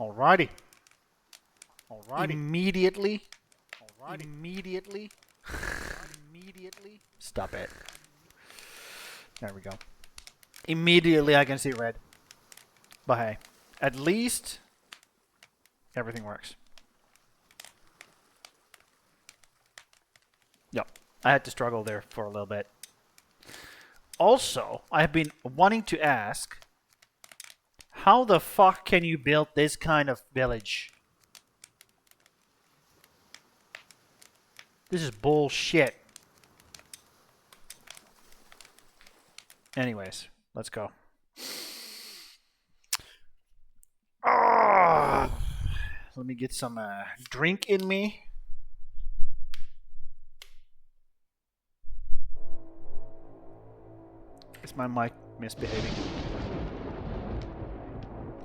Alrighty. Alrighty. Immediately. Alrighty. Immediately. Immediately. Stop it. There we go. Immediately I can see red. But hey, at least everything works. Yep. I had to struggle there for a little bit. Also, I've been wanting to ask, how the fuck can you build this kind of village? This is bullshit. Anyways, let's go. Let me get some drink in me. Is my mic misbehaving?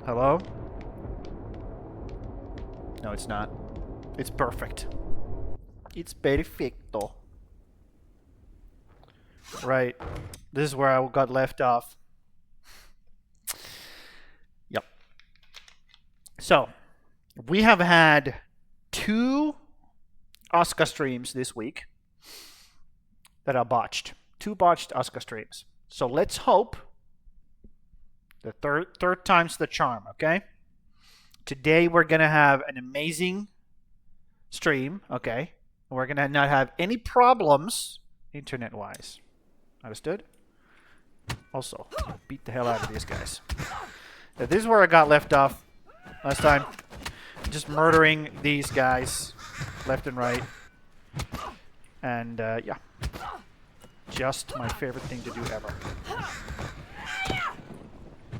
Hello? No, it's not. It's perfect. It's perfecto. Right. This is where I got left off. Yep. So, we have had 2 ASKA streams this week that are botched. 2 botched ASKA streams. So let's hope the third time's the charm, okay? Today we're going to have an amazing stream, okay? We're going to not have any problems internet-wise. Understood? Also, beat the hell out of these guys. Now, this is where I got left off last time. Just murdering these guys left and right. And, yeah. Just my favorite thing to do ever.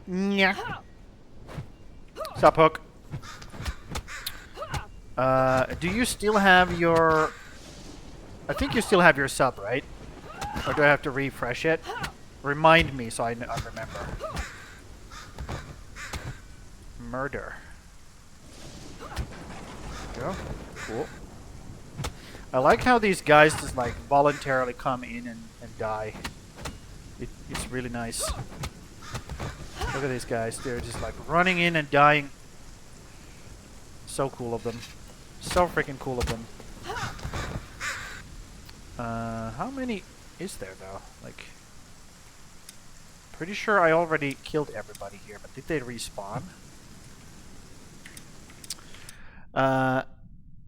Yeah. Stop, Hook. Do you still have your... I think you still have your sub, right? Or do I have to refresh it? Remind me so I remember. Murder. There we go. Cool. I like how these guys just like voluntarily come in and die. It's really nice. Look at these guys. They're just like running in and dying. So cool of them. So freaking cool of them. How many is there though? Like, pretty sure I already killed everybody here, but did they respawn?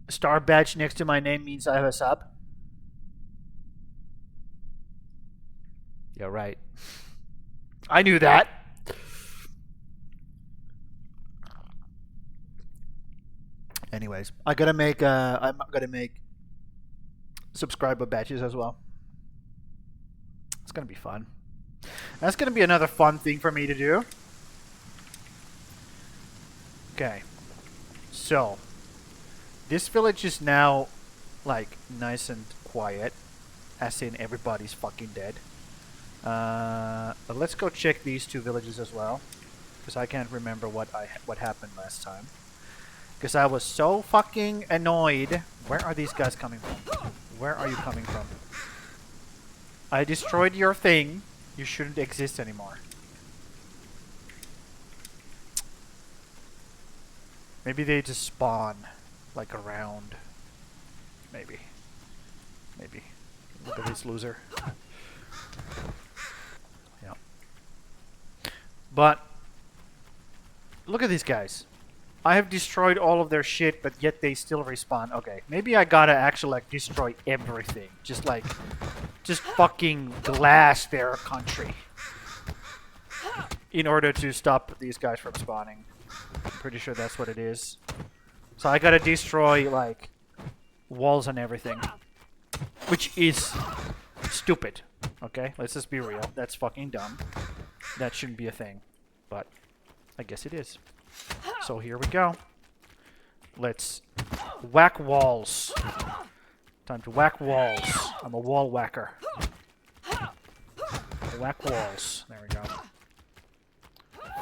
Star badge next to my name means I have a sub. Yeah, right. I knew that. Anyways, I'm gonna make subscriber badges as well. It's gonna be fun. That's gonna be another fun thing for me to do. Okay. So, this village is now, like, nice and quiet. As in, everybody's fucking dead. But let's go check these 2 villages as well. Because I can't remember what happened last time. Because I was so fucking annoyed. Where are these guys coming from? Where are you coming from? I destroyed your thing. You shouldn't exist anymore. Maybe they just spawn, like, around. Maybe. Maybe. Look at this loser. Yeah. But, look at these guys. I have destroyed all of their shit, but yet they still respawn. Okay, maybe I gotta actually, like, destroy everything. Just, like, just fucking glass their country. In order to stop these guys from spawning. I'm pretty sure that's what it is. So I gotta destroy, like, walls and everything. Which is stupid. Okay, let's just be real. That's fucking dumb. That shouldn't be a thing. But I guess it is. So here we go. Let's whack walls. Time to whack walls. I'm a wall whacker. Whack walls. There we go.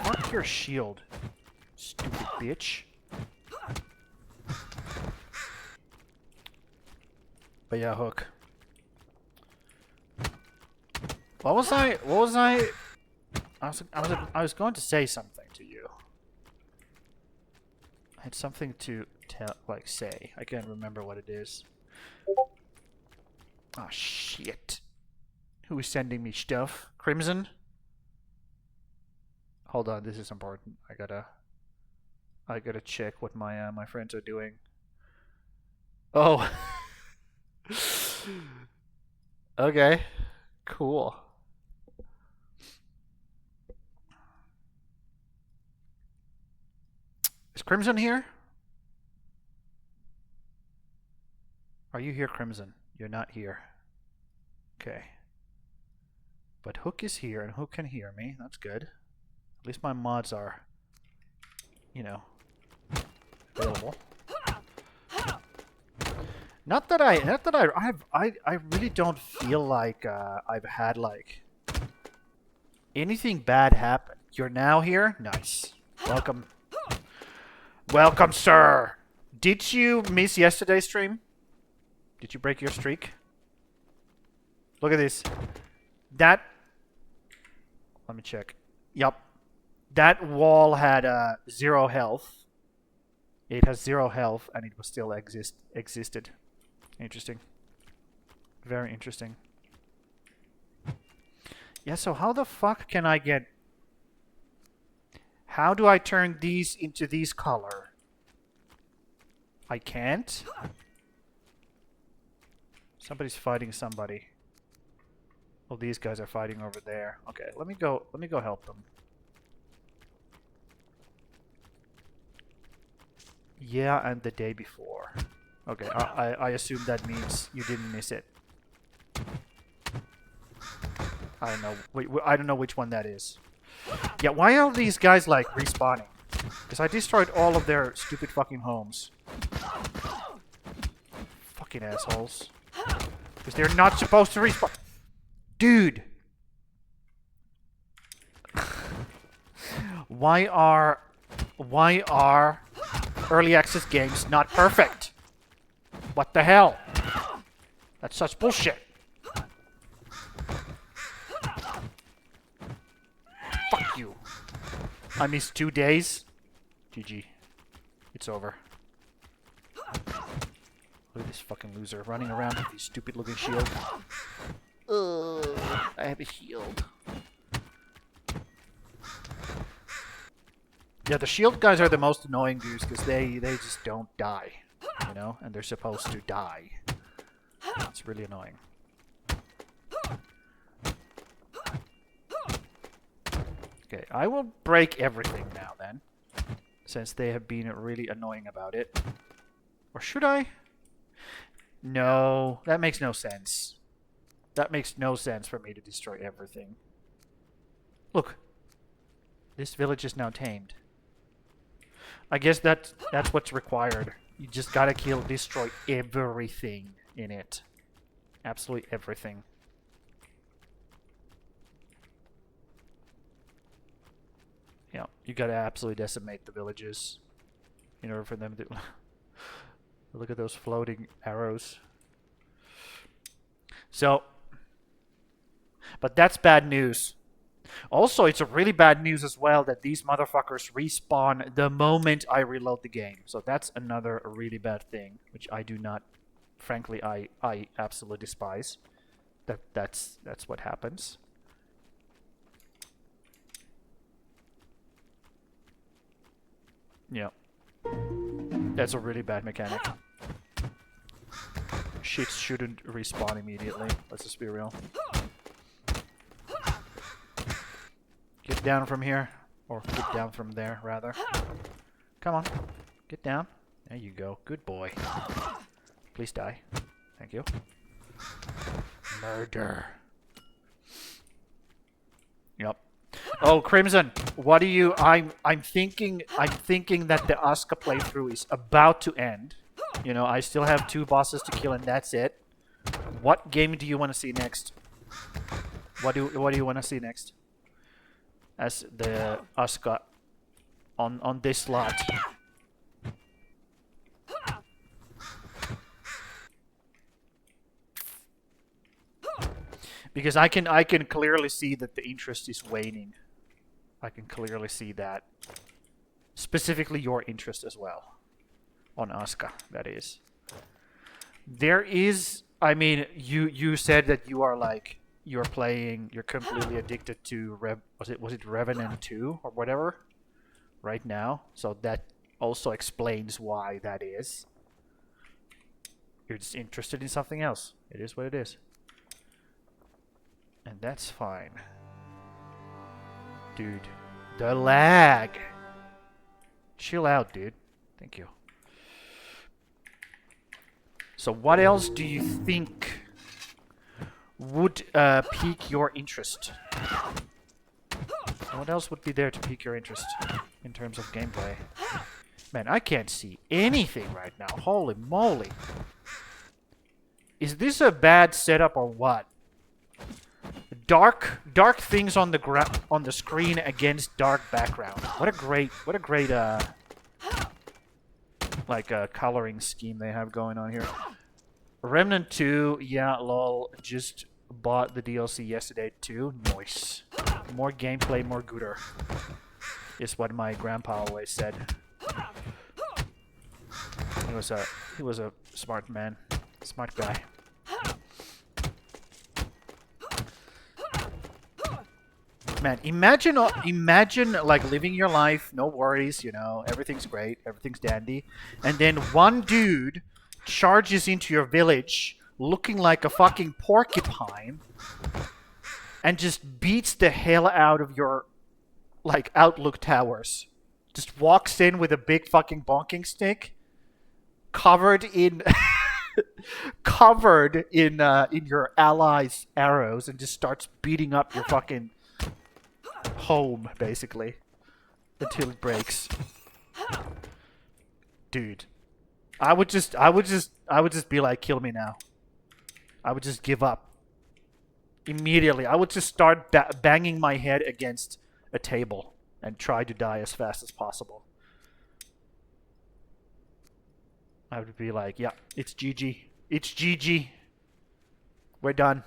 Fuck your shield, stupid bitch. But yeah, Hook. What was I was going to say something to you. I had something to tell, like, say. I can't remember what it is. Oh, shit. Who is sending me stuff? Crimson? Hold on, this is important. I gotta check what my friends are doing. Oh. Okay. Cool. Is Crimson here? Are you here, Crimson? You're not here. Okay. But Hook is here, and Hook can hear me. That's good. At least my mods are, you know, available. Not that I really don't feel like I've had like anything bad happen. You're now here? Nice. Welcome. Welcome, sir. Did you miss yesterday's stream? Did you break your streak? Look at this. That... Let me check. Yup. That wall had 0 health. It has 0 health, and it was still existed. Interesting. Very interesting. Yeah, so how the fuck can I get... How do I turn these into these color? I can't? Somebody's fighting somebody. Oh, these guys are fighting over there. Okay, let me go help them. Yeah, and the day before. Okay, I assume that means you didn't miss it. I don't know. Wait, I don't know which one that is. Yeah, why are these guys like respawning? Because I destroyed all of their stupid fucking homes. Fucking assholes. Because they're not supposed to respawn. Dude! Why are early access games not perfect? What the hell? That's such bullshit. Fuck you. I missed 2 days. GG. It's over. Look at this fucking loser running around with his stupid looking shield. I have a shield. Yeah, the shield guys are the most annoying dudes because they just don't die. You know? And they're supposed to die. It's really annoying. Okay, I will break everything now then. Since they have been really annoying about it. Or should I? No, that makes no sense. That makes no sense for me to destroy everything. Look. This village is now tamed. I guess that's what's required. You just gotta destroy everything in it. Absolutely everything. Yeah, you gotta absolutely decimate the villages in order for them to... Look at those floating arrows. So, but that's bad news. Also, it's a really bad news as well that these motherfuckers respawn the moment I reload the game. So that's another really bad thing, which I do not, frankly, I absolutely despise. That's what happens. Yeah. That's a really bad mechanic. Shit shouldn't respawn immediately. Let's just be real. Get down from here. Or get down from there, rather. Come on. Get down. There you go. Good boy. Please die. Thank you. Murder. Yep. Oh, Crimson, what do you... I'm thinking that the ASKA playthrough is about to end. You know, I still have 2 bosses to kill and that's it. What game do you want to see next? What do you want to see next? As the ASKA on this slot. Because I can clearly see that the interest is waning. I can clearly see that. Specifically your interest as well. On ASKA, that is. There is, I mean, you said that you are like, you're completely addicted to was it Revenant 2 or whatever right now. So that also explains why that is. You're just interested in something else. It is what it is. And that's fine. Dude, the lag. Chill out, dude. Thank you. So what else do you think would pique your interest? What else would be there to pique your interest in terms of gameplay? Man, I can't see anything right now. Holy moly. Is this a bad setup or what? Dark things on the screen against dark background. What a great coloring scheme they have going on here. Remnant 2, yeah, lol, just bought the DLC yesterday too. Nice. More gameplay, more gooder. Is what my grandpa always said. He was a smart man. Smart guy. Man, imagine like living your life, no worries, you know, everything's great, everything's dandy, and then one dude charges into your village looking like a fucking porcupine and just beats the hell out of your like outlook towers. Just walks in with a big fucking bonking stick covered in in your allies' arrows and just starts beating up your fucking home, basically, until it breaks. Dude, I would just be like, kill me now. I would just give up immediately. I would just start banging my head against a table and try to die as fast as possible. I would be like, yeah, it's GG. It's GG. We're done.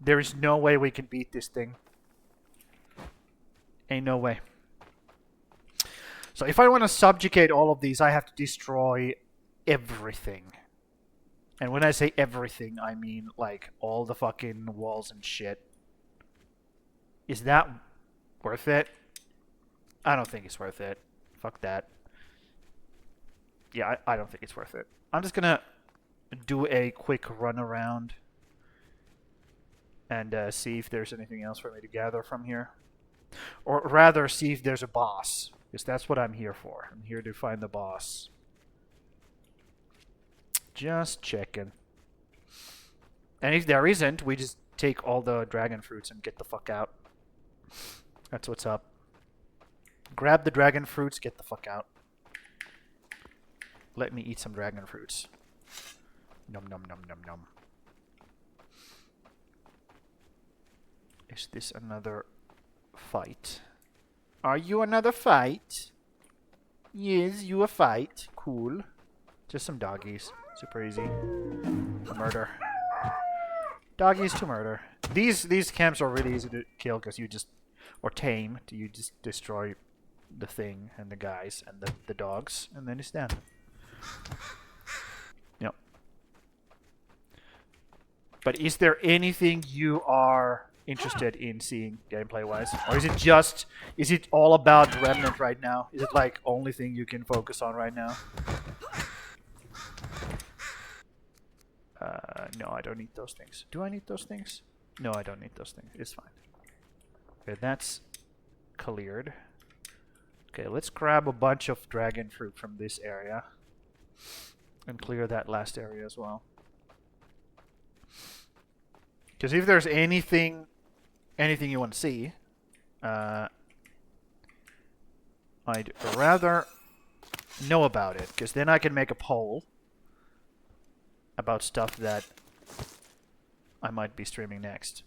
There is no way we can beat this thing. Ain't no way. So if I want to subjugate all of these, I have to destroy everything. And when I say everything, I mean like all the fucking walls and shit. Is that worth it? I don't think it's worth it. Fuck that. Yeah, I don't think it's worth it. I'm just gonna do a quick run around and see if there's anything else for me to gather from here. Or rather, see if there's a boss. Because that's what I'm here for. I'm here to find the boss. Just checking. And if there isn't, we just take all the dragon fruits and get the fuck out. That's what's up. Grab the dragon fruits, get the fuck out. Let me eat some dragon fruits. Nom nom nom nom nom. Is this another fight? Are you another fight? Yes, you a fight. Cool. Just some doggies. Super easy. Murder. Doggies to murder. These camps are really easy to kill because you just, or tame, you just destroy the thing and the guys and the dogs, and then it's done. Yep. But is there anything you are interested in seeing gameplay wise, or is it all about Remnant right now? Is it like only thing you can focus on right now? No, I don't need those things. Do I need those things? No, I don't need those things. It's fine. Okay, that's cleared. Okay, let's grab a bunch of dragon fruit from this area and clear that last area as well. Because if there's anything you want to see, I'd rather know about it, because then I can make a poll about stuff that I might be streaming next.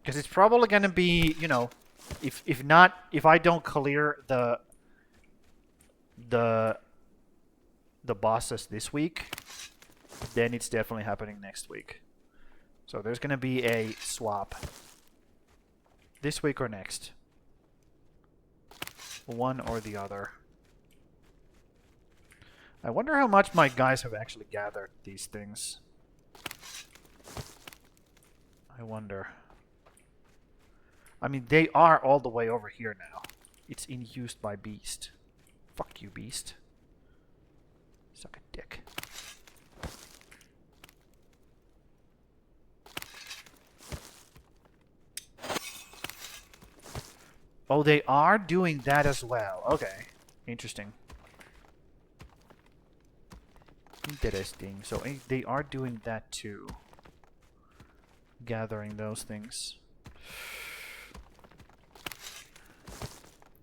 Because it's probably going to be, you know, if I don't clear the bosses this week, then it's definitely happening next week. So there's going to be a swap this week or next. One or the other. I wonder how much my guys have actually gathered these things. I wonder. I mean, they are all the way over here now. It's in use by Beast. Fuck you, Beast. Suck a dick. Oh, they are doing that as well. Okay. Interesting. Interesting. So they are doing that too. Gathering those things.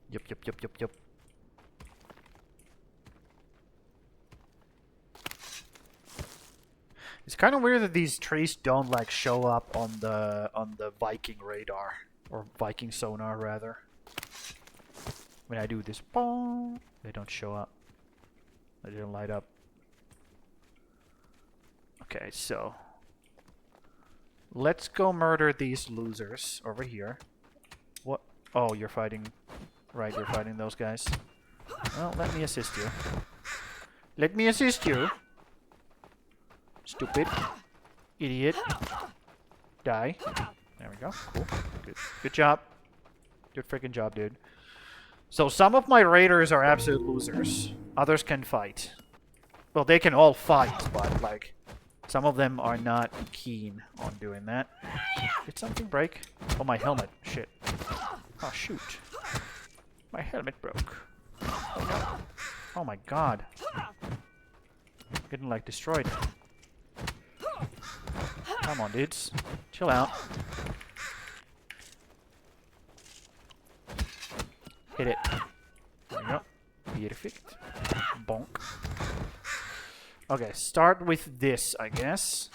Yep. It's kind of weird that these trees don't like show up on the Viking radar or Viking sonar rather. When I do this, boom, they don't show up. They don't light up. Okay, so let's go murder these losers over here. What? Oh, you're fighting. Right, you're fighting those guys. Well, let me assist you. Let me assist you. Stupid. Idiot. Die. There we go. Cool. Good job. Good freaking job, dude. So some of my raiders are absolute losers. Others can fight. Well, they can all fight, but like some of them are not keen on doing that. Did something break? Oh, my helmet. Shit. Oh, shoot. My helmet broke. Oh, no. Oh, my God. Getting, like, destroyed. Come on, dudes. Chill out. Hit it. There we go. Perfect. Bonk. Okay, start with this, I guess.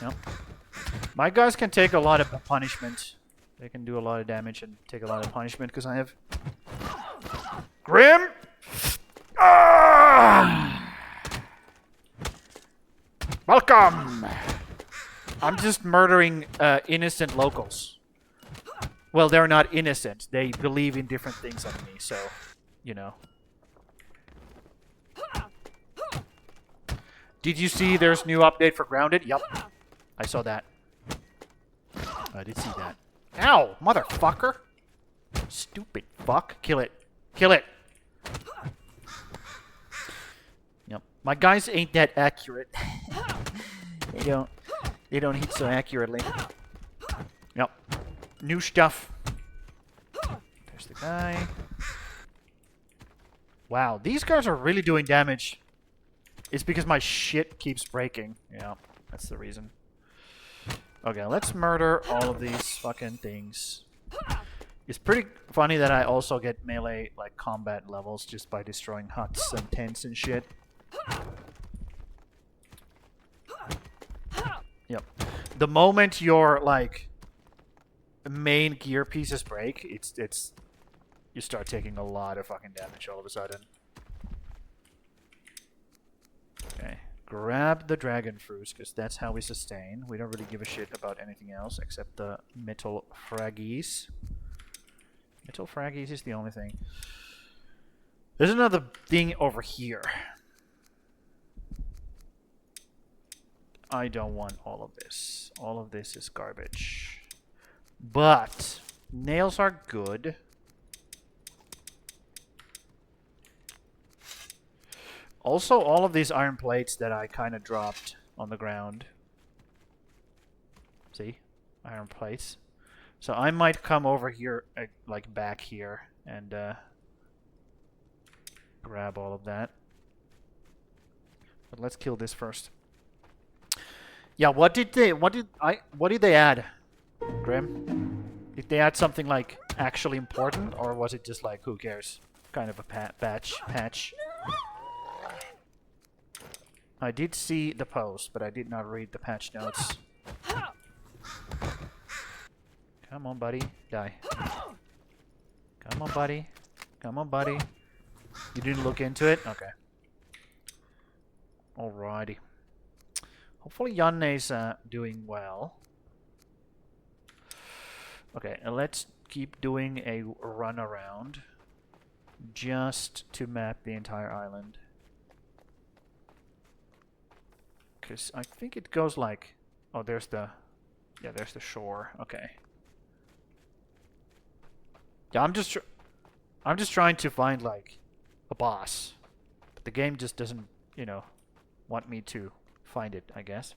Yep. My guys can take a lot of punishment. They can do a lot of damage and take a lot of punishment because I have Grim. Ah! Welcome. I'm just murdering innocent locals. Well, they're not innocent. They believe in different things than me, so, you know. Did you see there's new update for Grounded? Yup. I saw that. I did see that. Ow, motherfucker. Stupid fuck. Kill it. Kill it. Yep. My guys ain't that accurate. They don't hit so accurately. Yep. New stuff. There's the guy. Wow, these guys are really doing damage. It's because my shit keeps breaking. Yeah, that's the reason. Okay, let's murder all of these fucking things. It's pretty funny that I also get melee like combat levels just by destroying huts and tents and shit. Yep. The moment your like main gear pieces break, it's you start taking a lot of fucking damage all of a sudden. Okay. Grab the dragon fruits, because that's how we sustain. We don't really give a shit about anything else except the metal fraggies. Metal fraggies is the only thing. There's another thing over here. I don't want all of this. All of this is garbage. But nails are good. Also, all of these iron plates that I kind of dropped on the ground. See? Iron plates. So I might come over here, like back here, and grab all of that. But let's kill this first. Yeah, what did they add, Grim? Did they add something like actually important, or was it just like who cares? Kind of a patch. I did see the post, but I did not read the patch notes. Come on, buddy. Die. Come on, buddy. Come on, buddy. You didn't look into it? Okay. Alrighty. Hopefully Janne's doing well. Okay, let's keep doing a run around just to map the entire island. Because I think it goes like... Oh, there's the... Yeah, there's the shore. Okay. Yeah, I'm just trying to find, like, a boss. But the game just doesn't, you know, want me to find it, I guess.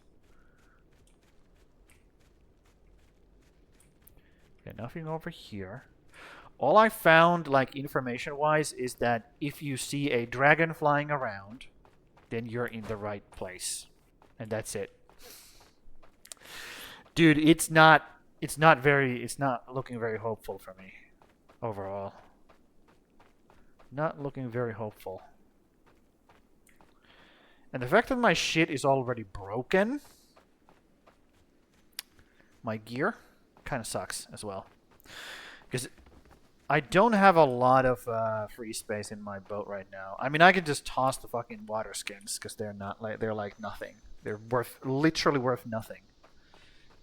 Okay, nothing over here. All I found, like, information-wise, is that if you see a dragon flying around, then you're in the right place. And that's it. Dude, it's not looking very hopeful for me overall. Not looking very hopeful. And the fact that my shit is already broken, my gear, kind of sucks as well. Because I don't have a lot of free space in my boat right now. I mean, I could just toss the fucking water skins because they're like nothing. They're literally worth nothing.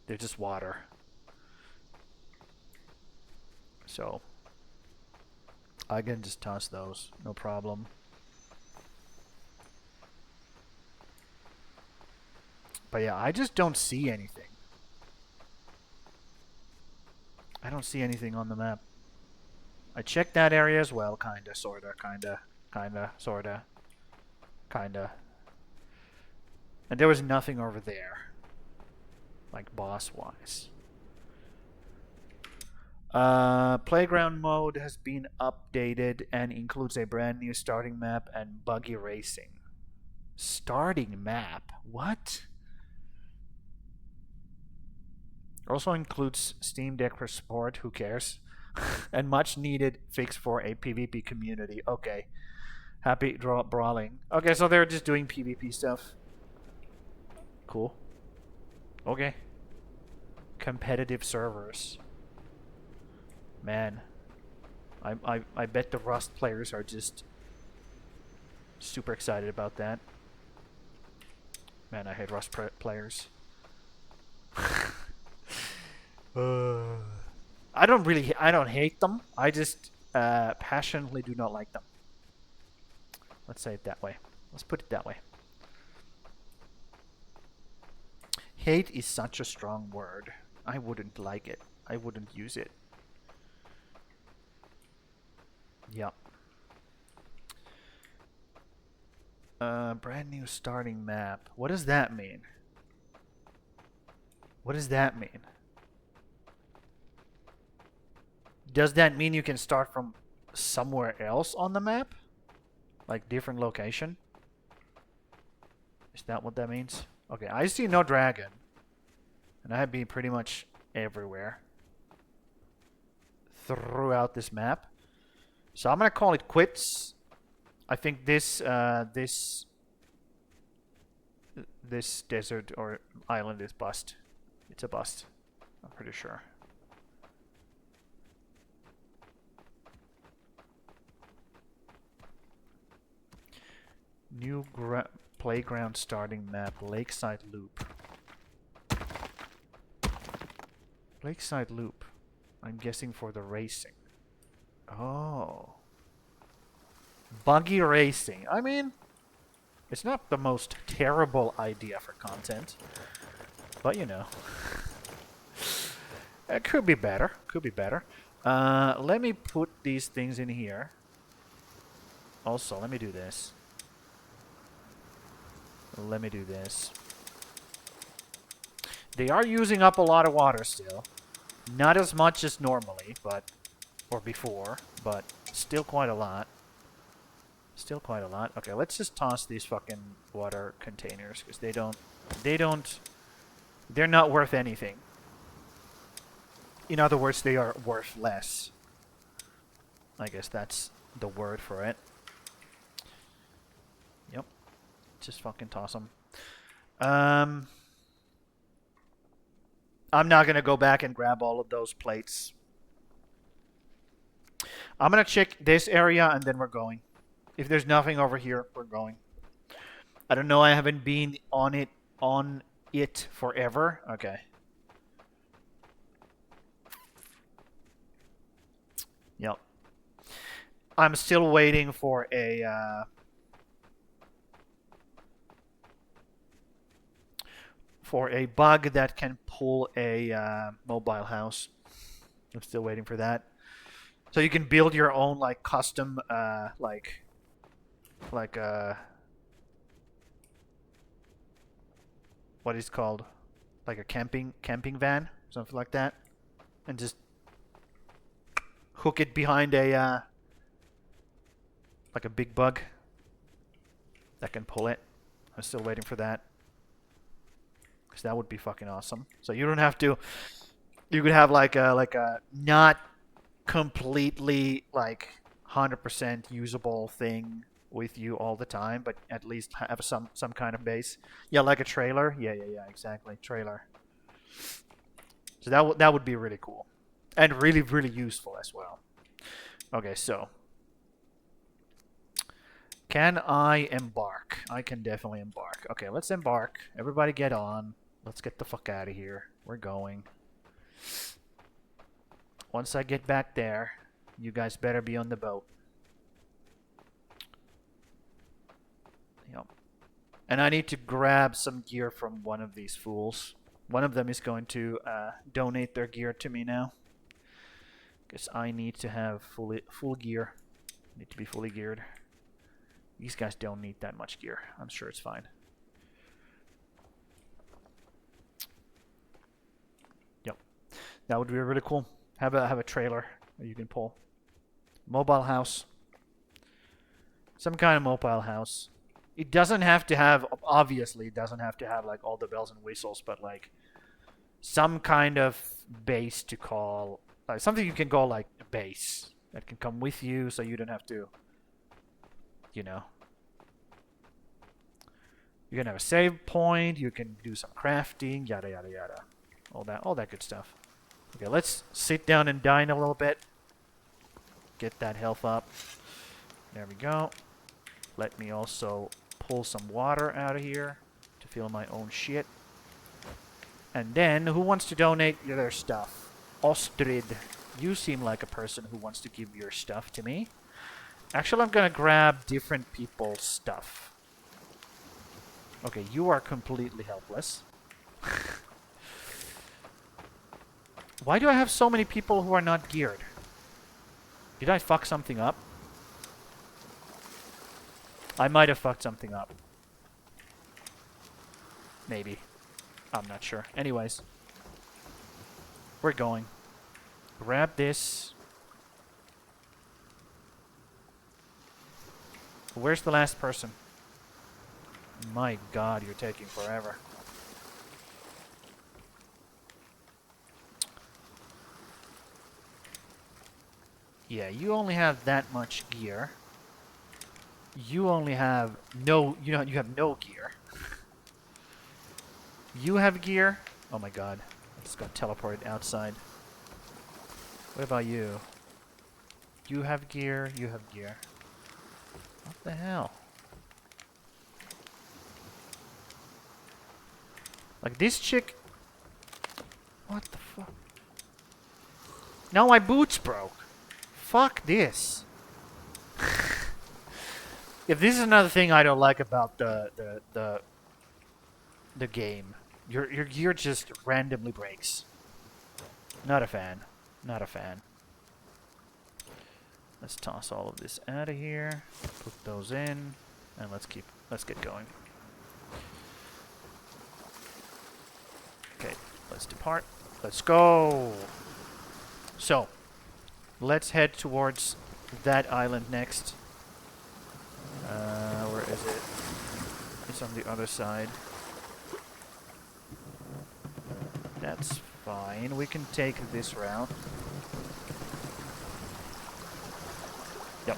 They're just water. So I can just toss those, no problem. But yeah, I just don't see anything. I don't see anything on the map. I checked that area as well, kinda, sorta, sorta. And there was nothing over there. Like boss-wise. Playground mode has been updated and includes a brand new starting map and buggy racing. Starting map? What? Also includes Steam Deck for support, who cares? And much needed fix for a PvP community. Okay. Happy brawling. Okay, so they're just doing PvP stuff. Cool. Okay. Competitive servers. Man. I bet the Rust players are just super excited about that. Man, I hate Rust players. I don't hate them. I just passionately do not like them. Let's say it that way. Let's put it that way. Hate is such a strong word. I wouldn't like it. I wouldn't use it. Yep. Brand new starting map. What does that mean? What does that mean? Does that mean you can start from somewhere else on the map? Like different location? Is that what that means? Okay, I see no dragon. And I have been pretty much everywhere throughout this map. So I'm gonna call it quits. I think this desert or island is bust. It's a bust. I'm pretty sure. New playground starting map, Lakeside Loop. Lakeside Loop. I'm guessing for the racing. Oh. Buggy racing. I mean, it's not the most terrible idea for content. But, you know. It could be better. Could be better. Let me put these things in here. Also, let me do this. Let me do this. They are using up a lot of water still. Not as much as normally, but... Or before, but still quite a lot. Still quite a lot. Okay, let's just toss these fucking water containers, because they're not worth anything. In other words, they are worth less. I guess that's the word for it. Yep. Just fucking toss them. I'm not going to go back and grab all of those plates. I'm going to check this area and then we're going. If there's nothing over here, we're going. I don't know. I haven't been on it forever. Okay. Yep. I'm still waiting for a bug that can pull a mobile house. I'm still waiting for that. So you can build your own like custom like what is it called, like a camping van, something like that, and just hook it behind a like a big bug that can pull it. I'm still waiting for that because that would be fucking awesome. So you don't have to. You could have like a not completely like 100% usable thing with you all the time, but at least have some kind of base. Yeah, like a trailer. Yeah, exactly, trailer. So that would be really cool, and really useful as well. Okay, so can I embark? I can definitely embark. Okay, let's embark. Everybody get on. Let's get the fuck out of here. We're going. Once I get back there, you guys better be on the boat. Yep. And I need to grab some gear from one of these fools. One of them is going to donate their gear to me now. Because I need to have full gear. I need to be fully geared. These guys don't need that much gear. I'm sure it's fine. Yep. That would be really cool. Have a trailer that you can pull. Mobile house. Some kind of mobile house. It doesn't have to have, obviously, it doesn't have to have like all the bells and whistles, but like some kind of base to call, like something you can call like a base that can come with you, so you don't have to, you know. You can have a save point. You can do some crafting, yada yada yada, all that good stuff. Okay, let's sit down and dine a little bit. Get that health up. There we go. Let me also pull some water out of here to fill my own shit. And then, who wants to donate their stuff? Ostrid, you seem like a person who wants to give your stuff to me. Actually, I'm gonna grab different people's stuff. Okay, you are completely helpless. Why do I have so many people who are not geared? Did I fuck something up? I might have fucked something up. Maybe. I'm not sure. Anyways. We're going. Grab this. Where's the last person? My god, you're taking forever. Yeah, you only have that much gear. You only have no, you have no gear. You have gear? Oh my god. I just got teleported outside. What about you? You have gear, you have gear. What the hell? Like this chick... What the fuck? Now my boots broke. Fuck this. If this is another thing I don't like about the game, your gear just randomly breaks. Not a fan. Not a fan. Let's toss all of this out of here. Put those in, and let's get going. Okay, let's depart. Let's go. So, let's head towards that island next. Where is it? It's on the other side. That's fine. We can take this route. Yep.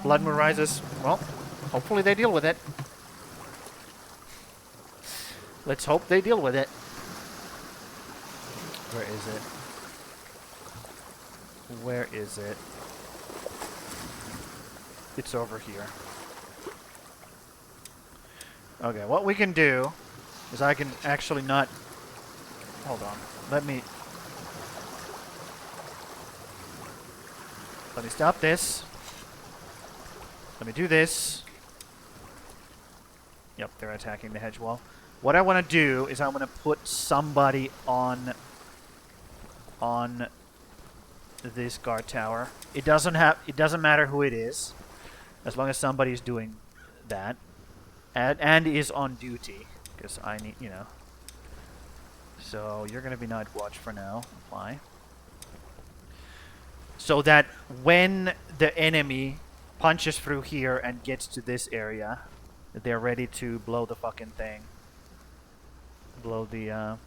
Blood moon rises. Well, hopefully they deal with it. Let's hope they deal with it. Where is it? Where is it? It's over here. Okay, what we can do is I can actually not... Hold on. Let me... Let me stop this. Let me do this. Yep, they're attacking the hedge wall. What I want to do is I want to put somebody on this guard tower. It doesn't matter who it is, as long as somebody's doing that and is on duty, because I need, you know. So you're going to be night watch for now. Apply. So that when the enemy punches through here and gets to this area, they're ready to blow the fucking thing. Blow the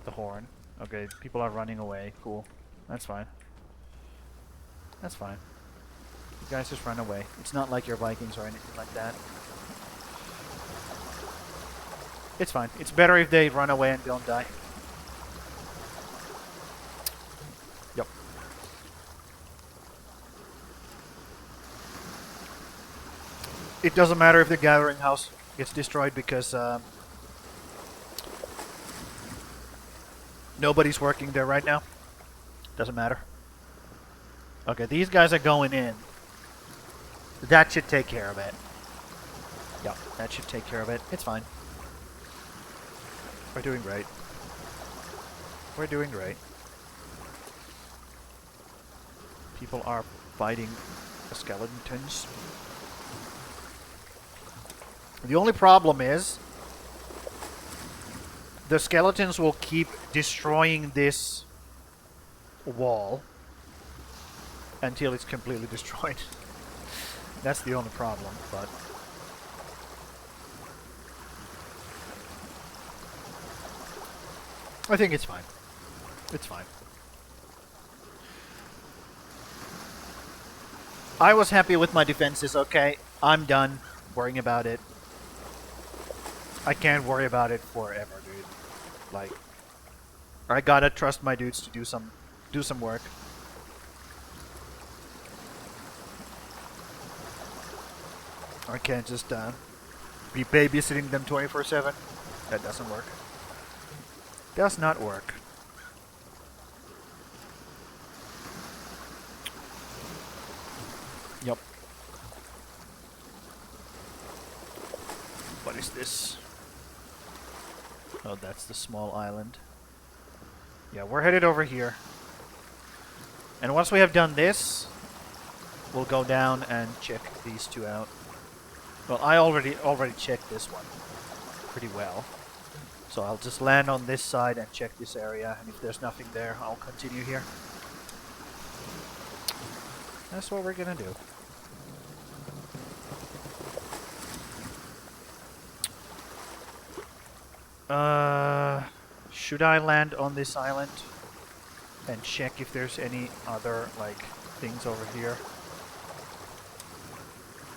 horn. Okay, people are running away. Cool. That's fine. That's fine. You guys just run away. It's not like you're Vikings or anything like that. It's fine. It's better if they run away and don't die. Yep. It doesn't matter if the gathering house gets destroyed because nobody's working there right now. Doesn't matter. Okay, these guys are going in. That should take care of it. Yep, that should take care of it. It's fine. We're doing great. We're doing great. People are fighting the skeletons. The only problem is the skeletons will keep destroying this wall until it's completely destroyed. That's the only problem, but I think it's fine. It's fine. I was happy with my defenses, okay? I'm done worrying about it. I can't worry about it forever, dude. Like, I gotta trust my dudes to do some work. I can't just be babysitting them 24/7. That doesn't work. Does not work. Yep. What is this? Oh, that's the small island. Yeah, we're headed over here. And once we have done this, we'll go down and check these two out. Well, I already checked this one pretty well. So I'll just land on this side and check this area, and if there's nothing there, I'll continue here. That's what we're gonna do. Should I land on this island and check if there's any other, like, things over here?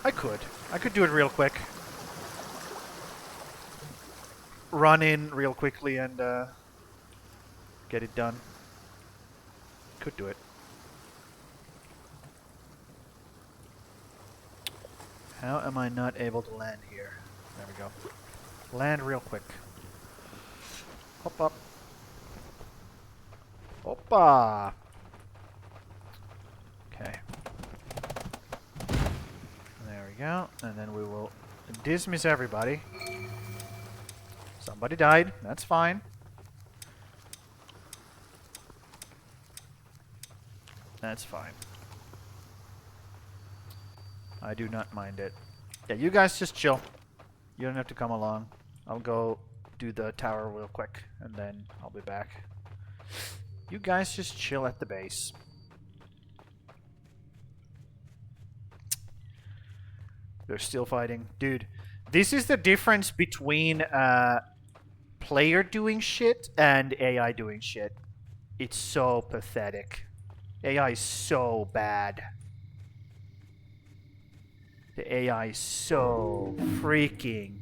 I could do it real quick. Run in real quickly and get it done. Could do it. How am I not able to land here? There we go. Land real quick. Hop up. Hoppa! Okay. There we go. And then we will dismiss everybody. Somebody died. That's fine. That's fine. I do not mind it. Yeah, you guys just chill. You don't have to come along. I'll go do the tower real quick, and then I'll be back. You guys just chill at the base. They're still fighting. Dude, this is the difference between player doing shit and AI doing shit. It's so pathetic. AI is so bad. The AI is so freaking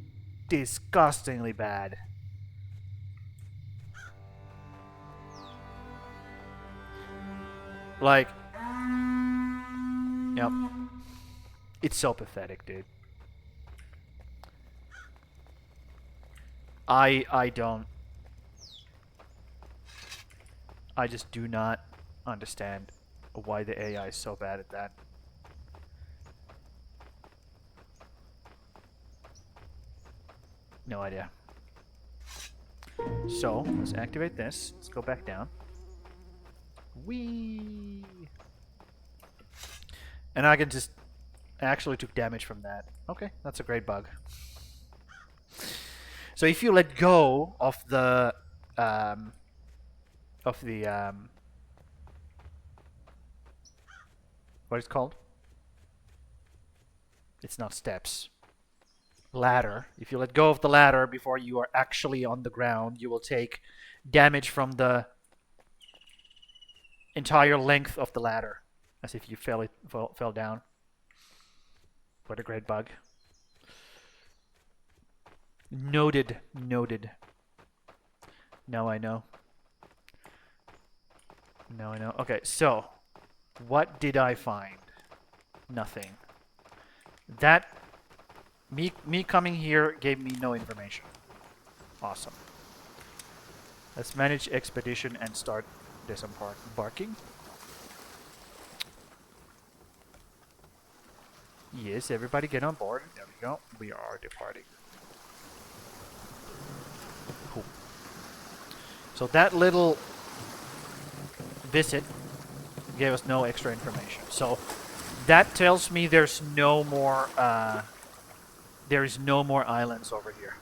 disgustingly bad. Like, yep. It's so pathetic, dude. I don't. I just do not understand why the AI is so bad at that. No idea. So, let's activate this. Let's go back down. Whee! And I can just... I actually took damage from that. Okay, that's a great bug. So if you let go of the... what is it called? It's not steps. Ladder. If you let go of the ladder before you are actually on the ground, you will take damage from the entire length of the ladder, as if you fell down. What a great bug. Noted. Noted. Now I know. Now I know. Okay, so what did I find? Nothing. That me coming here gave me no information. Awesome. Let's manage expedition and start disembarking. Yes, everybody get on board. There we go. We are departing. Cool. So that little visit gave us no extra information. So that tells me there's no more there is no more islands over here.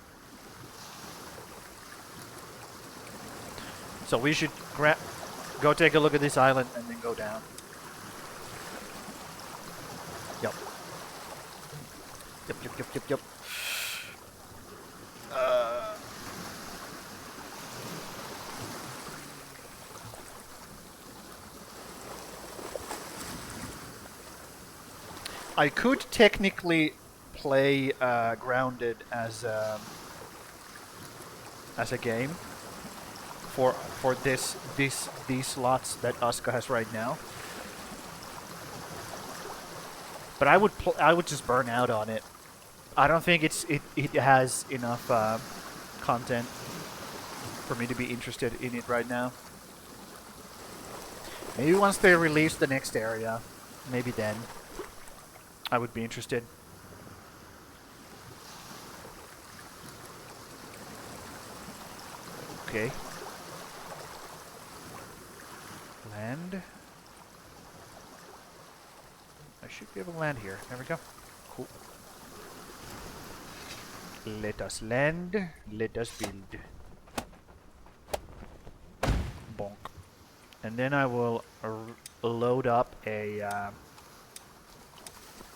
So we should go take a look at this island and then go down. Yep. Yep. I could technically play Grounded as a game for these slots that ASKA has right now, but I would just burn out on it. I don't think it has enough content for me to be interested in it right now. Maybe once they release the next area, maybe then I would be interested. Okay. Land. I should be able to land here. There we go. Cool. Let us land. Let us build. Bonk. And then I will load up a...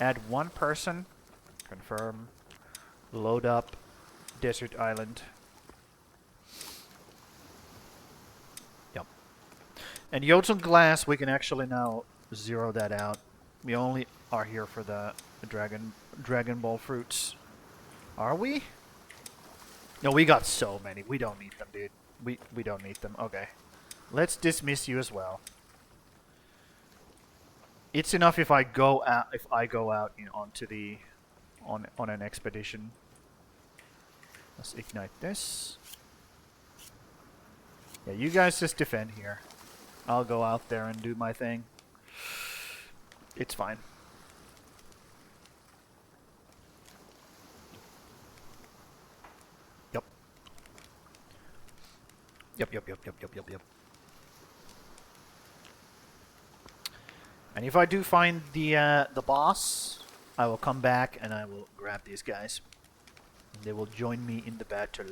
add one person. Confirm. Load up Desert Island. Yep. And Jotun Glass, we can actually now zero that out. We only are here for the Dragon Ball fruits. Are we? No, we got so many. We don't need them, dude. We don't need them. Okay. Let's dismiss you as well. It's enough if I go out onto the on an expedition. Let's ignite this. Yeah, you guys just defend here. I'll go out there and do my thing. It's fine. Yep. Yep. And if I do find the boss, I will come back and I will grab these guys. And they will join me in the battle.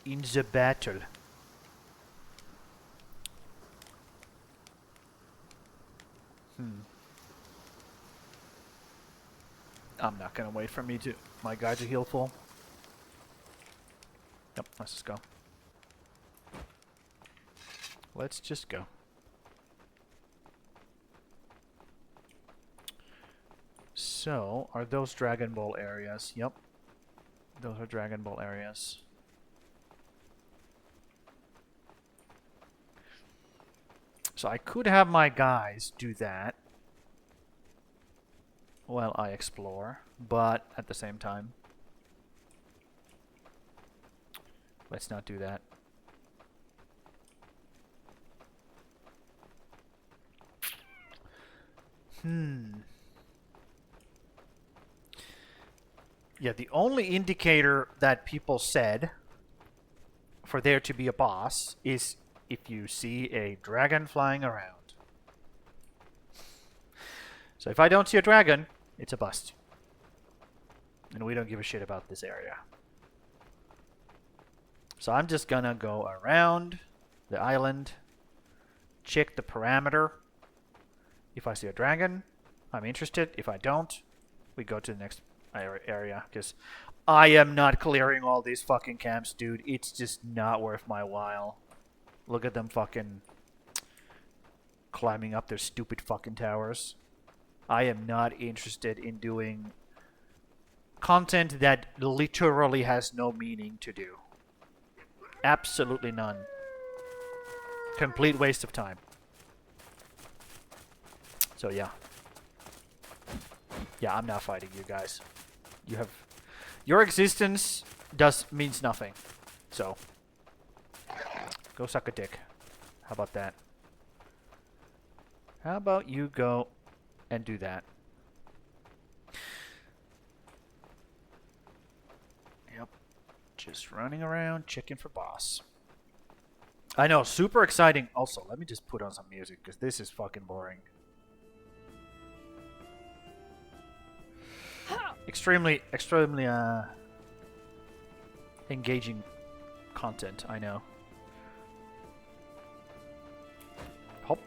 In the battle. I'm not gonna wait for my guy to heal full. Yep, let's just go. Let's just go. So, are those Dragon Ball areas? Yep. Those are Dragon Ball areas. So I could have my guys do that while I explore, but at the same time, let's not do that. Yeah, the only indicator that people said for there to be a boss is if you see a dragon flying around. So if I don't see a dragon, it's a bust. And we don't give a shit about this area. So I'm just gonna go around the island, check the parameter. If I see a dragon, I'm interested. If I don't, we go to the next area. Because I am not clearing all these fucking camps, dude. It's just not worth my while. Look at them fucking climbing up their stupid fucking towers. I am not interested in doing content that literally has no meaning to do. Absolutely none. Complete waste of time. So yeah. Yeah, I'm not fighting you guys. You have... Your existence means nothing. So. Go suck a dick. How about that? How about you go and do that? Yep. Just running around, checking for boss. I know, super exciting. Also, let me just put on some music, because this is fucking boring. Extremely engaging content, I know. Hop.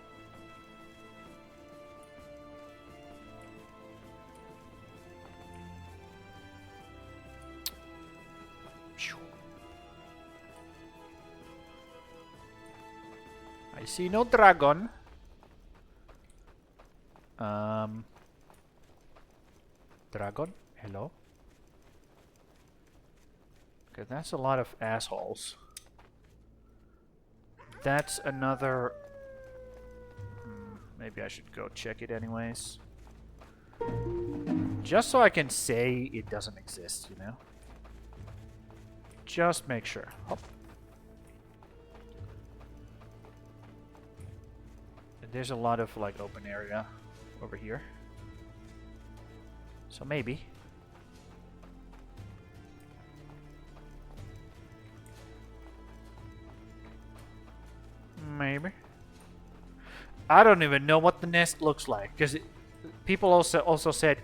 I see no dragon. Dragon? Hello? Okay, that's a lot of assholes. That's another... maybe I should go check it anyways. Just so I can say it doesn't exist, you know? Just make sure. Hop. And there's a lot of, like, open area over here. So maybe. Maybe. I don't even know what the nest looks like, because people also said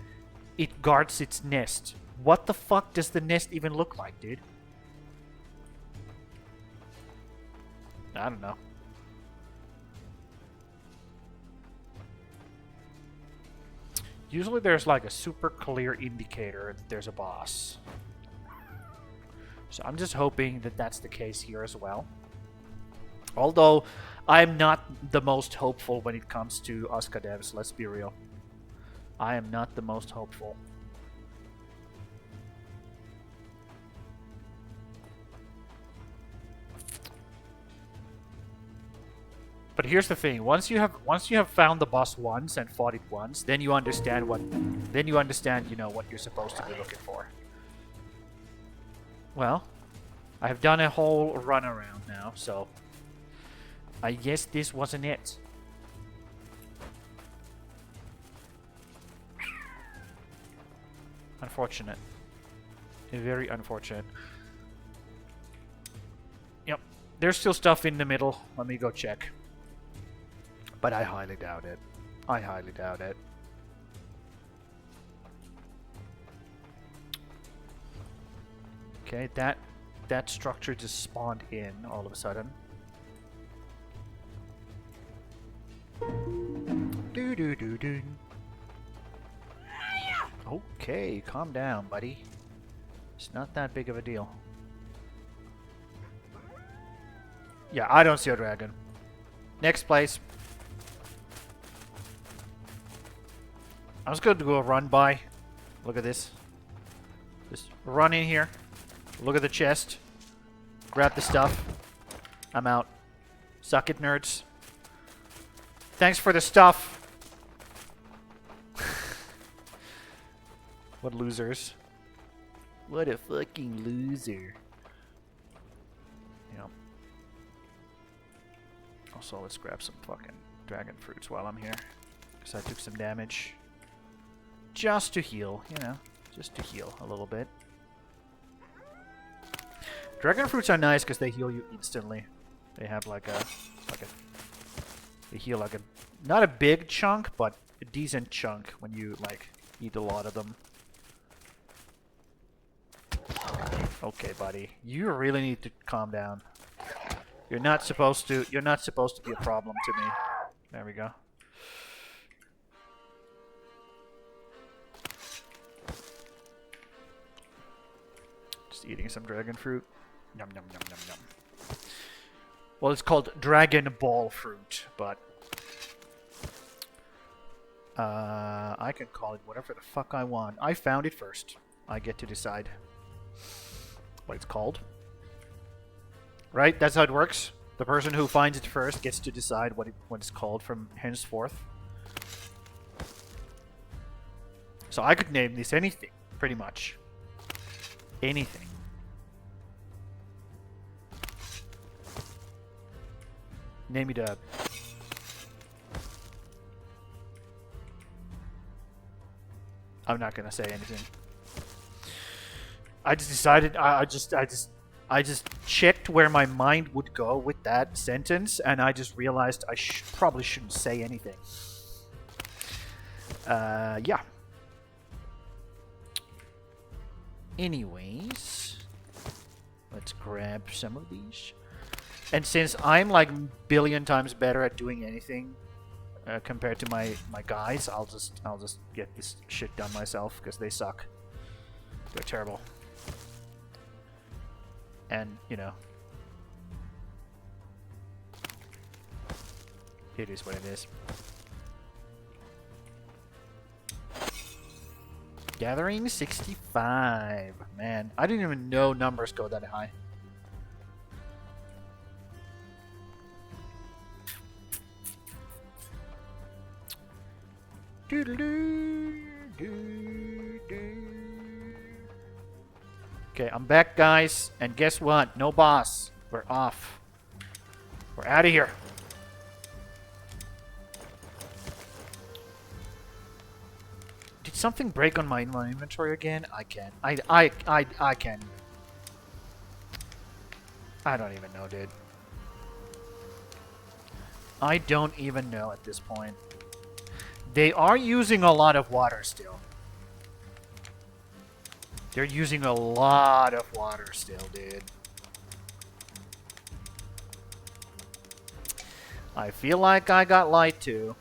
it guards its nest. What the fuck does the nest even look like, dude? I don't know. Usually there's like a super clear indicator that there's a boss. So I'm just hoping that that's the case here as well. Although, I'm not the most hopeful when it comes to ASKA devs, let's be real. I am not the most hopeful. But here's the thing: once you have found the boss once and fought it once, then you understand you know what you're supposed to be looking for. Well, I've done a whole run around now, so I guess this wasn't it. Unfortunate. Very unfortunate. Yep. There's still stuff in the middle. Let me go check. But I highly doubt it. I highly doubt it. Okay, that structure just spawned in all of a sudden. Do do do do. Okay, calm down, buddy. It's not that big of a deal. Yeah, I don't see a dragon. Next place. I'm just going to do a run by. Look at this. Just run in here. Look at the chest. Grab the stuff. I'm out. Suck it, nerds. Thanks for the stuff. What losers. What a fucking loser. Yeah. Also, let's grab some fucking dragon fruits while I'm here. Because I took some damage. Just to heal, you know. Just to heal a little bit. Dragon fruits are nice because they heal you instantly. They have like a... They heal like a... Not a big chunk, but a decent chunk when you, like, eat a lot of them. Okay, buddy. You really need to calm down. You're not supposed to be a problem to me. There we go. Just eating some dragon fruit. Yum, yum, yum, yum, yum. Well, it's called Dragon Ball fruit, but... I can call it whatever the fuck I want. I found it first. I get to decide what it's called. Right? That's how it works. The person who finds it first gets to decide what it's called from henceforth. So I could name this anything, pretty much. Anything. Name it a... I'm not gonna say anything. I just decided. I just checked where my mind would go with that sentence, and I just realized I probably shouldn't say anything. Yeah. Anyways, let's grab some of these. And since I'm like a billion times better at doing anything compared to my guys, I'll just get this shit done myself because they suck. They're terrible. And you know, it is what it is. Gathering 65. Man, I didn't even know numbers go that high. Okay, I'm back, guys. And guess what? No boss. We're off. We're out of here. Did something break on my inventory again? I can't. I can. I don't even know, dude. I don't even know at this point. They are using a lot of water still. They're using a lot of water still, dude. I feel like I got lied to.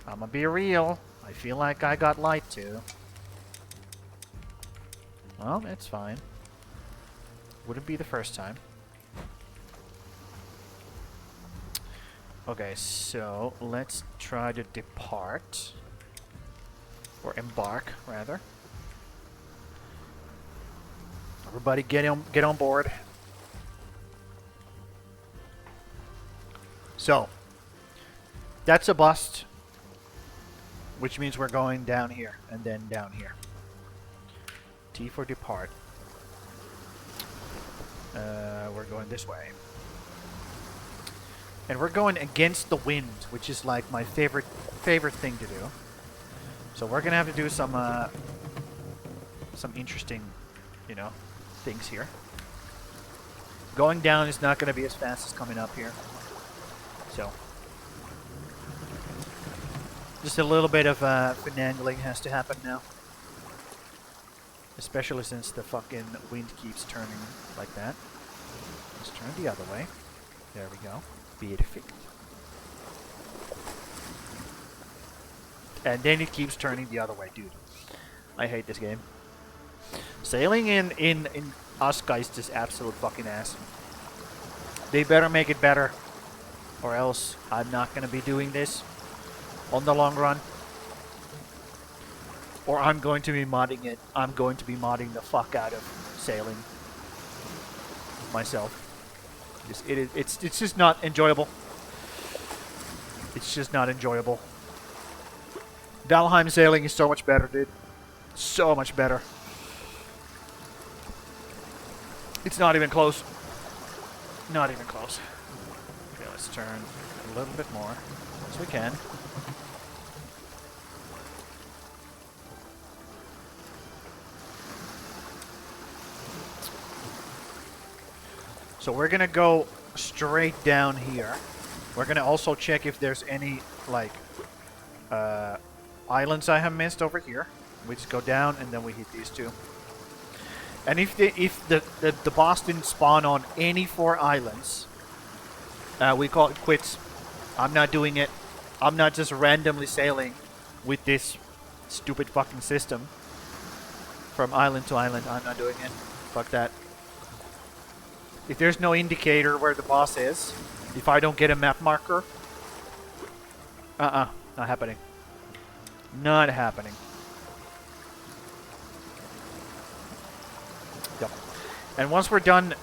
I'ma be real. I feel like I got lied to. Well, it's fine. Wouldn't be the first time. Okay, so let's try to depart. Or embark, rather. Everybody get on board. So, that's a bust. Which means we're going down here, and then down here. T for depart. We're going this way. And we're going against the wind, which is like my favorite thing to do. So we're gonna have to do some interesting, you know, things here. Going down is not gonna be as fast as coming up here. So just a little bit of finagling has to happen now. Especially since the fucking wind keeps turning like that. Let's turn the other way. There we go. Beautiful. And then it keeps turning the other way, dude. I hate this game. Sailing in ASKA is just absolute fucking ass. They better make it better. Or else I'm not gonna be doing this on the long run. Or I'm going to be modding it. I'm going to be modding the fuck out of sailing myself. It's just not enjoyable. It's just not enjoyable. Valheim sailing is so much better, dude. So much better. It's not even close. Not even close. Okay, let's turn a little bit more as we can. So we're gonna go straight down here. We're gonna also check if there's any like islands I have missed over here. We just go down and then we hit these two. And if the boss didn't spawn on any 4 islands, we call it quits. I'm not doing it. I'm not just randomly sailing with this stupid fucking system from island to island. I'm not doing it. Fuck that. If there's no indicator where the boss is, if I don't get a map marker, not happening. Not happening. Yep. And once we're done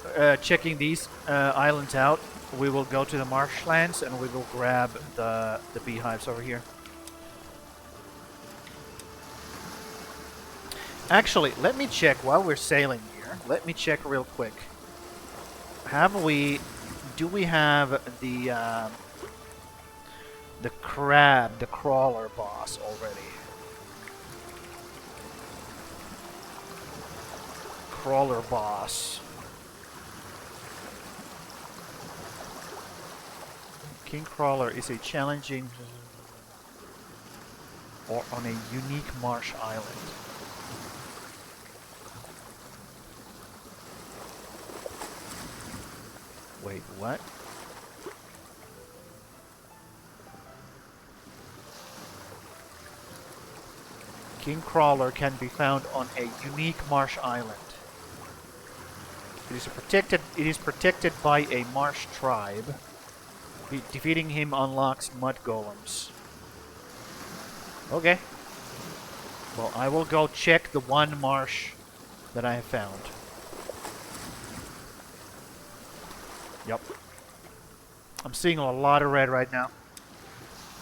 checking these islands out, we will go to the marshlands and we will grab the beehives over here. Actually, let me check while we're sailing here. Let me check real quick. Do we have the crab, the crawler boss already? Crawler boss. King Crawler is a challenging or on a unique marsh island. Wait, what? King Crawler can be found on a unique marsh island. It is protected by a marsh tribe. Defeating him unlocks mud golems. Okay. Well, I will go check the one marsh that I have found. Yep. I'm seeing a lot of red right now.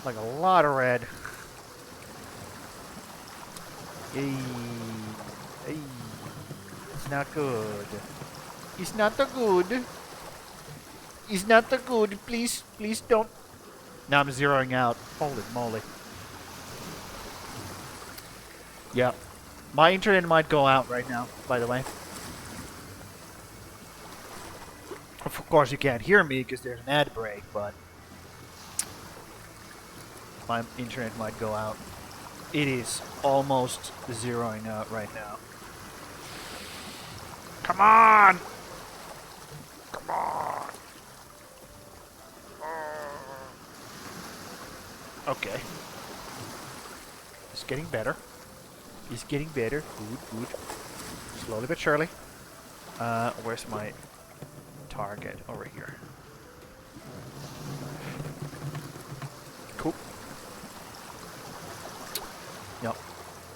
Like a lot of red. Hey. Hey. It's not good. It's not the good. It's not the good. Please, please don't. Now I'm zeroing out. Holy moly. Yeah. My internet might go out right now, by the way. Of course you can't hear me because there's an ad break, but my internet might go out. It is almost zeroing out right now. Come on! Come on! Okay. It's getting better. It's getting better. Good, good. Slowly but surely. Where's my target? Over here. Cool. Yep.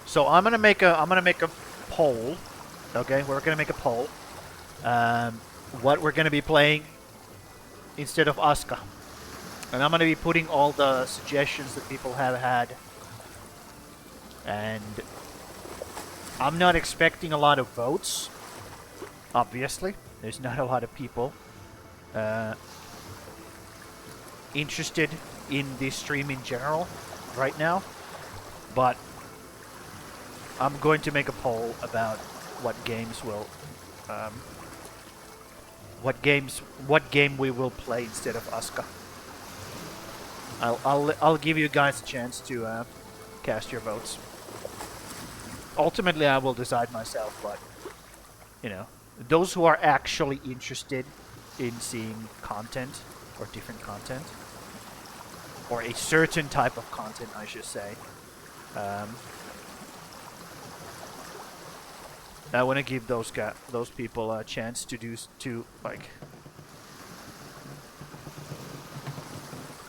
So I'm gonna make a poll. Okay, we're gonna make a poll. What we're gonna be playing instead of ASKA. And I'm gonna be putting all the suggestions that people have had. And I'm not expecting a lot of votes. Obviously, there's not a lot of people interested in this stream in general right now. But I'm going to make a poll about what games will, what game we will play instead of ASKA. I'll give you guys a chance to cast your votes. Ultimately, I will decide myself, but you know, those who are actually interested in seeing content or different content, or a certain type of content, I should say. I want to give those people a chance to like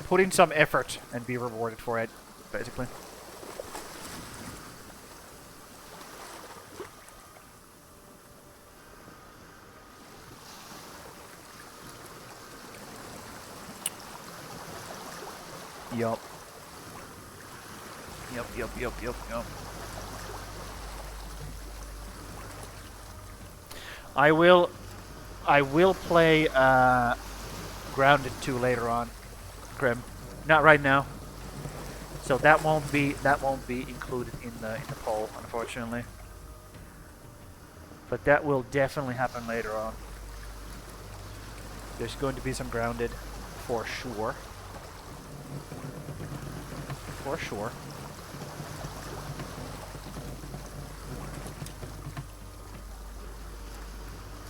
put in some effort and be rewarded for it, basically. Yup. Yup. I will play Grounded 2 later on, Grim. Not right now. So that won't be included in the poll, unfortunately. But that will definitely happen later on. There's going to be some grounded, for sure. For sure.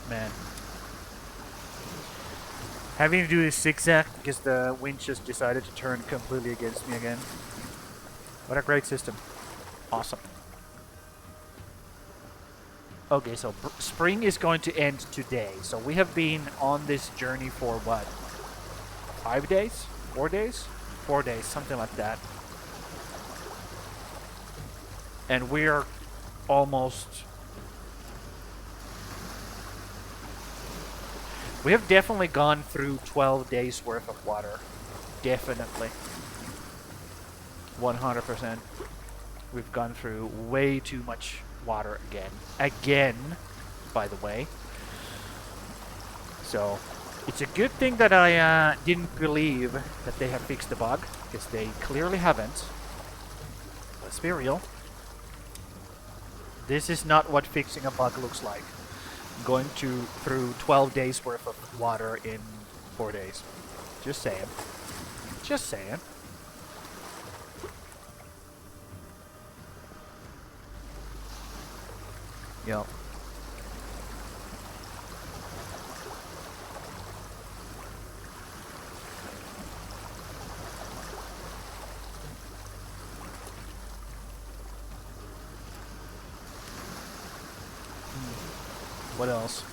Man. Having to do this zigzag because the wind just decided to turn completely against me again. What a great system. Awesome. Okay, so spring is going to end today. So we have been on this journey for what? 5 days? 4 days? 4 days, something like that. And we're almost... We have definitely gone through 12 days worth of water. Definitely. 100%. We've gone through way too much water again. Again, by the way. So, it's a good thing that I didn't believe that they have fixed the bug, because they clearly haven't. Let's be real. This is not what fixing a bug looks like. Going through 12 days worth of water in 4 days. Just saying. Just saying. Yep. What else?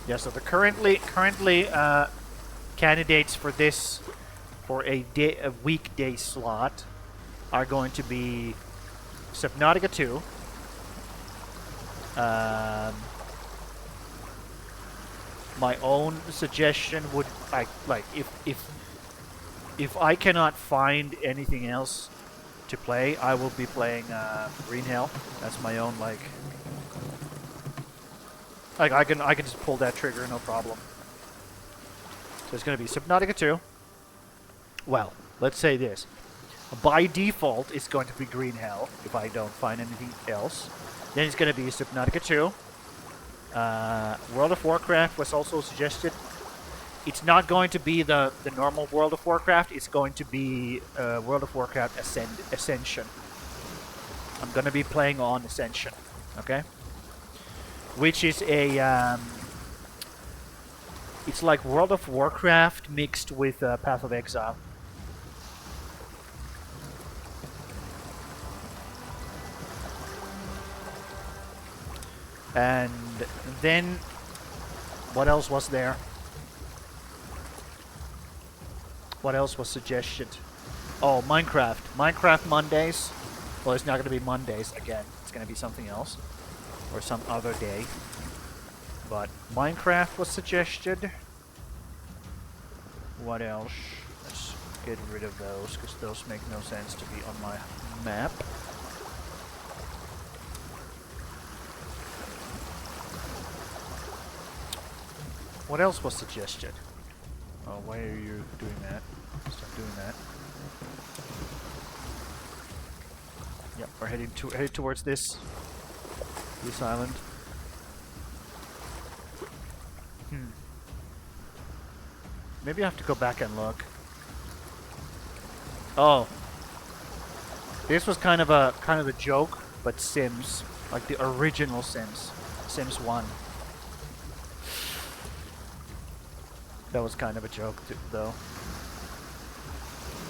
Yeah, so the currently candidates for this for a weekday slot are going to be Subnautica 2. My own suggestion would like if I cannot find anything else to play, I will be playing Green Hell. That's my own like I can just pull that trigger, no problem. So it's going to be Subnautica 2. Well, let's say this. By default, it's going to be Green Hell if I don't find anything else. Then it's going to be Subnautica 2. World of Warcraft was also suggested. It's not going to be the normal World of Warcraft. It's going to be World of Warcraft Ascension. I'm going to be playing on Ascension. Okay? Which is a... it's like World of Warcraft mixed with Path of Exile. And then... What else was there? What else was suggested? Oh, Minecraft. Minecraft Mondays. Well, it's not going to be Mondays again. It's going to be something else. Or some other day. But Minecraft was suggested. What else? Let's get rid of those, because those make no sense to be on my map. What else was suggested? Oh, why are you doing that? Stop doing that. Yep, we're headed towards this island. Maybe I have to go back and look. Oh, this was kind of a joke, but Sims, like the original Sims, Sims 1. That was kind of a joke, though.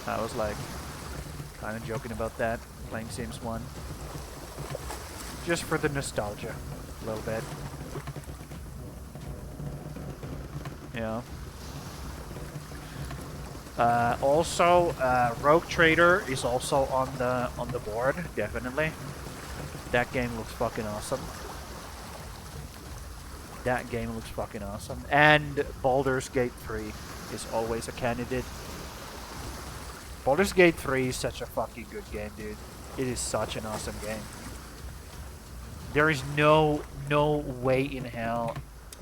I was like, kind of joking about that, playing Sims 1. Just for the nostalgia, a little bit. Yeah. Also, Rogue Trader is also on the board, definitely. That game looks fucking awesome. That game looks fucking awesome. And Baldur's Gate 3 is always a candidate. Baldur's Gate 3 is such a fucking good game, dude. It is such an awesome game. There is no way in hell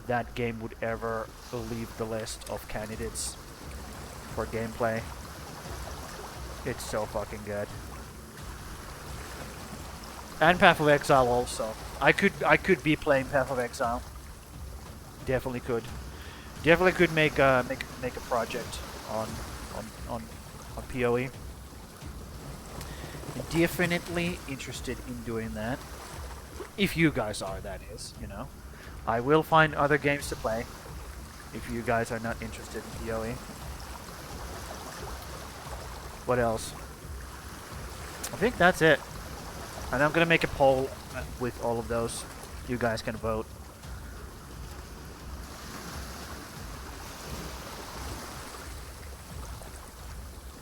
that game would ever leave the list of candidates for gameplay. It's so fucking good. And Path of Exile also. I could be playing Path of Exile. Definitely could. Definitely could make a project on on on PoE. Definitely interested in doing that. If you guys are, that is, you know. I will find other games to play if you guys are not interested in PoE. What else? I think that's it. And I'm gonna make a poll with all of those. You guys can vote.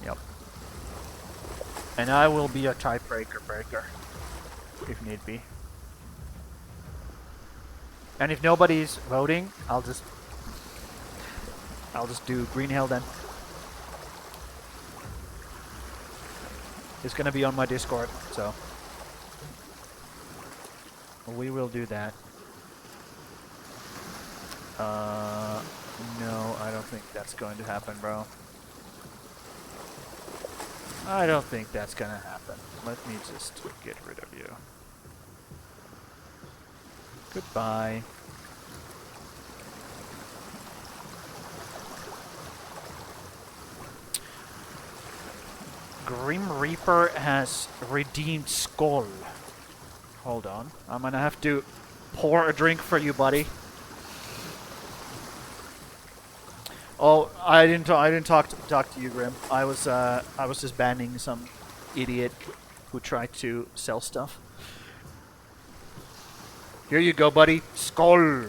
Yep. And I will be a tiebreaker breaker if need be. And if nobody's voting, I'll just do Green Hill then. It's gonna be on my Discord, so we will do that. No, I don't think that's going to happen, bro. I don't think that's gonna happen. Let me just get rid of you. Goodbye. Grim Reaper has redeemed Skull. Hold on. I'm gonna have to pour a drink for you, buddy. Oh, I didn't talk to you, Grim. I was just banning some idiot who tried to sell stuff. Here you go, buddy. Skull.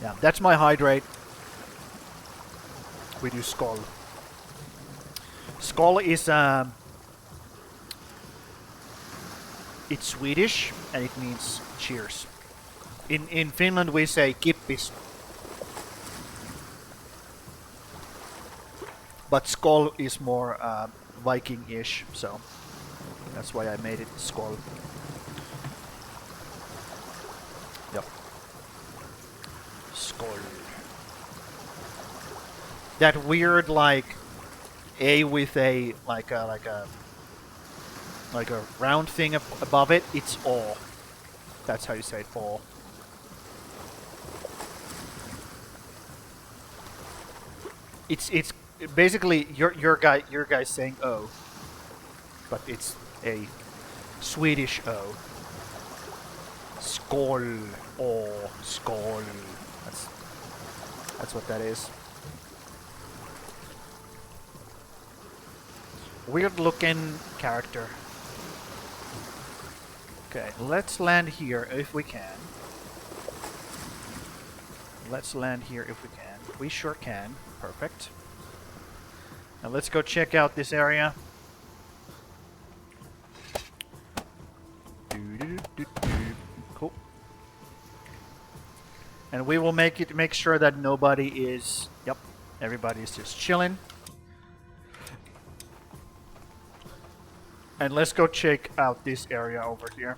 Yeah, that's my hydrate. We do Skull. Skull is it's Swedish and it means cheers. In Finland we say kippis. But Skull is more Viking-ish, so that's why I made it Skull. Yep. Skull. That weird like A with a like a round thing above it. It's all. That's how you say it. All. It's basically your guy saying O, but it's a Swedish O. Skål. Oh, skål. That's what that is. Weird looking character. Okay, let's land here if we can. Let's land here if we can. We sure can. Perfect. Now let's go check out this area. Cool. And we will make sure that nobody is. Yep, everybody's just chilling. And let's go check out this area over here.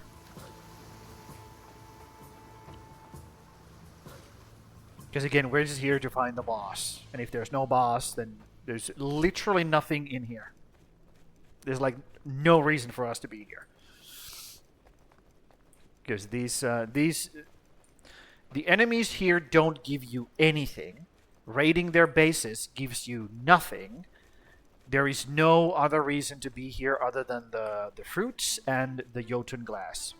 Because again, we're just here to find the boss. And if there's no boss, then there's literally nothing in here. There's like no reason for us to be here. Because the enemies here don't give you anything. Raiding their bases gives you nothing. There is no other reason to be here other than the fruits and the Jotun glass.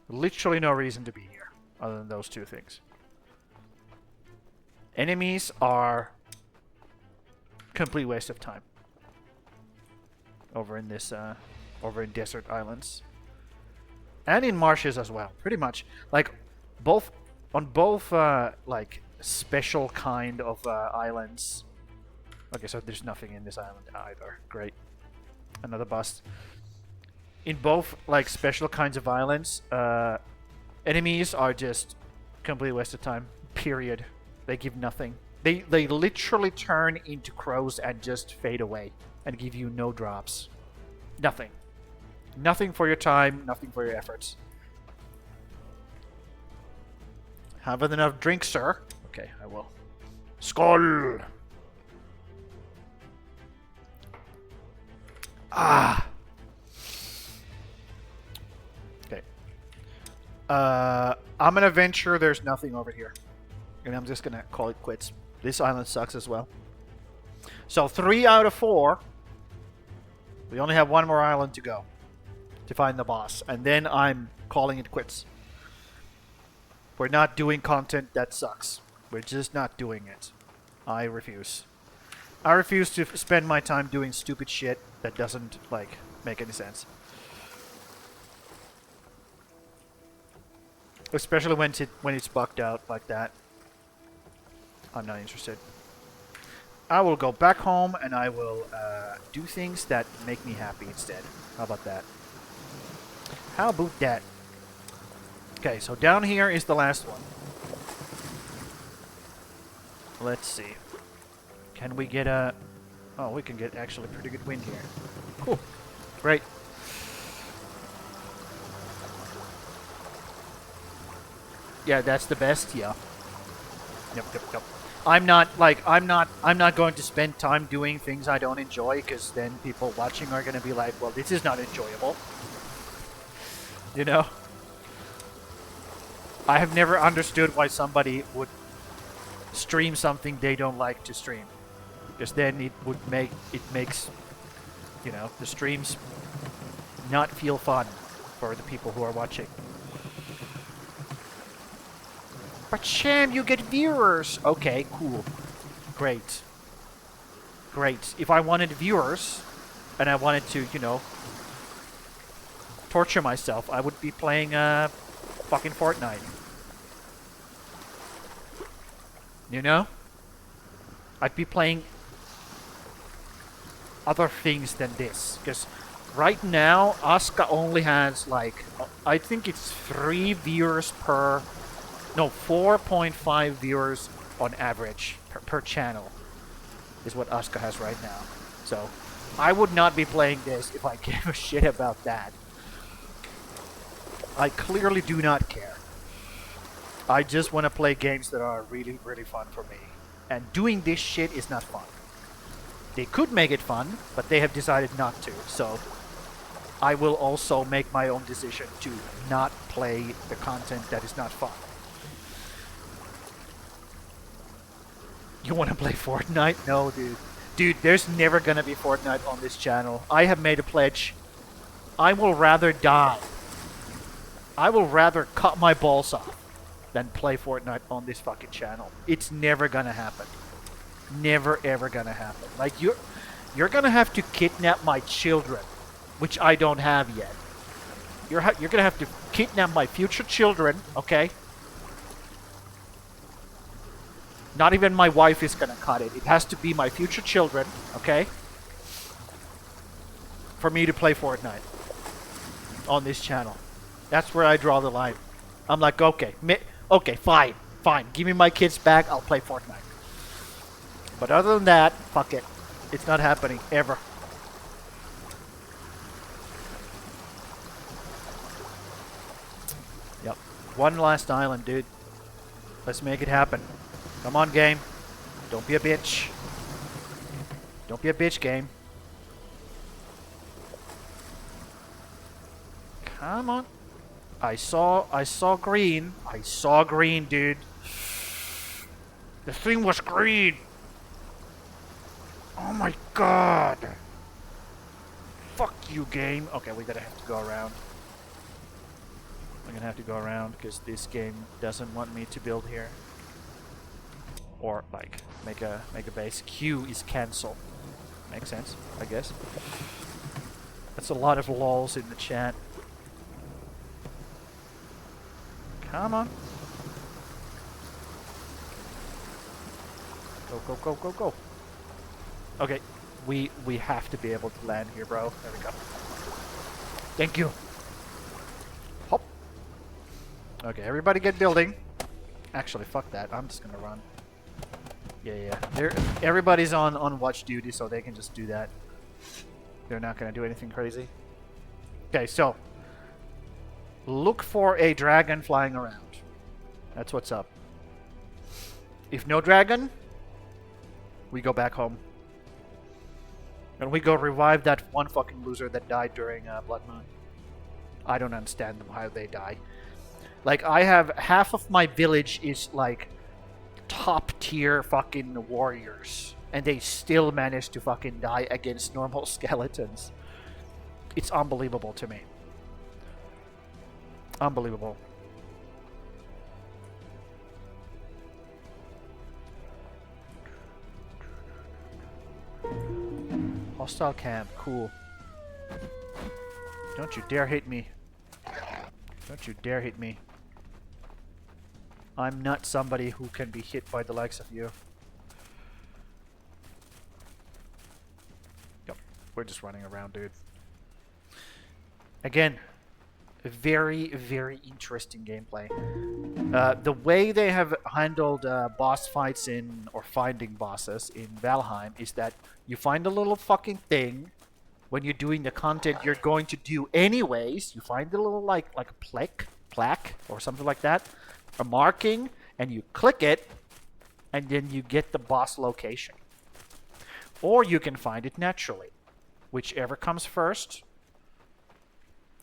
Literally no reason to be here other than those two things. Enemies are complete waste of time. Over in this over in desert islands. And in marshes as well, pretty much. Like both like special kind of islands. Okay, so there's nothing in this island either. Great. Another bust. In both like special kinds of islands, enemies are just complete waste of time. Period. They give nothing. They literally turn into crows and just fade away and give you no drops. Nothing. Nothing for your time, nothing for your efforts. Have enough drink, sir? Okay, I will. Skål! Ah! I'm gonna venture there's nothing over here. And I'm just gonna call it quits. This island sucks as well. So 3 out of 4. We only have one more island to go to find the boss. And then I'm calling it quits. We're not doing content that sucks. We're just not doing it. I refuse. I refuse to spend my time doing stupid shit that doesn't, like, make any sense. Especially when it's bugged out like that. I'm not interested. I will go back home and I will do things that make me happy instead. How about that? How about that? Okay, so down here is the last one. Let's see. Can we get a... Oh, we can get actually a pretty good win here. Cool. Great. Yeah, that's the best. Yeah. Yep. I'm not going to spend time doing things I don't enjoy, because then people watching are going to be like, well, this is not enjoyable. You know? I have never understood why somebody would stream something they don't like to stream. Because then it makes, you know, the streams not feel fun for the people who are watching. But Sham, you get viewers! Okay, cool. Great. Great. If I wanted viewers, and I wanted to, you know, torture myself, I would be playing, fucking Fortnite. You know? I'd be playing other things than this. Because right now, ASKA only has, like, I think it's 3 viewers per... No, 4.5 viewers on average per channel is what ASKA has right now. So, I would not be playing this if I gave a shit about that. I clearly do not care. I just want to play games that are really, really fun for me. And doing this shit is not fun. They could make it fun, but they have decided not to. So, I will also make my own decision to not play the content that is not fun. You want to play Fortnite? No, dude. Dude, there's never gonna be Fortnite on this channel. I have made a pledge. I will rather die. I will rather cut my balls off than play Fortnite on this fucking channel. It's never gonna happen. Never ever gonna happen. Like, you're gonna have to kidnap my children, which I don't have yet. You're gonna have to kidnap my future children, okay? Not even my wife is gonna cut it. It has to be my future children, okay? For me to play Fortnite on this channel. That's where I draw the line. I'm like, okay, fine. Give me my kids back, I'll play Fortnite. But other than that, fuck it. It's not happening, ever. Yep. One last island, dude. Let's make it happen. Come on, game. Don't be a bitch. Don't be a bitch, game. Come on. I saw green. I saw green, dude. The thing was green. Oh my god. Fuck you, game. Okay, we're gonna have to go around. We're gonna have to go around because this game doesn't want me to build here. Or, like, make a base. Q is cancel. Makes sense, I guess. That's a lot of lols in the chat. Come on. Go. Okay, we have to be able to land here, bro. There we go. Thank you. Hop. Okay, everybody get building. Actually, fuck that. I'm just gonna run. Yeah. Everybody's on watch duty, so they can just do that. They're not gonna do anything crazy. Okay, so look for a dragon flying around. That's what's up. If no dragon, we go back home. And we go revive that one fucking loser that died during Blood Moon. I don't understand how they die. Like, I have half of my village is like top tier fucking warriors, and they still manage to fucking die against normal skeletons. It's unbelievable to me. Unbelievable. Hostile camp, cool. Don't you dare hit me. Don't you dare hit me. I'm not somebody who can be hit by the likes of you. Yep, we're just running around, dude. Again, very, very interesting gameplay. The way they have handled boss fights in, or finding bosses in Valheim, is that you find a little fucking thing when you're doing the content you're going to do anyways. You find a little like a plaque or something like that, a marking, and you click it, and then you get the boss location. Or you can find it naturally, whichever comes first,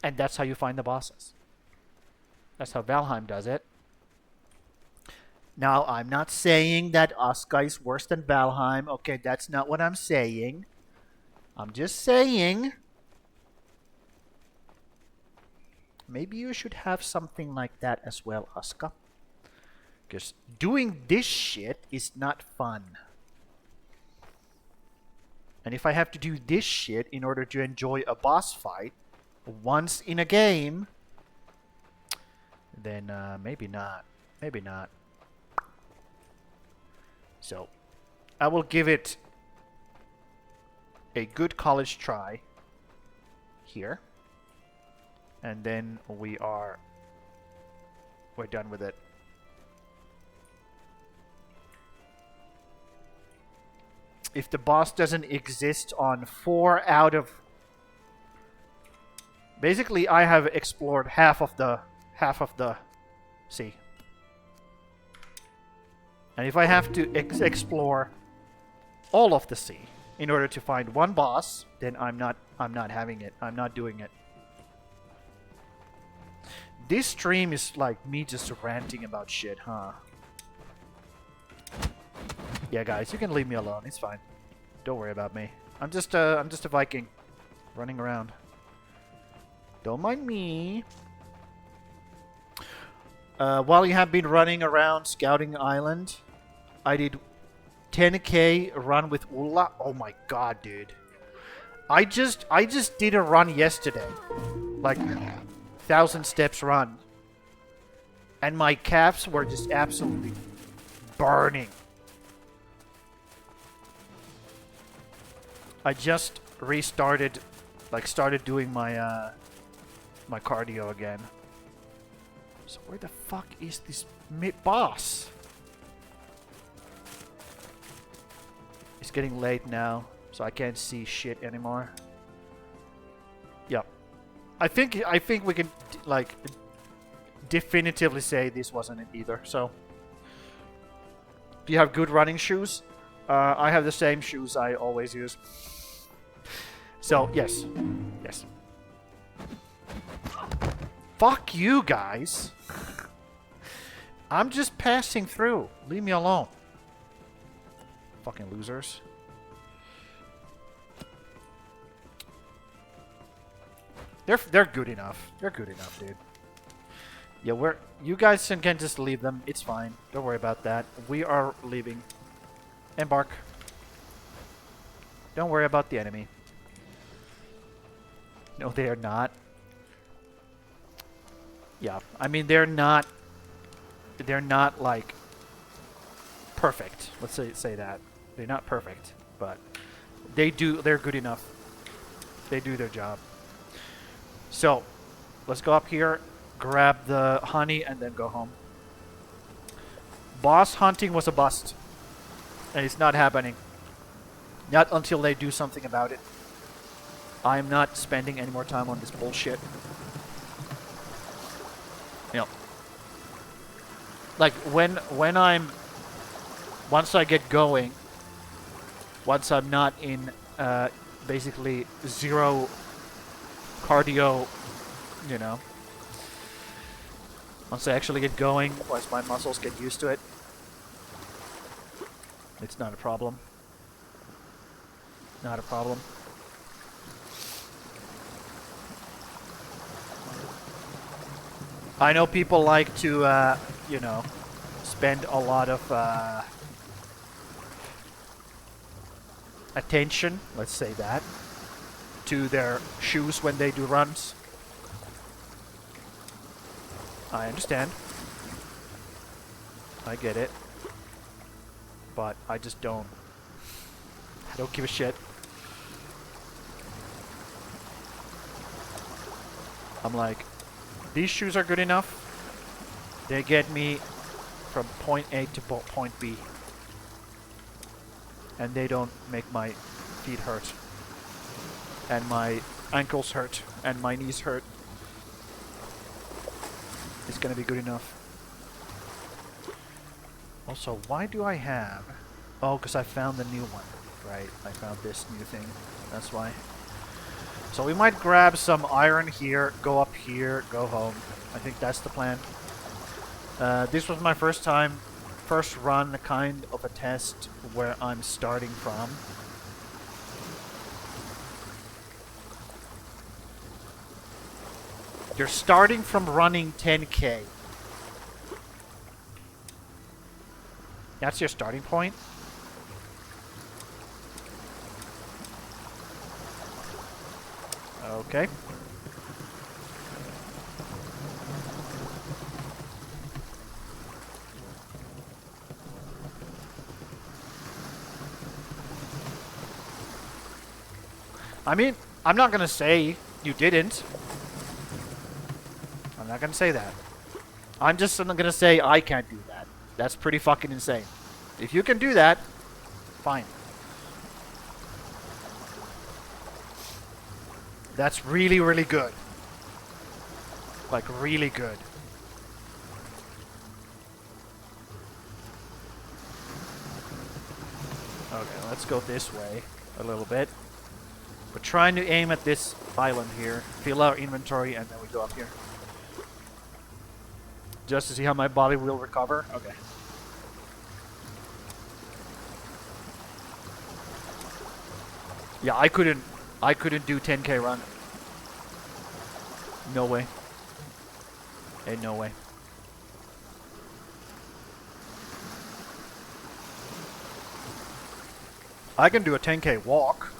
and that's how you find the bosses. That's how Valheim does it. Now, I'm not saying that ASKA is worse than Valheim. Okay, that's not what I'm saying. I'm just saying maybe you should have something like that as well, ASKA. Because doing this shit is not fun. And if I have to do this shit in order to enjoy a boss fight once in a game, then maybe not. Maybe not. So, I will give it a good college try here. And then we're done with it. If the boss doesn't exist on 4 out of... Basically, I have explored half of the sea. And if I have to explore all of the sea in order to find one boss, then I'm not having it. I'm not doing it. This stream is like me just ranting about shit, huh? Yeah, guys, you can leave me alone. It's fine. Don't worry about me. I'm just a Viking running around. Don't mind me. While you have been running around scouting island, I did 10k run with Ulla. Oh my god, dude. I just did a run yesterday. Like 1,000 steps run. And my calves were just absolutely burning. I just restarted, started doing my my cardio again. So where the fuck is this boss? It's getting late now, so I can't see shit anymore. Yep. I think we can definitively say this wasn't it either. So, do you have good running shoes? I have the same shoes I always use. So, yes. Yes. Fuck you guys. I'm just passing through. Leave me alone. Fucking losers. They're good enough. They're good enough, dude. Yeah, you guys can just leave them. It's fine. Don't worry about that. We are leaving. Embark. Don't worry about the enemy. No, they are not. Yeah, I mean they're not like perfect. Let's say that. They're not perfect, but they're good enough. They do their job. So, let's go up here, grab the honey, and then go home. Boss hunting was a bust. And it's not happening. Not until they do something about it. I'm not spending any more time on this bullshit. You know. Like, once I get going, once I'm not in, basically, zero cardio, you know, Once I actually get going, once my muscles get used to it, it's not a problem. Not a problem. I know people like to, you know, spend a lot of attention, let's say that, to their shoes when they do runs. I understand. I get it. But I just don't. I don't give a shit. I'm like, these shoes are good enough. They get me from point A to point B. And they don't make my feet hurt. And my ankles hurt. And my knees hurt. It's gonna be good enough. Also, why do I have... Oh, because I found the new one. Right, I found this new thing. That's why. So we might grab some iron here, go up here, go home. I think that's the plan. This was my first run, kind of a test where I'm starting from. You're starting from running 10K. That's your starting point? Okay. I mean, I'm not gonna say you didn't. I'm not gonna say that. I'm just gonna say I can't do that. That's pretty fucking insane. If you can do that, fine. That's really, really good. Like, really good. Okay, let's go this way a little bit. We're trying to aim at this island here, fill our inventory, and then we go up here. Just to see how my body will recover? Okay. Yeah, I couldn't do 10K run. No way. Ain't no way. I can do a 10K walk,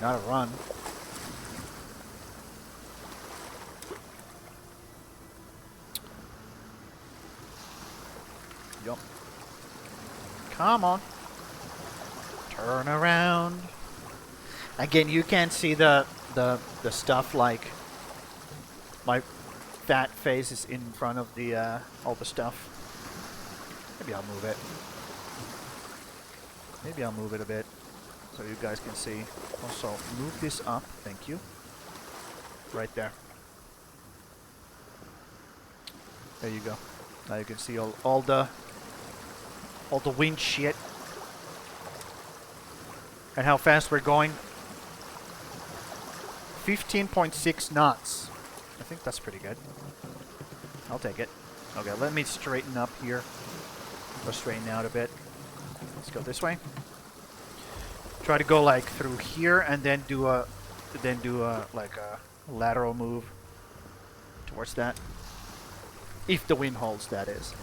not a run. Yup. Come on. Turn around. Again, you can't see the stuff, like my fat face is in front of the all the stuff. Maybe I'll move it. Maybe I'll move it a bit so you guys can see. Also, move this up. Thank you. Right there. There you go. Now you can see all the wind shit and how fast we're going. 15.6 knots. I think that's pretty good. I'll take it. Okay, let me straighten up here. Go straighten out a bit. Let's go this way. Try to go like through here and then do a like a lateral move towards that. If the wind holds, that is.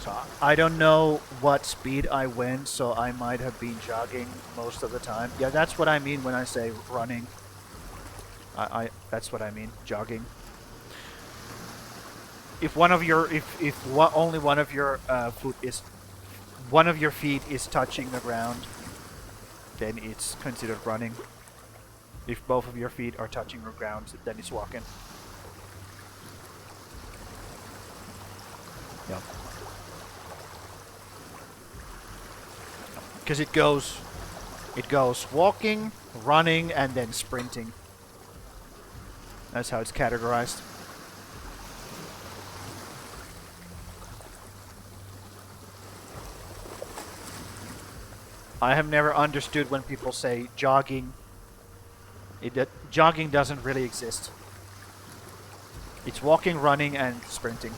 So I don't know what speed I went, so I might have been jogging most of the time. Yeah, that's what I mean when I say running. That's what I mean, jogging. If only one of your feet is touching the ground, then it's considered running. If both of your feet are touching the ground, then it's walking. Yep. Because it goes walking, running, and then sprinting. That's how it's categorized. I have never understood when people say jogging. Jogging doesn't really exist. It's walking, running, and sprinting.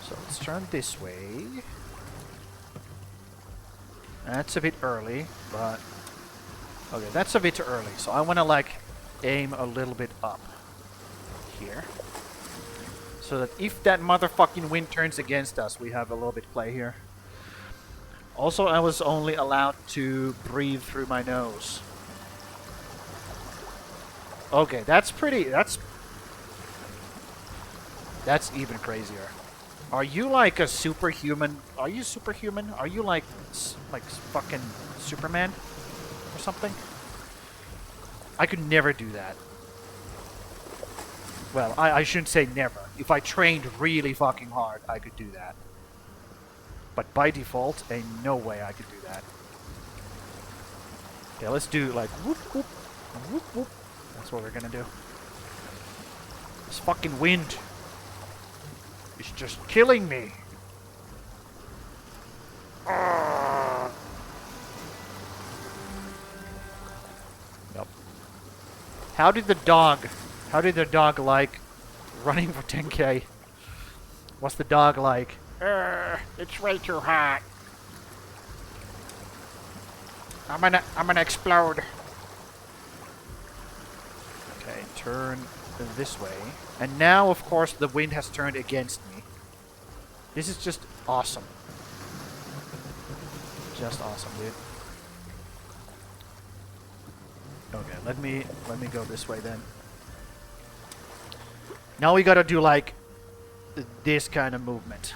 So let's turn this way. That's a bit early, but... Okay, that's a bit early, so I want to, like, aim a little bit up here. So that if that motherfucking wind turns against us, we have a little bit play here. Also, I was only allowed to breathe through my nose. Okay, that's pretty... That's even crazier. Are you like a superhuman? Are you superhuman? Are you like fucking Superman or something? I could never do that. Well, I shouldn't say never. If I trained really fucking hard, I could do that. But by default, ain't no way I could do that. Okay, let's do like whoop whoop whoop whoop. That's what we're gonna do. This fucking wind. It's just killing me. Yep. How did the dog like running for 10k? What's the dog like? It's way too hot. I'm gonna explode. Okay, turn this way. And now, of course, the wind has turned against me. This is just awesome. Just awesome, dude. Okay, let me go this way then. Now we gotta do like this kind of movement.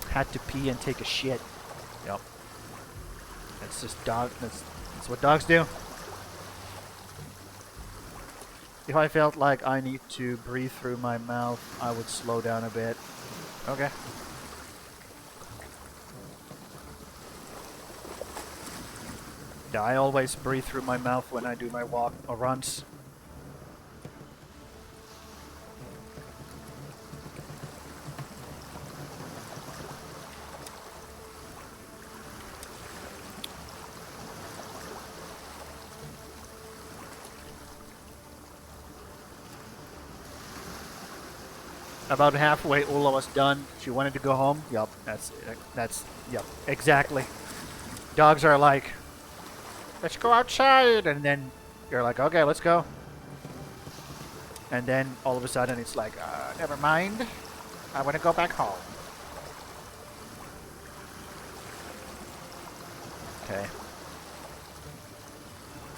Had to pee and take a shit. Yep. That's just dog. That's what dogs do. If I felt like I need to breathe through my mouth, I would slow down a bit. Okay. Yeah, I always breathe through my mouth when I do my walk or runs. About halfway, Ulla was done. She wanted to go home. Yup, yup, exactly. Dogs are like, let's go outside, and then you're like, okay, let's go. And then all of a sudden it's like, never mind. I want to go back home. Okay.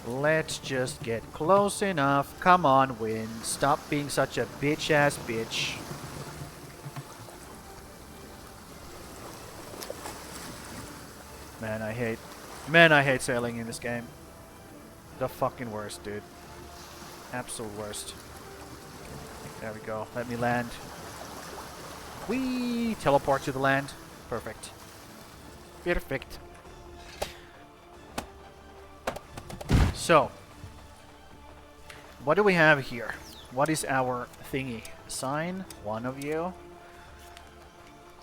Let's just get close enough. Come on, wind. Stop being such a bitch-ass bitch. Man, I hate sailing in this game. The fucking worst, dude. Absolute worst. There we go. Let me land. Whee! Teleport to the land. Perfect. Perfect. So, what do we have here? What is our thingy? Assign one of you.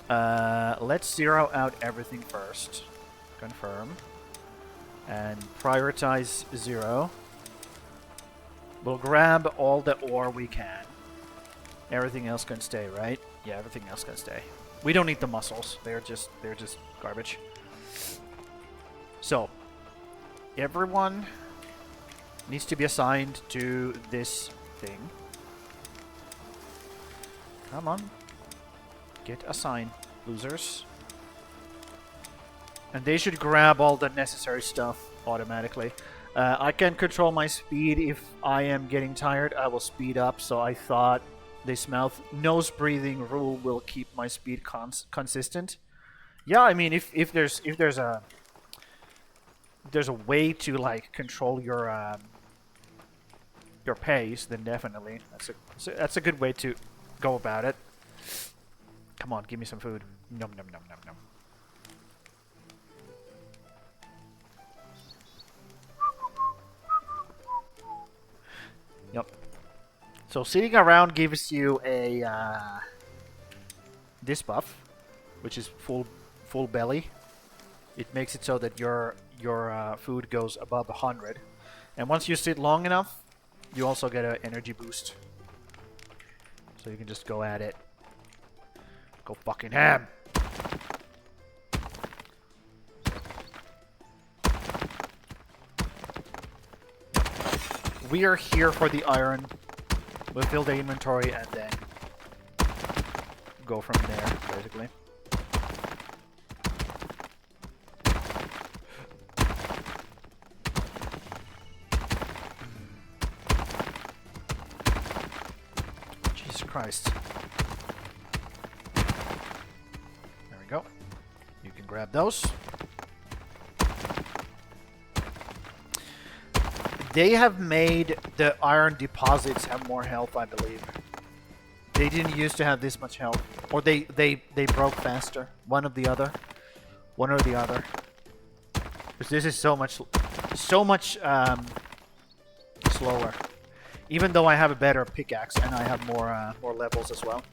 Let's zero out everything first. Confirm. And prioritize 0. We'll grab all the ore we can. Everything else can stay, right? Yeah, everything else can stay. We don't need the mussels. They're just garbage. So, everyone needs to be assigned to this thing. Come on. Get assigned, losers. And they should grab all the necessary stuff automatically. I can control my speed. If I am getting tired, I will speed up. So I thought this nose breathing rule will keep my speed consistent. Yeah, I mean, if there's a way to like control your pace, then definitely that's a good way to go about it. Come on, give me some food. Nom nom nom nom nom. Yep. So sitting around gives you a this buff, which is full belly. It makes it so that your food goes above 100. And once you sit long enough, you also get an energy boost. So you can just go at it. Go fucking ham! We are here for the iron. We'll fill the inventory and then go from there, basically. Jesus Christ. There we go. You can grab those. They have made the iron deposits have more health, I believe. They didn't used to have this much health. Or they broke faster. One or the other. Because this is so much slower. Even though I have a better pickaxe and I have more levels as well.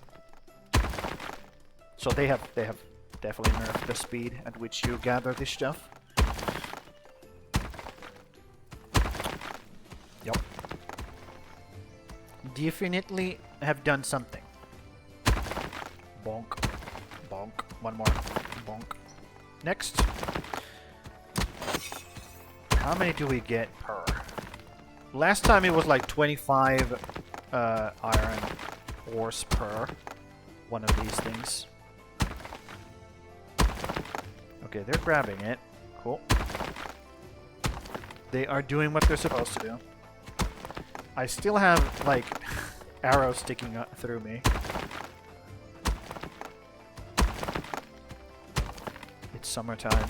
So they have definitely nerfed the speed at which you gather this stuff. Yep. Definitely have done something. Bonk. Bonk. One more. Bonk. Next. How many do we get per? Last time it was like 25 iron ores per one of these things. Okay, they're grabbing it. Cool. They are doing what they're supposed to do. I still have, like, arrows sticking up through me. It's summertime.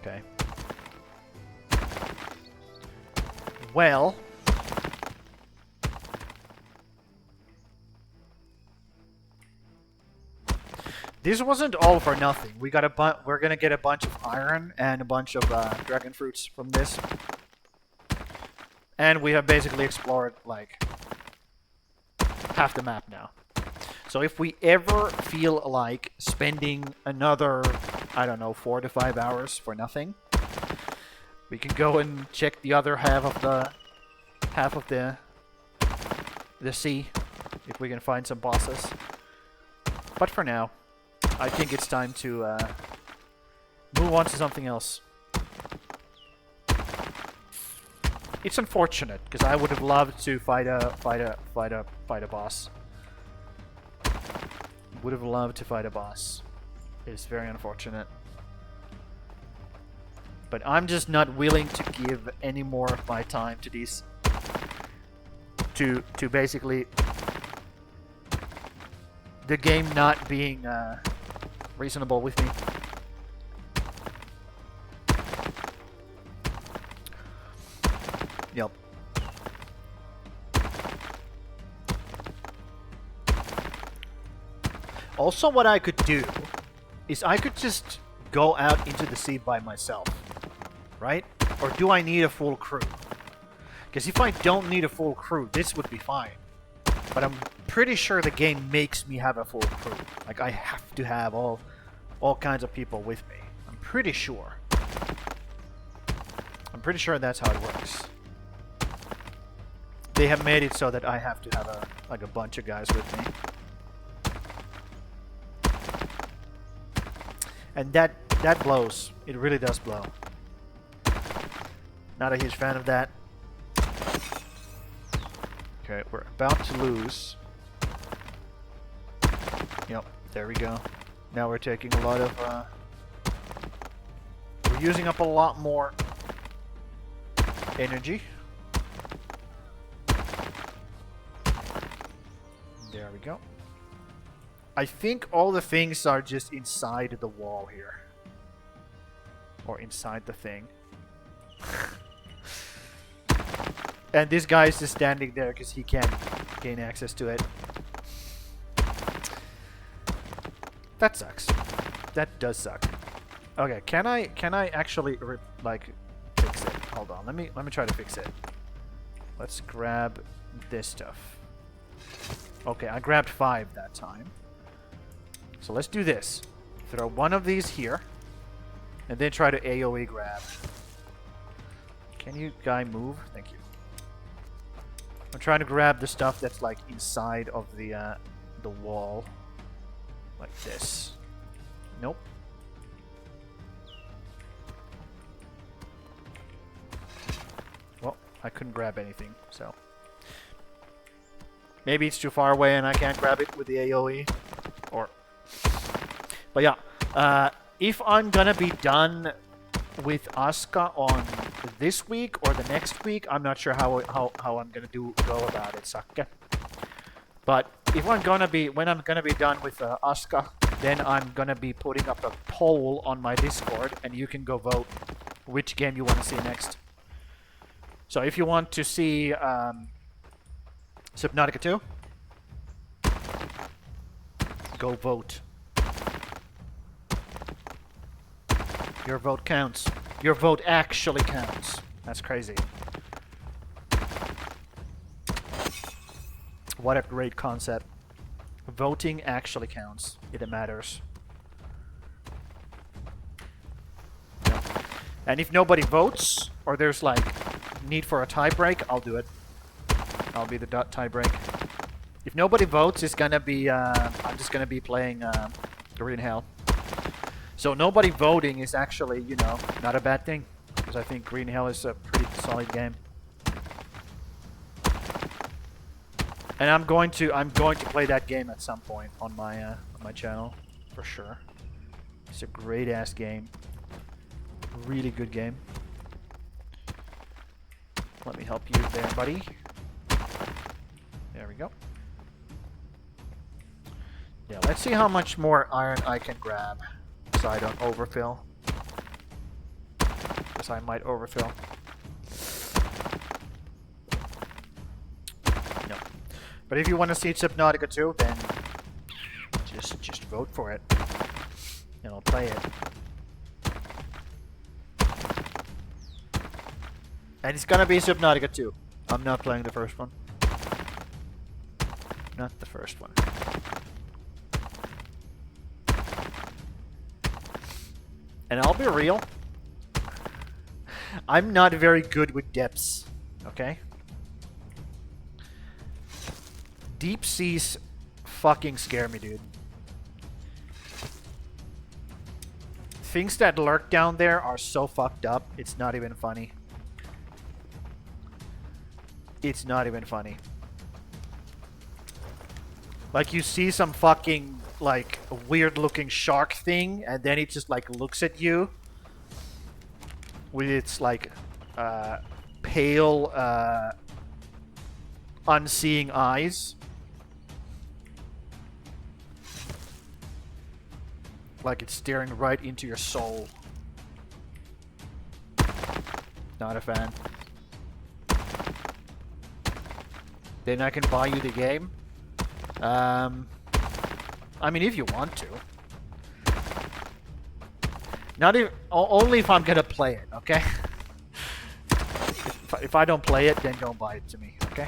Okay. Well... this wasn't all for nothing. We got we're gonna get a bunch of iron and a bunch of dragon fruits from this. And we have basically explored, like, half the map now. So if we ever feel like spending another, I don't know, 4 to 5 hours for nothing, we can go and check the other half of the sea, if we can find some bosses. But for now, I think it's time to move on to something else. It's unfortunate because I would have loved to fight a boss. Would have loved to fight a boss. It's very unfortunate. But I'm just not willing to give any more of my time to these. To basically the game not being reasonable with me. Yep. Also, what I could do is I could just go out into the sea by myself, right? Or do I need a full crew? Because if I don't need a full crew, this would be fine. But I'm pretty sure the game makes me have a full crew. Like, I have to have all kinds of people with me. I'm pretty sure. I'm pretty sure that's how it works. They have made it so that I have to have a bunch of guys with me. And that blows. It really does blow. Not a huge fan of that. Okay, we're about to lose. Yep, there we go. Now we're taking a lot of... we're using up a lot more energy. There we go. I think all the things are just inside the wall here. Or inside the thing. And this guy is just standing there because he can't gain access to it. That sucks. That does suck. Okay, can I actually like fix it? Hold on, let me try to fix it. Let's grab this stuff. Okay, I grabbed 5 that time. So let's do this. Throw one of these here. And then try to AoE grab. Can you guy move? Thank you. I'm trying to grab the stuff that's like inside of the wall. Like this. Nope. Well, I couldn't grab anything, so. Maybe it's too far away and I can't grab it with the AoE. Or. But yeah. If I'm gonna be done with ASKA on this week or the next week, I'm not sure how I'm gonna go about it, Sakke. But if when I'm gonna be done with ASKA, then I'm gonna be putting up a poll on my Discord, and you can go vote which game you want to see next. So if you want to see Subnautica 2, go vote. Your vote counts. Your vote actually counts. That's crazy. What a great concept. Voting actually counts. It matters. Yeah. And if nobody votes, or there's like need for a tie break, I'll do it. I'll be the tie break. If nobody votes, it's gonna be I'm just gonna be playing Green Hell. So nobody voting is actually, you know, not a bad thing, because I think Green Hell is a pretty solid game. And I'm going to play that game at some point on my channel for sure. It's a great ass game. Really good game. Let me help you there, buddy. There we go. Yeah, let's see how much more iron I can grab so I don't overfill. Because I might overfill. No. But if you want to see Subnautica 2, then just vote for it. And I'll play it. And it's gonna be Subnautica 2. I'm not playing the first one. Not the first one. And I'll be real. I'm not very good with depths. Okay? Deep seas fucking scare me, dude. Things that lurk down there are so fucked up, it's not even funny. It's not even funny. Like, you see some fucking, like, weird looking shark thing, and then it just, like, looks at you with its, like, pale, unseeing eyes. Like it's staring right into your soul. Not a fan. Then I can buy you the game. I mean, if you want to. Not even, only if I'm gonna play it, okay? If I don't play it, then don't buy it to me, okay?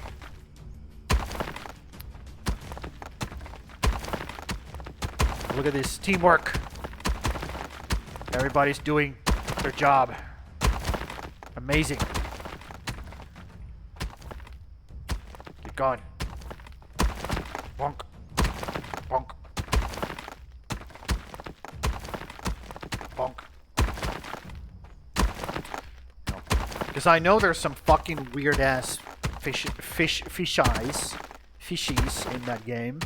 Look at this teamwork. Everybody's doing their job. Amazing. Get going. Bonk. Bonk. Bonk. No. Because I know there's some fucking weird ass fishies in that game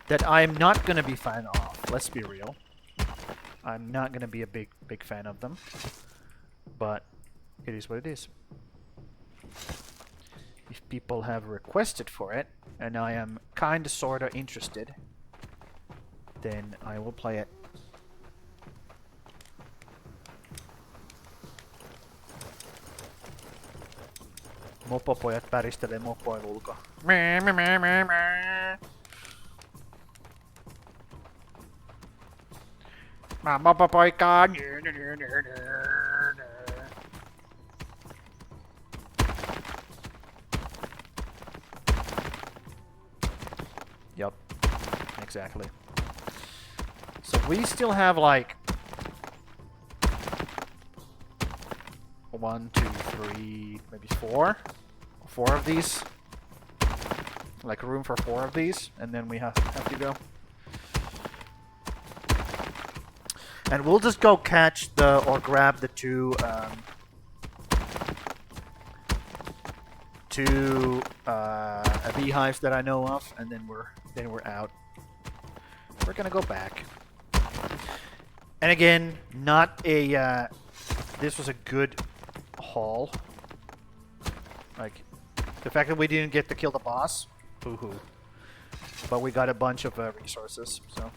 that I'm not gonna be fan of. Let's be real. I'm not gonna be a big fan of them. But it is what it is. If people have requested for it, and I am kinda sorta interested, then I will play it. Mopopojat päristelee mopojen ulkoa. Mopopoika. Yep, exactly. So we still have like 1, 2, 3, maybe 4. 4 of these. Like room for 4 of these, and then we have to go. And we'll just go catch or grab the two beehives that I know of, and then we're out. We're gonna go back. And again, not a. This was a good haul. Like the fact that we didn't get to kill the boss, boo-hoo. But we got a bunch of resources, so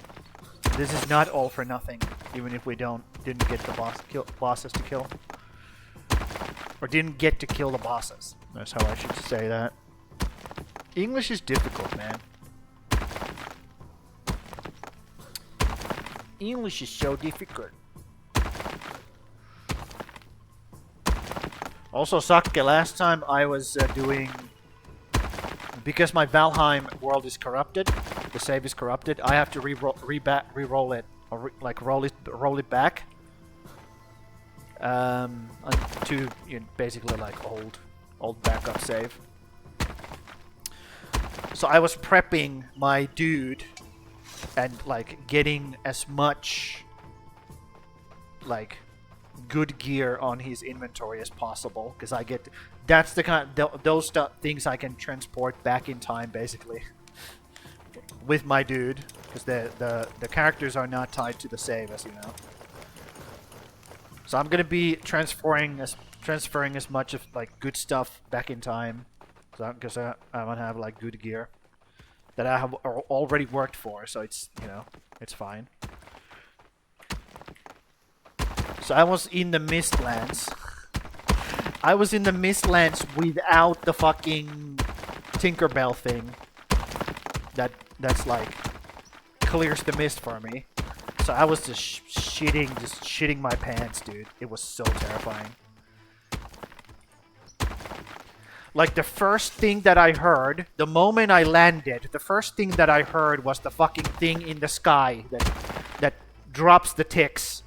this is not all for nothing. Even if we didn't get the bosses to kill, or didn't get to kill the bosses. That's how I should say that. English is difficult, man. English is so difficult. Also, Sake, last time I was doing... Because my Valheim world is corrupted, the save is corrupted, I have to re-roll it, or roll it back. To basically like old backup save. So I was prepping my dude and like getting as much like good gear on his inventory as possible, because I get that's the kind those things I can transport back in time basically with my dude, because the characters are not tied to the save, as you know. So I'm gonna be transferring as much of like good stuff back in time, because I want to have like good gear that I have already worked for, so it's it's fine. So I was in the Mistlands. I was in the Mistlands without the fucking Tinkerbell thing. That's like clears the mist for me. So I was just shitting my pants, dude. It was so terrifying. Like the first thing that I heard, the moment I landed, the first thing that I heard was the fucking thing in the sky that drops the ticks.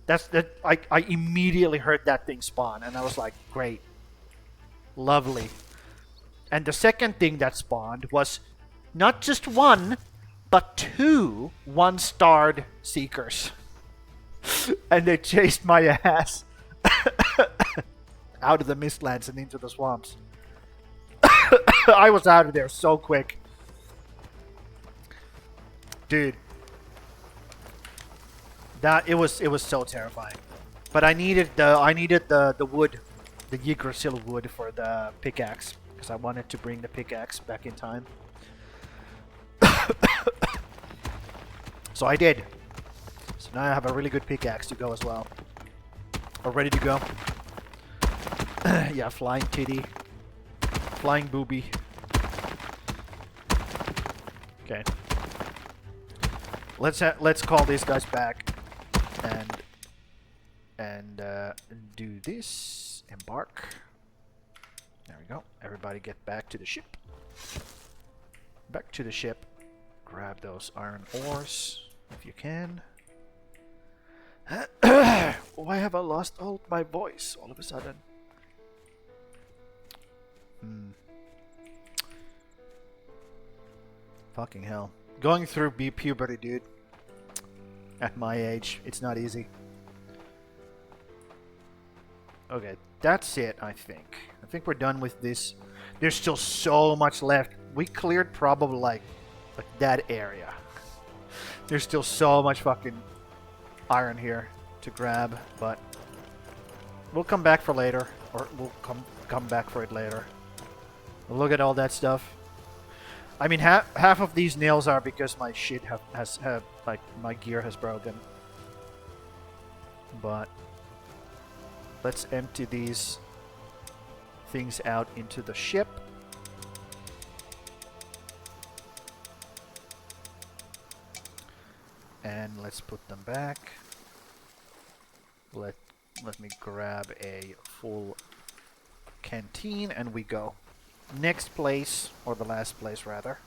I immediately heard that thing spawn, and I was like, great. Lovely. And the second thing that spawned was not just one, but 2 1-starred seekers. And they chased my ass out of the Mistlands and into the swamps. I was out of there so quick. Dude. It was so terrifying. But I needed the wood, the Yggdrasil wood for the pickaxe, because I wanted to bring the pickaxe back in time. So I did. So now I have a really good pickaxe to go as well. Or ready to go. Yeah, flying titty. Flying booby. Okay. Let's call these guys back and do this. Embark. There we go. Everybody get back to the ship. Back to the ship. Grab those iron ores if you can. Why have I lost all my voice all of a sudden? Fucking hell. Going through puberty, dude. At my age, it's not easy. Okay, that's it, I think. I think we're done with this. There's still so much left. We cleared probably like that area. There's still so much fucking iron here to grab, but we'll come back for later, or we'll come back for it later. We'll look at all that stuff. I mean, half of these nails are because my shit has like my gear has broken. But let's empty these things out into the ship. And let's put them back. Let me grab a full canteen and we go. Next place, or the last place rather.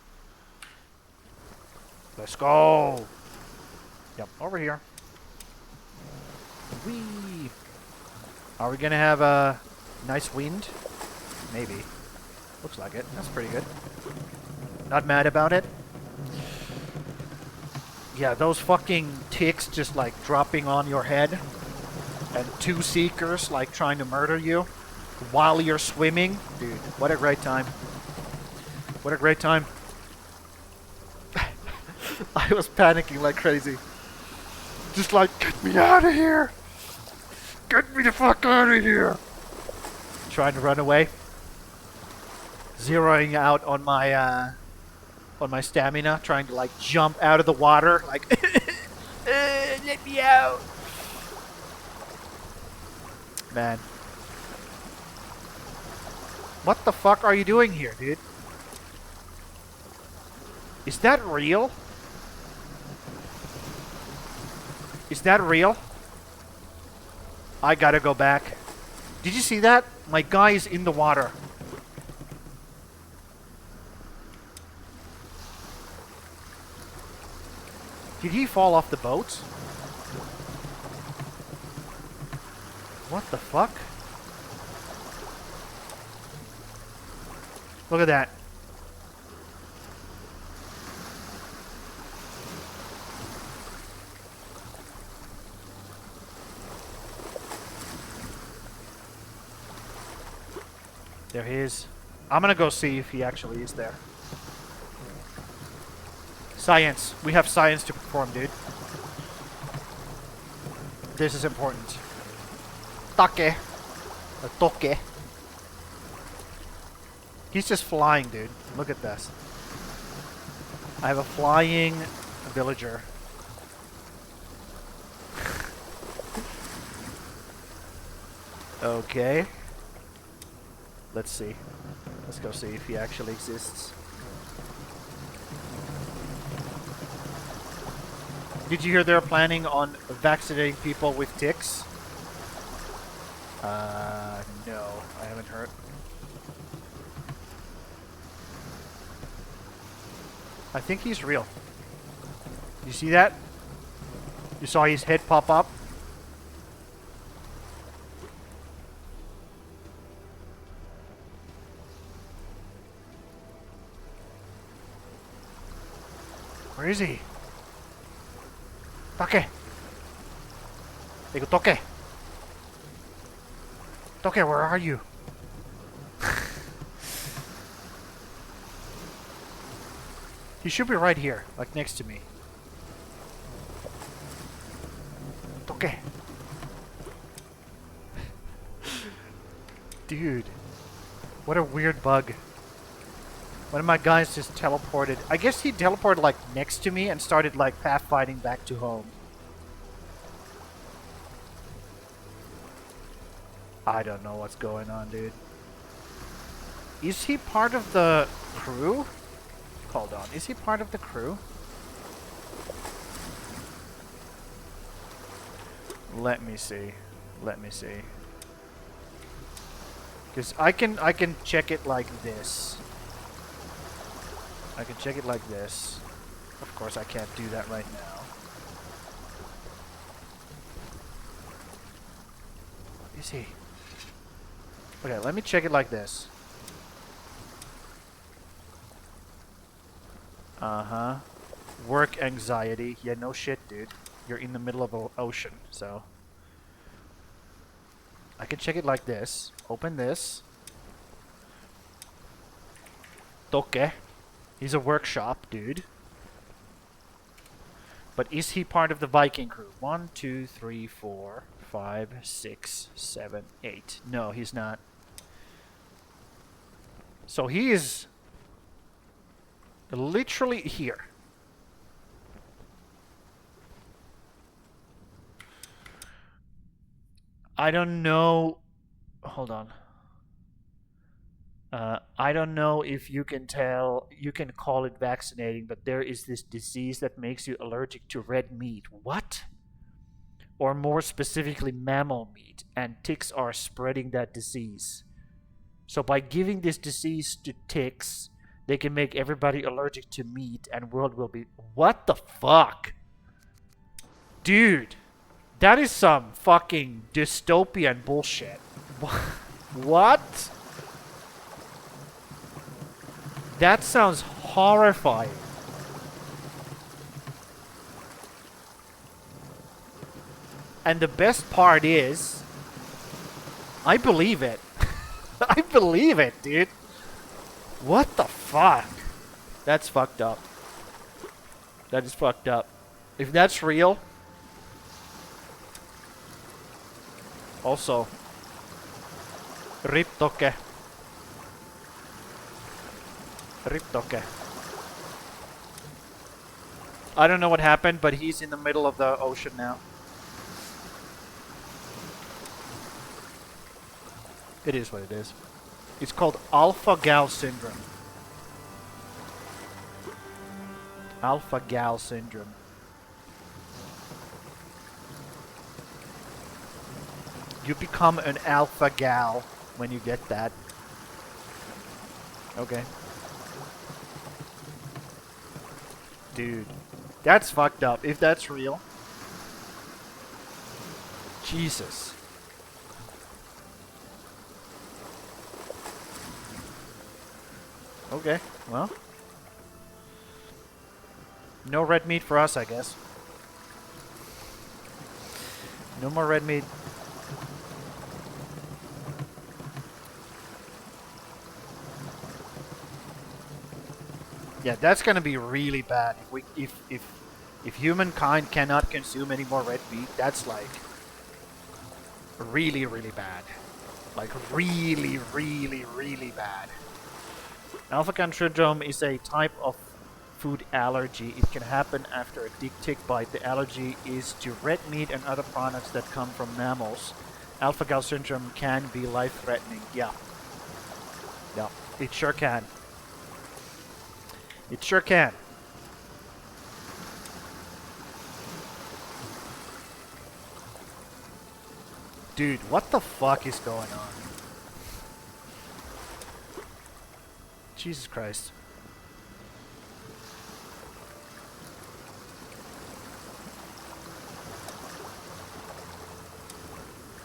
Let's go! Yep, over here. Whee! Are we gonna have a nice wind? Maybe. Looks like it. That's pretty good. Not mad about it. Yeah, those fucking ticks just like dropping on your head. And 2 seekers like trying to murder you while you're swimming. Dude, what a great time. What a great time. I was panicking like crazy. Just like, get me out of here! Get me the fuck out of here! Trying to run away. Zeroing out on my stamina, trying to like jump out of the water, like let me out. Man. What the fuck are you doing here, dude? Is that real? Is that real? I gotta go back. Did you see that? My guy is in the water. Did he fall off the boat? What the fuck? Look at that. There he is. I'm gonna go see if he actually is there. Science. We have science to perform, dude. This is important. Take. Or toke. He's just flying, dude. Look at this. I have a flying villager. Okay. Let's see. Let's go see if he actually exists. Did you hear they're planning on vaccinating people with ticks? No, I haven't heard. I think he's real. You see that? You saw his head pop up? Where is he? Take! Toke! Toke, where are you? He should be right here, like next to me. Toke! Dude. What a weird bug. One of my guys just teleported. I guess he teleported like next to me and started like pathfinding back to home. I don't know what's going on, dude. Is he part of the crew? Hold on. Is he part of the crew? Let me see. Let me see. Because I can check it like this. I can check it like this. Of course, I can't do that right now. Is he? Okay, let me check it like this. Uh-huh. Work anxiety. Yeah, no shit, dude. You're in the middle of an ocean, so... I can check it like this. Open this. Toke. He's a workshop, dude. But is he part of the Viking crew? 1, 2, 3, 4, 5, 6, 7, 8. No, he's not. So he is literally here. I don't know. Hold on. I don't know if you can tell, you can call it vaccinating, but there is this disease that makes you allergic to red meat. What? Or more specifically, mammal meat, and ticks are spreading that disease. So by giving this disease to ticks, they can make everybody allergic to meat, and world will be... What the fuck? Dude, That is some fucking dystopian bullshit. What? That sounds horrifying. And the best part is, I believe it. I believe it, dude. What the fuck? That's fucked up. That is fucked up. If that's real. Also, rip Toke. Rip Toke. I don't know what happened, but he's in the middle of the ocean now. It is what it is. It's called alpha-gal syndrome. Alpha-gal syndrome. You become an alpha-gal when you get that. Okay. Dude, that's fucked up. If that's real. Jesus. Okay, well. No red meat for us, I guess. No more red meat. Yeah, that's gonna be really bad if humankind cannot consume any more red meat. That's like really, really bad. Like really, really, really bad. Alpha-gal syndrome is a type of food allergy. It can happen after a tick bite. The allergy is to red meat and other products that come from mammals. Alpha-gal syndrome can be life-threatening. Yeah. Yeah, it sure can. It sure can. Dude, what the fuck is going on? Jesus Christ.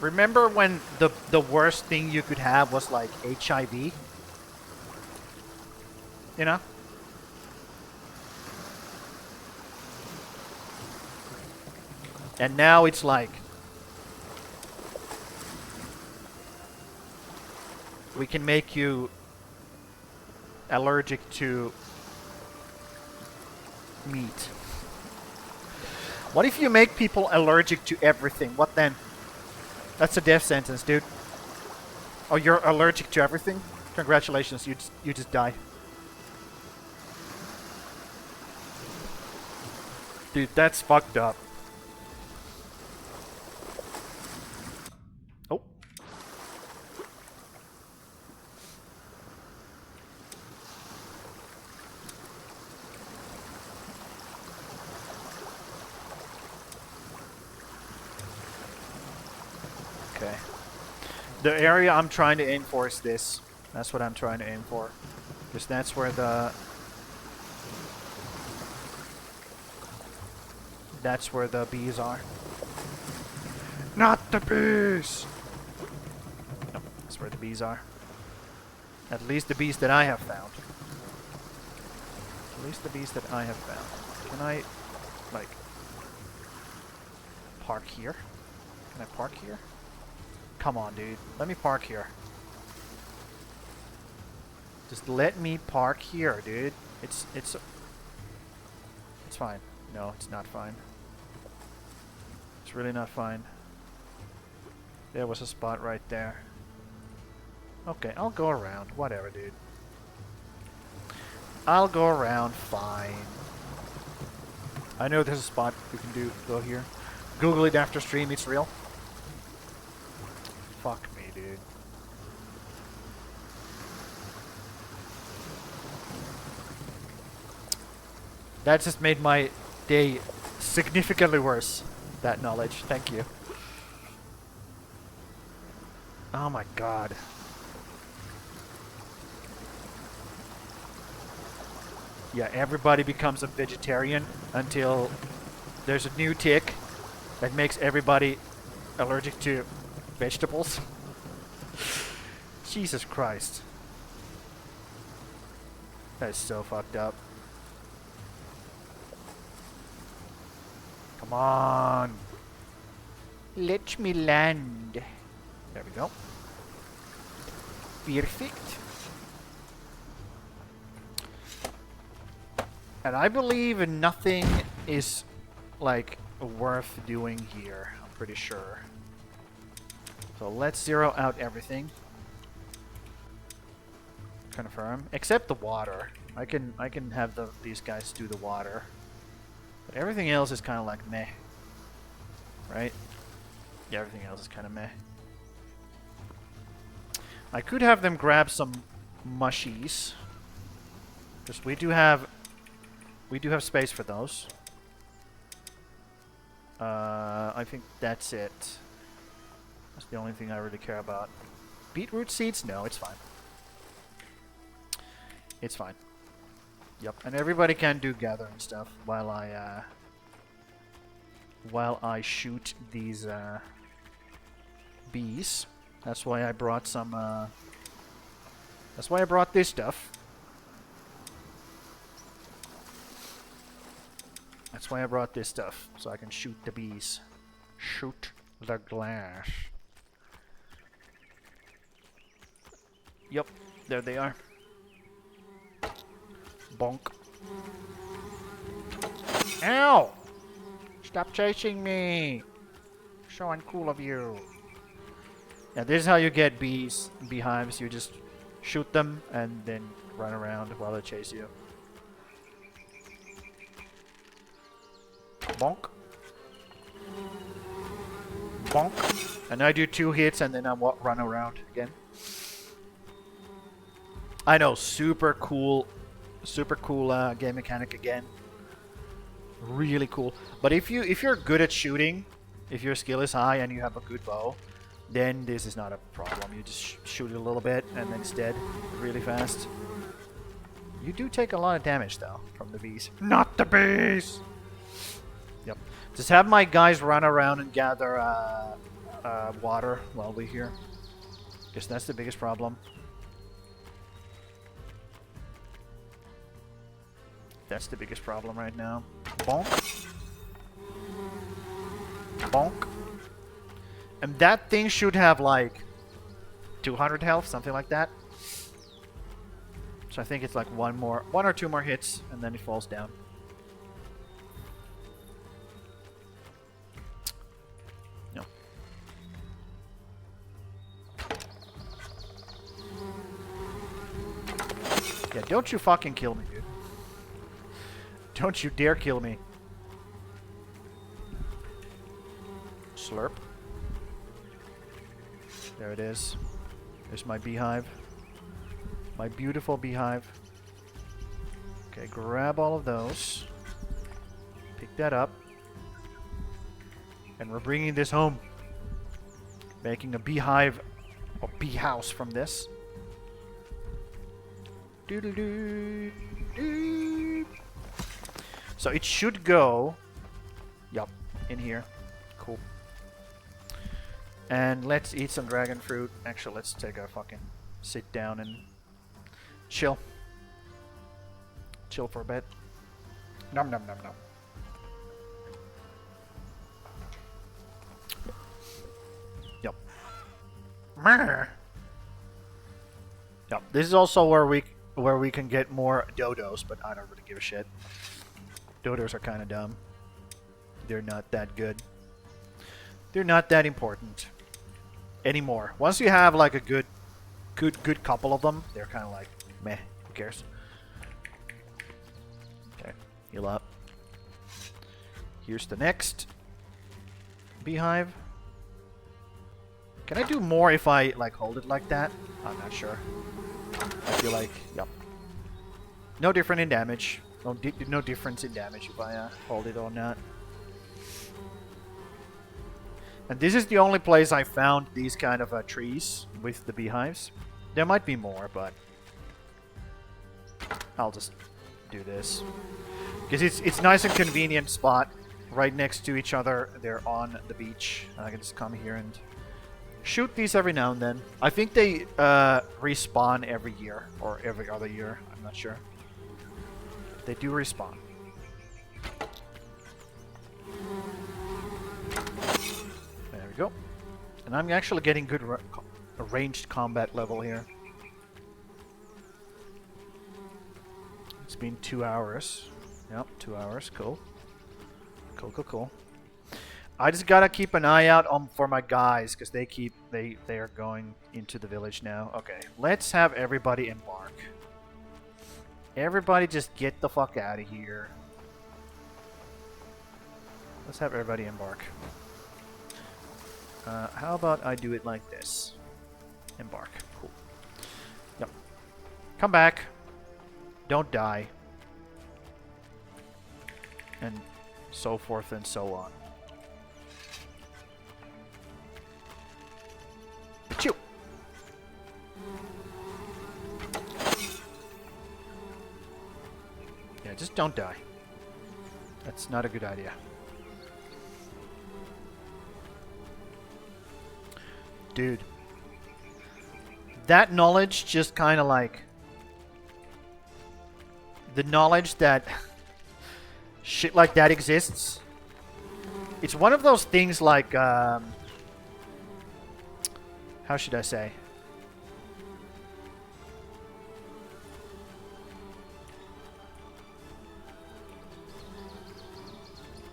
Remember when the worst thing you could have was like HIV? You know? And now it's like we can make you allergic to meat. What if you make people allergic to everything? What then? That's a death sentence, dude. Oh, you're allergic to everything? Congratulations, you just die. Dude, that's fucked up. Oh. Okay. The area I'm trying to aim for is this. That's what I'm trying to aim for. Because that's where the... That's where the bees are. Not the bees! No, that's where the bees are. At least the bees that I have found. At least the bees that I have found. Can I, like, park here? Can I park here? Come on, dude. Let me park here. Just let me park here, dude. It's fine. No, it's not fine. It's really not fine. There was a spot right there. Okay, I'll go around. Whatever, dude. I'll go around fine. I know there's a spot we can go here. Google it after stream, it's real. Fuck me, dude. That just made my day significantly worse. That knowledge. Thank you. Oh my god. Yeah, everybody becomes a vegetarian until there's a new tick that makes everybody allergic to vegetables. Jesus Christ. That is so fucked up. Come on. Let me land. There we go. Perfect. And I believe nothing is like worth doing here. I'm pretty sure. So let's zero out everything. Confirm. Except the water. I can have these guys do the water. But everything else is kind of like meh. Right? Yeah, everything else is kind of meh. I could have them grab some mushies. Because we do have space for those. I think that's it. That's the only thing I really care about. Beetroot seeds? No, it's fine. It's fine. Yep, and everybody can do gathering stuff while I shoot these bees. That's why I brought some. That's why I brought this stuff. That's why I brought this stuff, so I can shoot the bees. Shoot the glass. Yep, there they are. Bonk. Ow! Stop chasing me! So uncool of you. Yeah, this is how you get beehives. You just shoot them and then run around while they chase you. Bonk. Bonk. And I do 2 hits and then I run around again. I know, super cool game mechanic again. Really cool. But if you're good at shooting, if your skill is high and you have a good bow, then this is not a problem. You just shoot it a little bit and then it's dead really fast. You do take a lot of damage though from the bees. Not the bees! Yep. Just have my guys run around and gather water while we're here. Because that's the biggest problem. That's the biggest problem right now. Bonk. Bonk. And that thing should have like 200 health, something like that. So I think it's like one or two more hits, and then it falls down. No. Yeah, don't you fucking kill me, dude. Don't you dare kill me. Slurp. There it is. There's my beehive. My beautiful beehive. Okay, grab all of those. Pick that up. And we're bringing this home. Making a beehive or bee house from this. Doodle-doo. Doo. So it should go, yup, in here. Cool. And let's eat some dragon fruit. Actually, let's take a fucking sit down and chill. Chill for a bit. Nom nom nom nom. Yup. Yup. This is also where we can get more dodos, but I don't really give a shit. Dodos are kind of dumb. They're not that good. They're not that important anymore. Once you have like a good couple of them, they're kind of like meh. Who cares? Okay, heal up. Here's the next beehive. Can I do more if I like hold it like that? I'm not sure. I feel like, yep. No different in damage. No difference in damage if I hold it or not. And this is the only place I found these kind of trees with the beehives. There might be more, but I'll just do this because it's nice and convenient spot. right next to each other. They're on the beach. I can just come here and shoot these every now and then. I think they respawn every year or every other year. I'm not sure. They do respawn. There we go. And I'm actually getting good ranged combat level here. It's been 2 hours. Yep, 2 hours. Cool. Cool. I just gotta keep an eye out for my guys because they are going into the village now. Okay, let's have everybody embark. Everybody just get the fuck out of here. Let's have everybody embark. How about I do it like this? Embark. Cool. Yep. Come back. Don't die. And so forth and so on. Achoo! Yeah, just don't die. That's not a good idea. Dude. That knowledge just kind of like... The knowledge that shit like that exists. It's one of those things like... how should I say?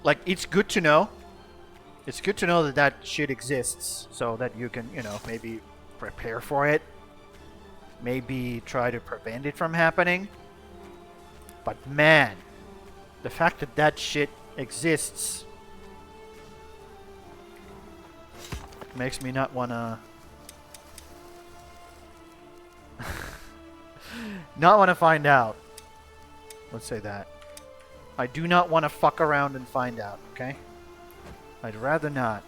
Like, it's good to know. It's good to know that that shit exists so that you can, you know, maybe prepare for it. Maybe try to prevent it from happening. But man, the fact that that shit exists makes me not wanna... not wanna find out. Let's say that. I do not want to fuck around and find out, okay? I'd rather not.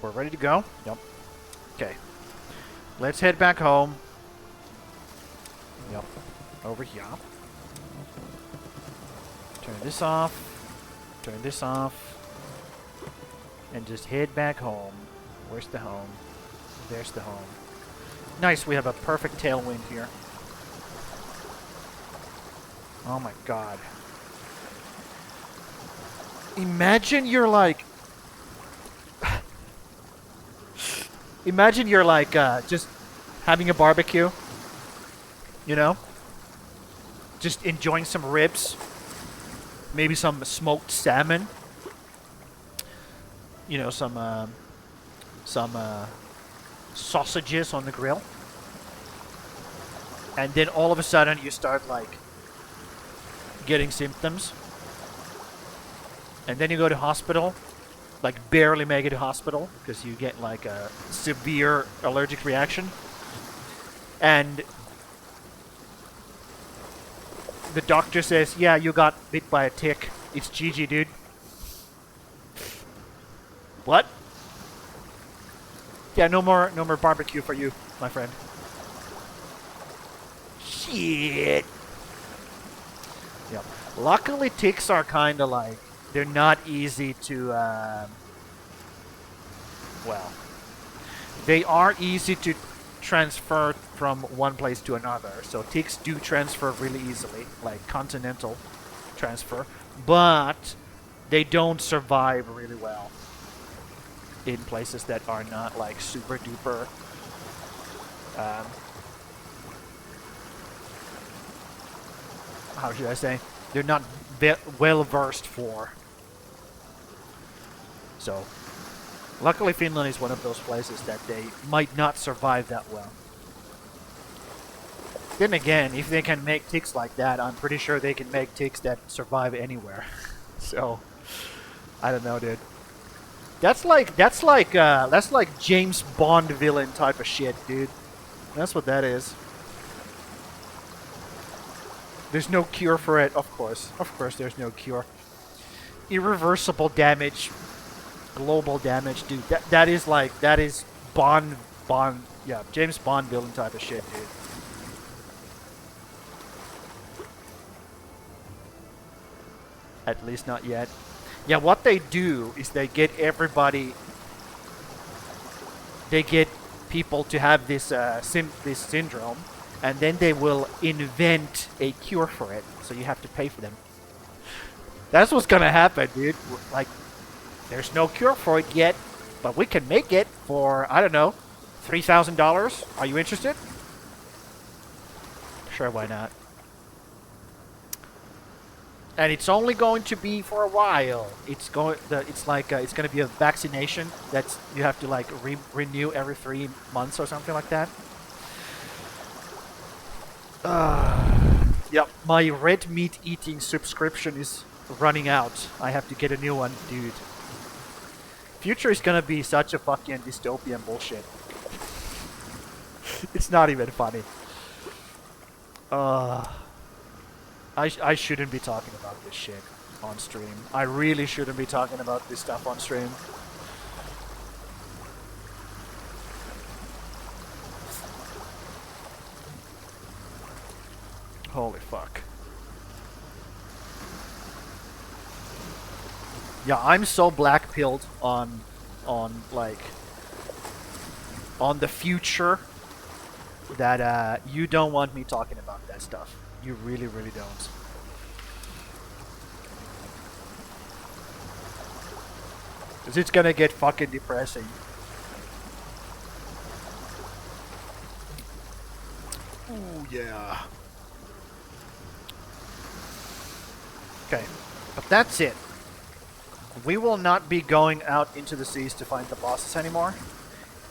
We're ready to go? Yep. Okay. Let's head back home. Yep. Over here. Turn this off. Turn this off. And just head back home. Where's the home? There's the home. Nice, we have a perfect tailwind here. Oh my god. Imagine you're like... Imagine you're like just having a barbecue. You know? Just enjoying some ribs. Maybe some smoked salmon. You know, some sausages on the grill. And then all of a sudden you start like getting symptoms. And then you go to hospital. Like barely make it to hospital because you get like a severe allergic reaction. And the doctor says, yeah, you got bit by a tick. It's GG, dude. What? Yeah, no more barbecue for you, my friend. Shit. Yep. Luckily, ticks are kind of like, they're not easy to, well, they are easy to transfer from one place to another. So ticks do transfer really easily, like continental transfer, but they don't survive really well in places that are not like super duper how should I say? They're not well versed for. So, luckily Finland is one of those places that they might not survive that well. Then again, if they can make ticks like that, I'm pretty sure they can make ticks that survive anywhere. So, I don't know, dude. That's like James Bond villain type of shit, dude. That's what that is. There's no cure for it, of course. Of course there's no cure. Irreversible damage. Global damage, dude. That is Bond, yeah, James Bond villain type of shit, dude. At least not yet. Yeah, what they do is they get everybody. They get people to have this this syndrome, and then they will invent a cure for it. So you have to pay for them. That's what's gonna happen, dude. Like, there's no cure for it yet, but we can make it for, I don't know, $3,000. Are you interested? Sure, why not? And it's only going to be for a while. It's going. It's like it's going to be a vaccination that's you have to like renew every 3 months or something like that. Yep, my red meat eating subscription is running out. I have to get a new one, dude. Future is gonna be such a fucking dystopian bullshit. It's not even funny. I shouldn't be talking about this shit on stream. I really shouldn't be talking about this stuff on stream. Holy fuck. Yeah, I'm so black-pilled on like on the future that you don't want me talking about that stuff. You really, really don't. Cause it's gonna get fucking depressing. Ooh, yeah. Okay, but that's it. We will not be going out into the seas to find the bosses anymore.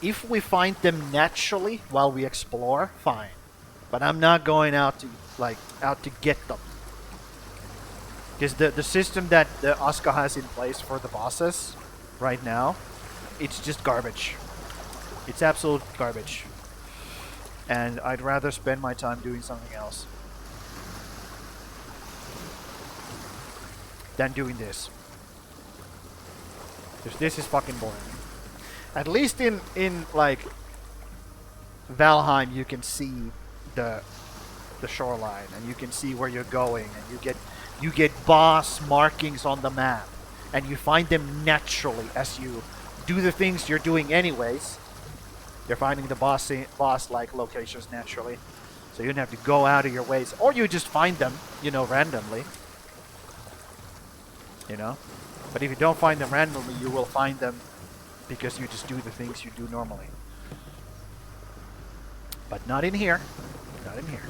If we find them naturally while we explore, fine. But I'm not going out to get them. Because the system that the ASKA has in place for the bosses right now, it's just garbage. It's absolute garbage. And I'd rather spend my time doing something else than doing this. Because this is fucking boring. At least in like Valheim, you can see the shoreline, and you can see where you're going, and you get boss markings on the map, and you find them naturally as you do the things you're doing anyways. You're finding the boss like locations naturally, so you don't have to go out of your ways, or you just find them, you know, randomly. You know, but if you don't find them randomly, you will find them because you just do the things you do normally. But not in here. Not in here.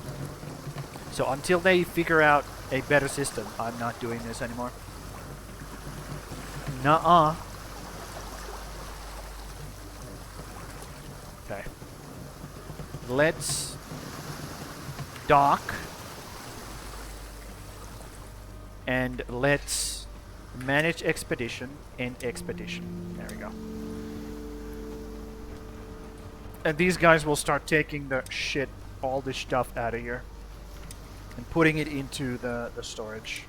So until they figure out a better system, I'm not doing this anymore. Nuh-uh. Okay. Let's dock. And let's manage expedition and expedition. There we go. And these guys will start taking the shit, all this stuff out of here and putting it into the storage.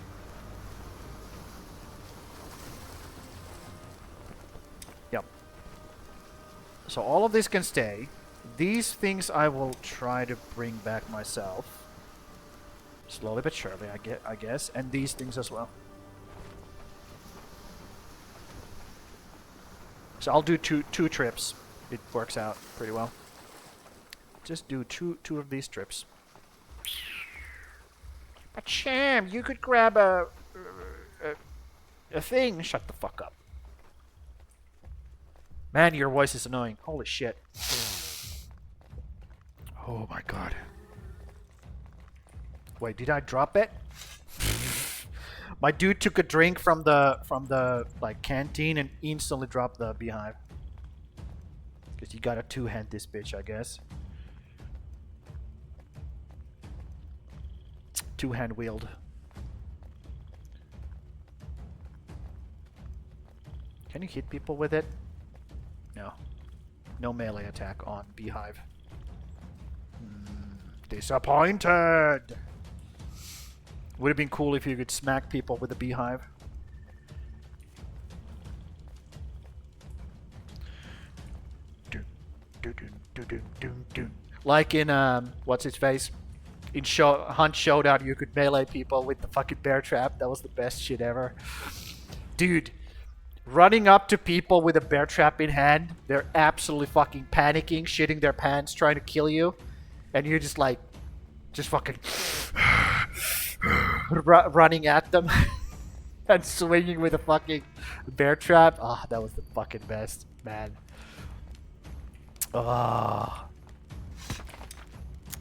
Yep. So all of this can stay. These things I will try to bring back myself. Slowly but surely, I guess. And these things as well. So I'll do two trips. It works out pretty well. Just do two of these trips. But Cham, you could grab a thing. Shut the fuck up. Man, your voice is annoying. Holy shit. Oh my god. Wait, did I drop it? My dude took a drink from the like canteen and instantly dropped the beehive. Because you gotta two-hand this bitch, I guess. Two-hand wield. Can you hit people with it? No. No melee attack on beehive. Disappointed! Would have been cool if you could smack people with a beehive. Like in, what's his face? In Hunt Showdown, you could melee people with the fucking bear trap. That was the best shit ever. Dude, running up to people with a bear trap in hand, they're absolutely fucking panicking, shitting their pants, trying to kill you. And you're just like, just fucking running at them and swinging with a fucking bear trap. Ah, that was the fucking best, man. Oh,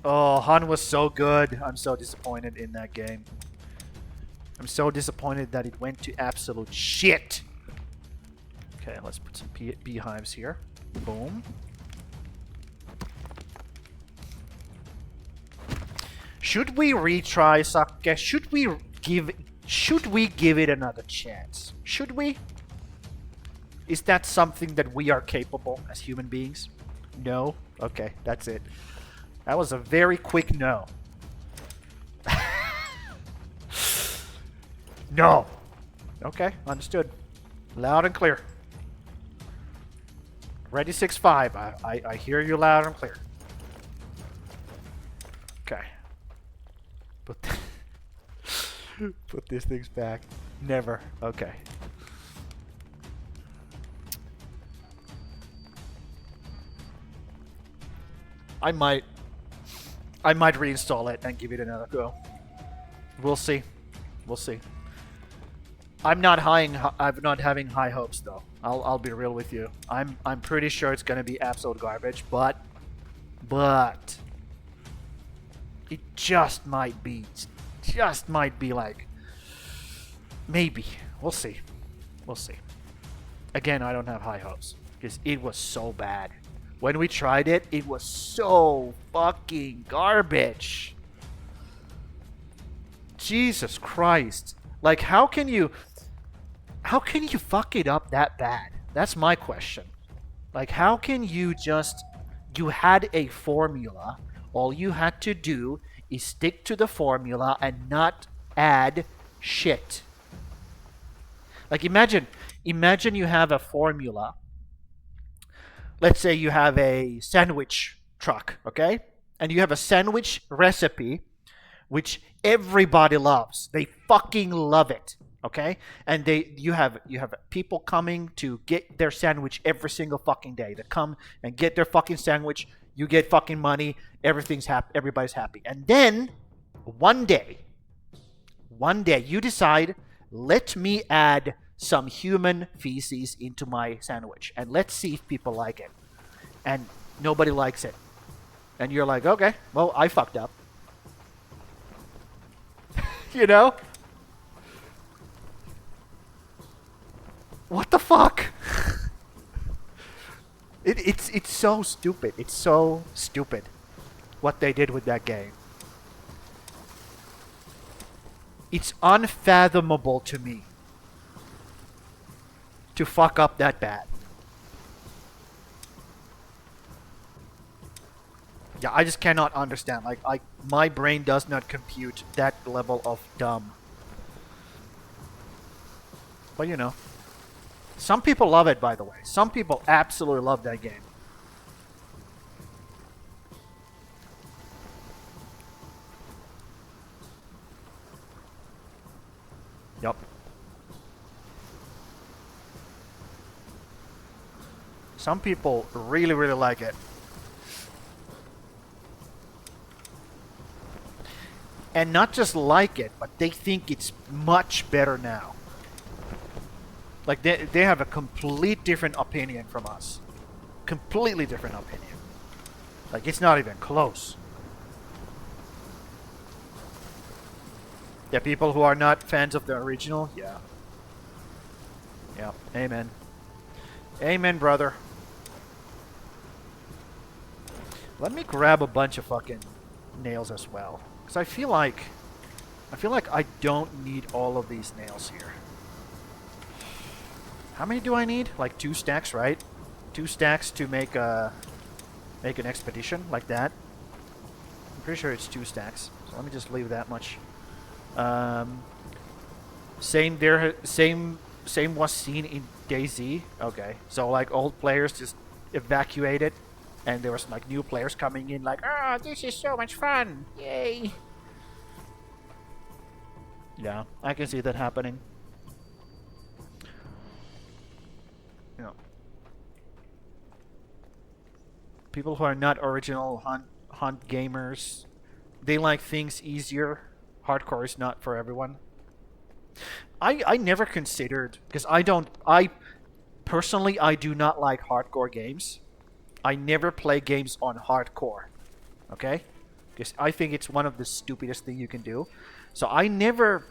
Han was so good. I'm so disappointed in that game. I'm so disappointed that it went to absolute shit. Okay, let's put some beehives here. Boom. Should we retry ASKA? Should we give it another chance? Should we? Is that something that we are capable as human beings? No? Okay, that's it. That was a very quick no. No. Okay, understood. Loud and clear. Ready 6-5. I hear you loud and clear. Okay. Put these things back. Never. Okay. I might reinstall it and give it another go. We'll see. We'll see. I'm not having high hopes though. I'll be real with you. I'm pretty sure it's gonna be absolute garbage, but it just might be like maybe. We'll see. We'll see. Again, I don't have high hopes because it was so bad. When we tried it, it was so fucking garbage. Jesus Christ. Like, how can you fuck it up that bad? That's my question. Like, how can you had a formula, all you had to do is stick to the formula and not add shit. Like, imagine you have a formula. Let's say you have a sandwich truck, okay? And you have a sandwich recipe which everybody loves. They fucking love it, okay? And you have people coming to get their sandwich every single fucking day. They come and get their fucking sandwich, you get fucking money, everybody's happy. And then one day you decide, let me add some human feces into my sandwich and let's see if people like it. And nobody likes it. And you're like, okay, well, I fucked up. You know? What the fuck? It's so stupid. It's so stupid what they did with that game. It's unfathomable to me to fuck up that bad. Yeah, I just cannot understand. Like, my brain does not compute that level of dumb. But you know, some people love it, by the way. Some people absolutely love that game. Yup. Some people really, really like it. And not just like it, but they think it's much better now. Like, they have a complete different opinion from us. Completely different opinion. Like, it's not even close. Yeah, people who are not fans of the original, yeah. Yeah, amen. Amen, brother. Let me grab a bunch of fucking nails as well. Because I feel like I don't need all of these nails here. How many do I need? Like 2 stacks, right? 2 stacks to make an expedition like that. I'm pretty sure it's 2 stacks. So let me just leave that much. Same was seen in DayZ. Okay, so like old players just evacuated and there was like new players coming in like, oh, this is so much fun, yay. Yeah, I can see that happening. You know, people who are not original hunt gamers, they like things easier. Hardcore is not for everyone. I never considered, because I personally I do not like hardcore games. I never play games on hardcore. Okay? Because I think it's one of the stupidest thing you can do. So I never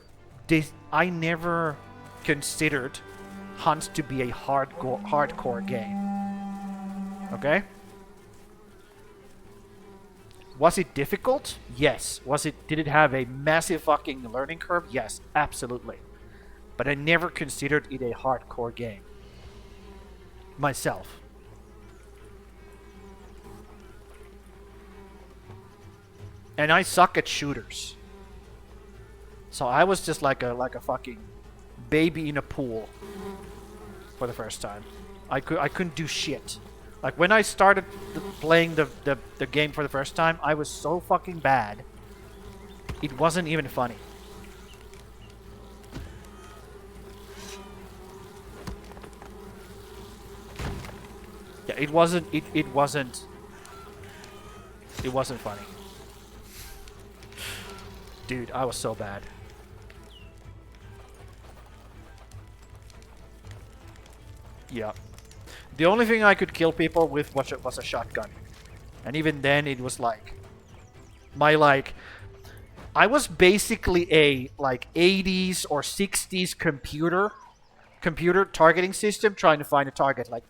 considered Hunt to be a hardcore game. Okay? Was it difficult? Yes. Did it have a massive fucking learning curve? Yes, absolutely. But I never considered it a hardcore game. Myself. And I suck at shooters. So I was just like a fucking baby in a pool for the first time. I couldn't do shit. Like when I started playing the game for the first time, I was so fucking bad. It wasn't even funny. Yeah, it wasn't funny. Dude, I was so bad. Yeah. The only thing I could kill people with was a shotgun. And even then it was like I was basically a like 80s or 60s computer targeting system trying to find a target like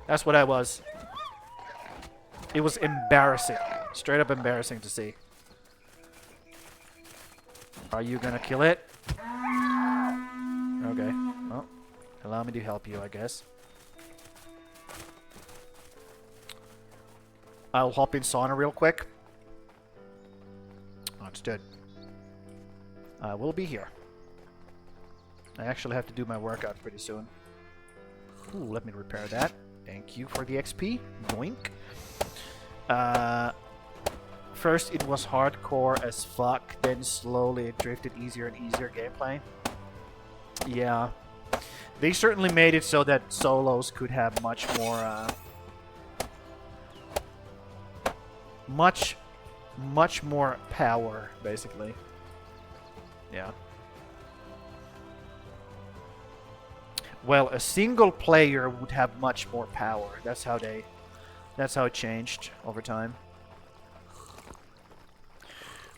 that's what I was. It was embarrassing. Straight up embarrassing to see. Are you gonna kill it? Okay. Well, allow me to help you, I guess. I'll hop in sauna real quick. Understood. I will be here. I actually have to do my workout pretty soon. Ooh, let me repair that. Thank you for the XP. Boink. First it was hardcore as fuck, then slowly it drifted easier and easier gameplay. Yeah. They certainly made it so that solos could have much more, much more power, basically. Yeah. Well, a single player would have much more power. That's how it changed over time.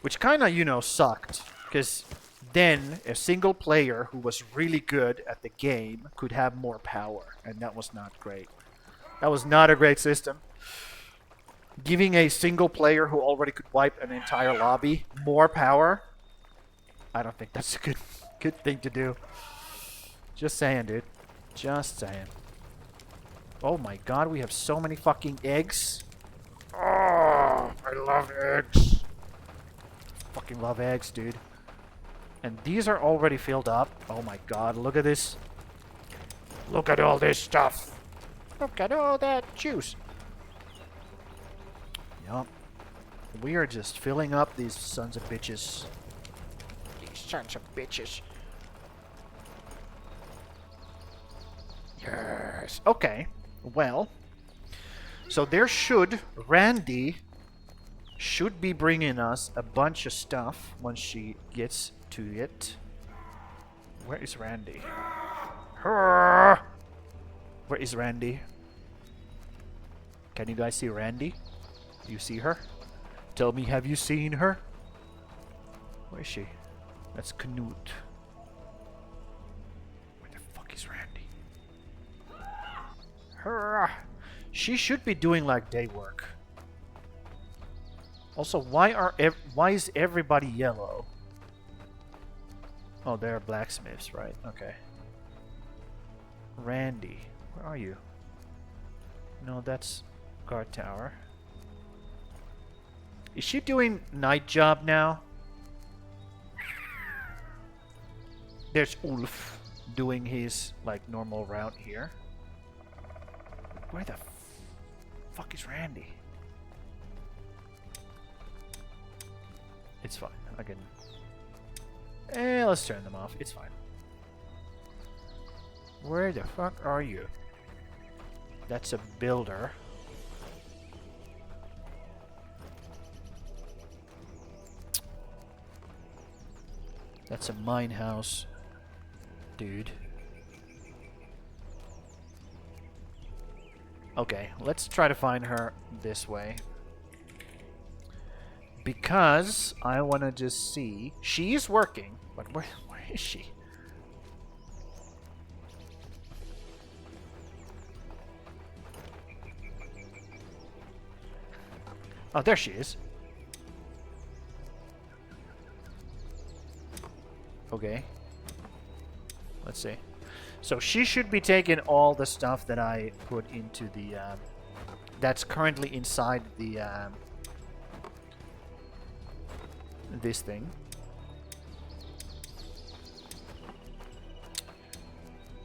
Which kind of, you know, sucked. Because then a single player who was really good at the game could have more power. And that was not great. That was not a great system. Giving a single player who already could wipe an entire lobby more power, I don't think that's a good thing to do. Just saying, dude. Just saying. Oh my god, we have so many fucking eggs. Oh, I love eggs. Fucking love eggs, dude. And these are already filled up. Oh my god, look at this. Look at all this stuff. Look at all that juice. Yup. We are just filling up these sons of bitches. These sons of bitches. Yes. Okay. Well. So Randy should be bringing us a bunch of stuff once she gets to it. Where is Randy? Where is Randy? Can you guys see Randy? Do you see her? Tell me, have you seen her? Where is she? That's Knut. Where the fuck is Randy? She should be doing like day work. Also, why is everybody yellow? Oh, they're blacksmiths, right? Okay. Randy, where are you? No, that's guard tower. Is she doing night job now? There's Ulf doing his like normal route here. Where the fuck is Randy? It's fine. I can... let's turn them off. It's fine. Where the fuck are you? That's a builder. That's a mine house, dude. Okay, let's try to find her this way. Because I want to just see. She's working, but where is she? Oh, there she is. Okay. Let's see. So she should be taking all the stuff that I put into the... that's currently inside the... this thing.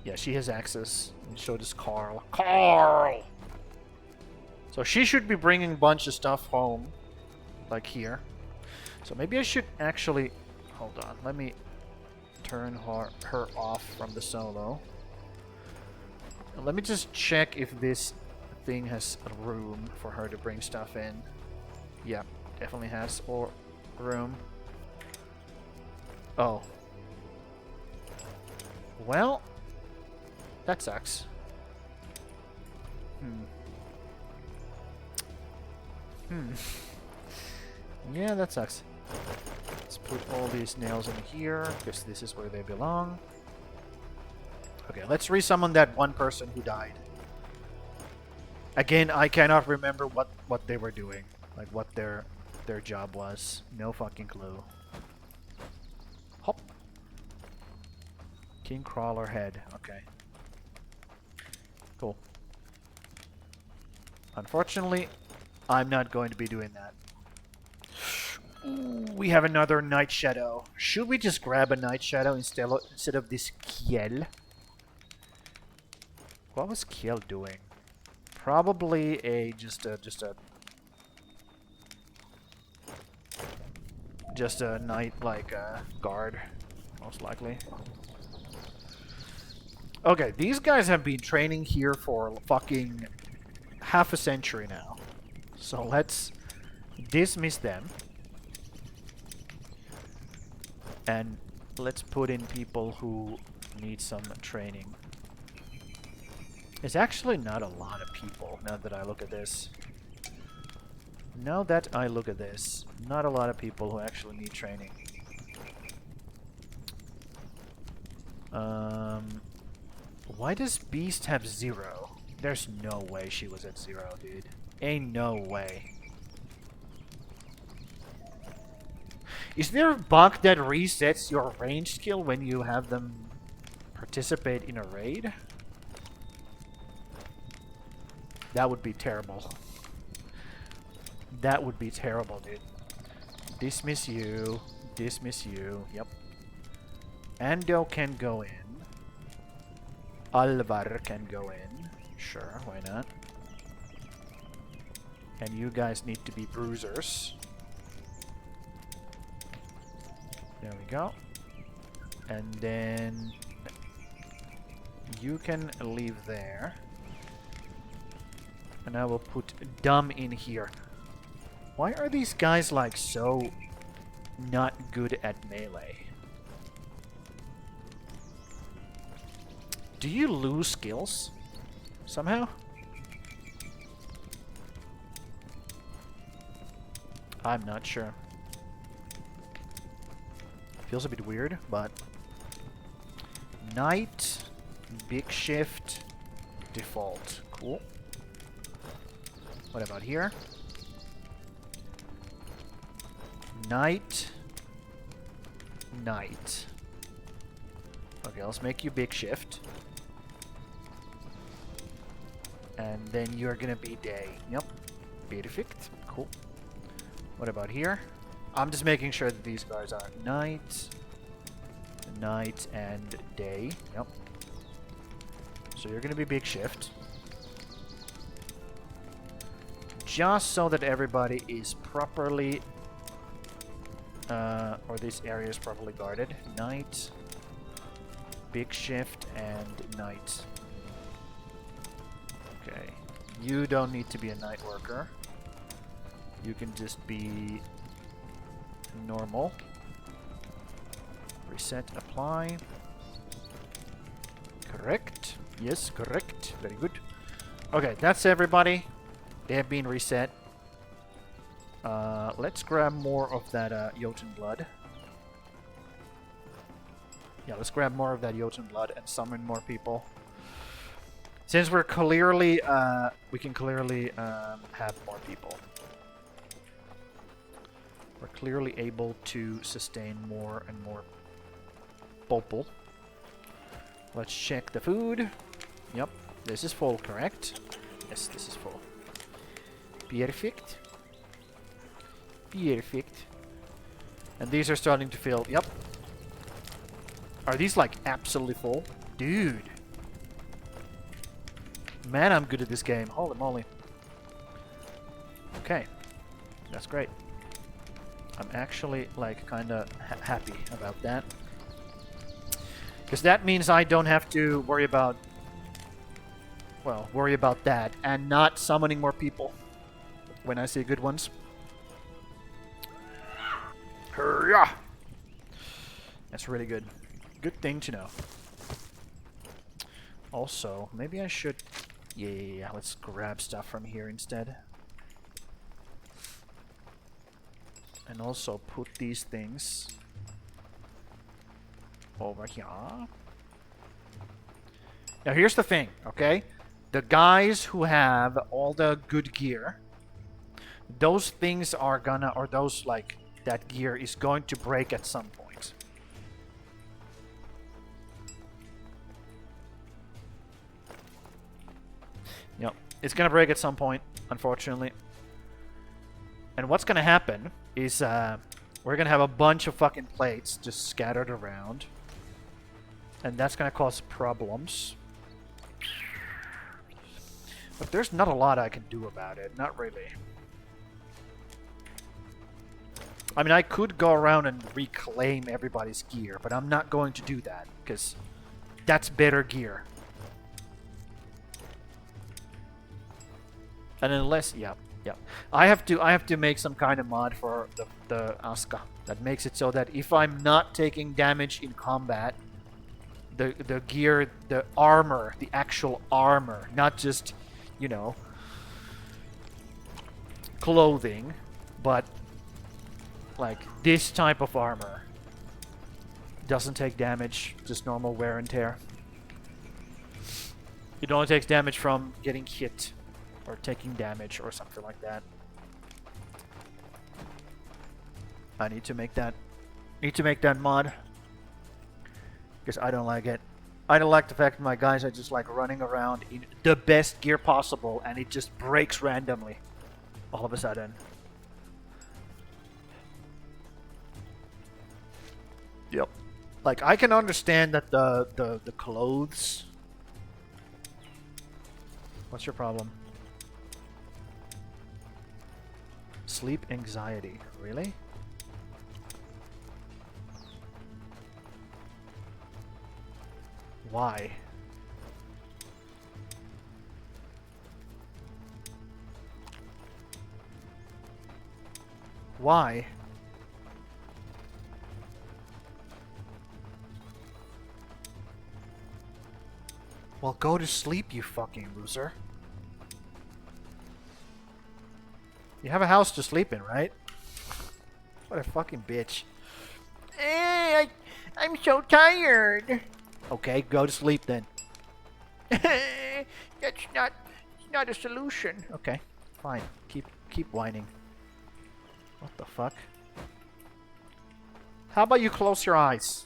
Yeah, she has access. And so does Carl. Carl! So she should be bringing a bunch of stuff home. Like here. So maybe I should actually... Hold on. Let me turn her off from the solo. And let me just check if this thing has room for her to bring stuff in. Yeah, definitely has room. Oh. Well, that sucks. Yeah, that sucks. Let's put all these nails in here, because this is where they belong. Okay, let's resummon that one person who died. Again, I cannot remember what they were doing. Like, what their job was. No fucking clue. Hop. King Crawler head. Okay. Cool. Unfortunately, I'm not going to be doing that. Ooh, we have another Night Shadow. Should we just grab a Night Shadow instead of this Kiel? What was Kiel doing? Probably just a night guard, most likely. Okay, these guys have been training here for fucking half a century now. So let's dismiss them. And let's put in people who need some training. It's actually not a lot of people, now that I look at this. Now that I look at this, not a lot of people who actually need training. Why does Beast have 0? There's no way she was at 0, dude. Ain't no way. Is there a bug that resets your range skill when you have them participate in a raid? That would be terrible. That would be terrible, dude. Dismiss you. Dismiss you. Yep. Ando can go in. Alvar can go in. Sure, why not? And you guys need to be bruisers. There we go. And then you can leave there. And I will put Dumb in here. Why are these guys like so not good at melee? Do you lose skills somehow? I'm not sure. Feels a bit weird, but night, big shift, default. Cool. What about here? Night. Night. Okay, let's make you big shift. And then you're gonna be day. Yep. Perfect. Cool. What about here? I'm just making sure that these guys are night, night, and day. Yep. So you're gonna be big shift. just so that everybody is properly, or this area is properly guarded. Night, big shift, and night. Okay, you don't need to be a night worker. You can just be normal. Reset, apply. Correct. Yes, correct. Very good. Okay, that's everybody. They have been reset. Let's grab more of that Jotun blood. Yeah, let's grab more of that Jotun blood and summon more people. Since we're clearly, we can clearly have more people. We're clearly able to sustain more and more people. Let's check the food. Yep, this is full, correct? Yes, this is full. Perfect. Perfect. And these are starting to fill. Yep. Are these like absolutely full? Dude. Man, I'm good at this game. Holy moly. Okay. That's great. I'm actually like kind of happy about that. Because that means I don't have to worry about, well, worry about that and not summoning more people when I see good ones. Hurrah! That's really good. Good thing to know. Also, maybe I should... Yeah, let's grab stuff from here instead. And also put these things over here. Now here's the thing, okay? The guys who have all the good gear, those things are gonna, or those like, that gear is going to break at some point. Yep, it's gonna break at some point, unfortunately. And what's gonna happen is we're gonna have a bunch of fucking plates just scattered around. And that's gonna cause problems. But there's not a lot I can do about it, not really. I mean, I could go around and reclaim everybody's gear, but I'm not going to do that, because that's better gear. And unless, yeah. I have to make some kind of mod for the ASKA that makes it so that if I'm not taking damage in combat, the gear, the armor, the actual armor, not just, you know, clothing, but like this type of armor doesn't take damage, just normal wear and tear. It only takes damage from getting hit or taking damage or something like that. I need to make that mod because I don't like it. I don't like the fact that my guys are just like running around in the best gear possible and it just breaks randomly all of a sudden. Yep. Like, I can understand that the clothes... What's your problem? Sleep anxiety. Really? Why? Why? Well, go to sleep, you fucking loser. You have a house to sleep in, right? What a fucking bitch. I'm so tired. Okay, go to sleep then. That's not a solution. Okay, fine. Keep whining. What the fuck? How about you close your eyes?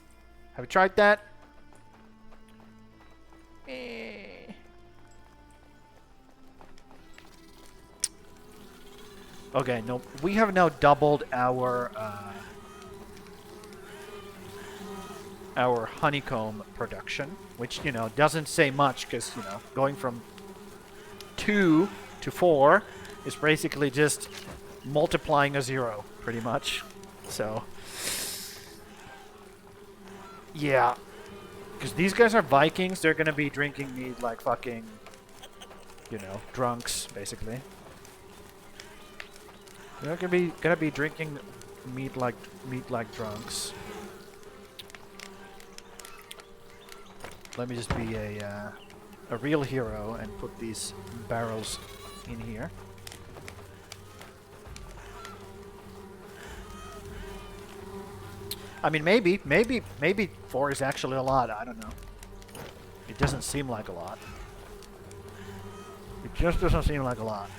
Have you tried that? Okay, no, we have now doubled our honeycomb production, which, you know, doesn't say much because, you know, going from 2 to 4 is basically just multiplying a 0, pretty much. So, yeah. Because these guys are Vikings, they're gonna be drinking mead like fucking, you know, drunks, basically. They're gonna be drinking mead like drunks. Let me just be a real hero and put these barrels in here. I mean, maybe 4 is actually a lot. I don't know. It doesn't seem like a lot. It just doesn't seem like a lot.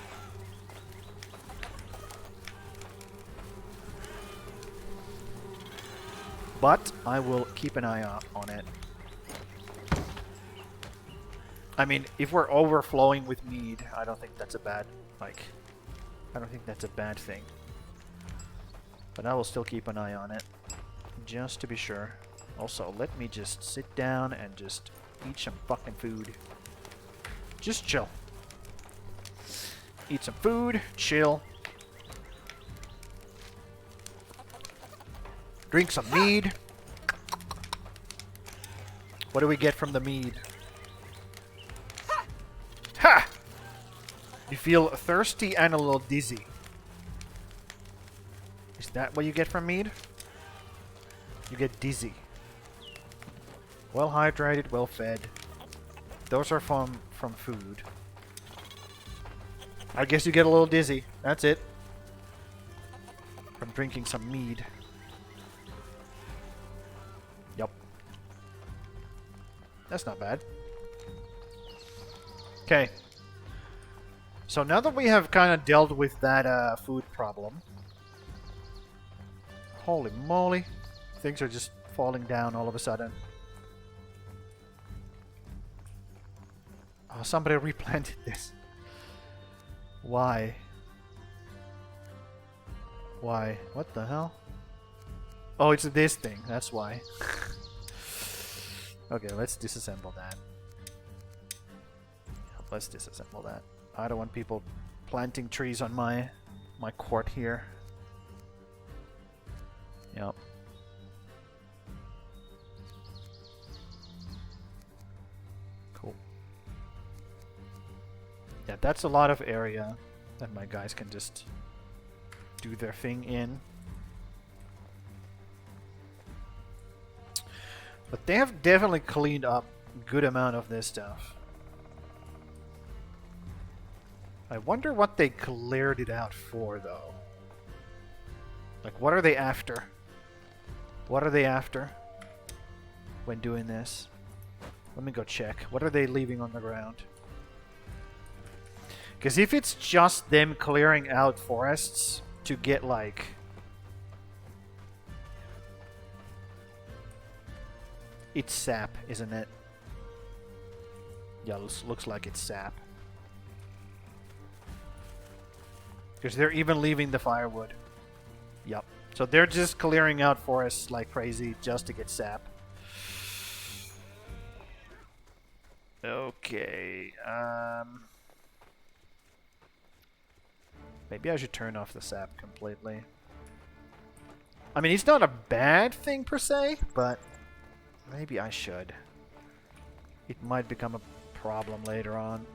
But I will keep an eye out on it. I mean, if we're overflowing with mead, I don't think that's a bad, like, I don't think that's a bad thing. But I will still keep an eye on it, just to be sure. Also, let me just sit down and just eat some fucking food. Just chill. Eat some food, chill. Drink some mead. What do we get from the mead? Ha! You feel thirsty and a little dizzy. Is that what you get from mead? You get dizzy. Well hydrated, well fed. Those are from food. I guess you get a little dizzy. That's it. From drinking some mead. Yup. That's not bad. Okay. So now that we have kind of dealt with that food problem. Holy moly. Things are just falling down all of a sudden. Oh, somebody replanted this. Why? Why? What the hell? Oh, it's this thing. That's why. Okay, let's disassemble that. Let's disassemble that. I don't want people planting trees on my court here. Yep. Cool. Yeah, that's a lot of area that my guys can just do their thing in. But they have definitely cleaned up a good amount of this stuff. I wonder what they cleared it out for, though. Like, what are they after? What are they after when doing this? Let me go check. What are they leaving on the ground? Because if it's just them clearing out forests to get, like... It's sap, isn't it? Yeah, looks like it's sap. Because they're even leaving the firewood. Yep. So they're just clearing out forests like crazy just to get sap. Okay. Maybe I should turn off the sap completely. I mean, it's not a bad thing per se, but maybe I should. It might become a problem later on.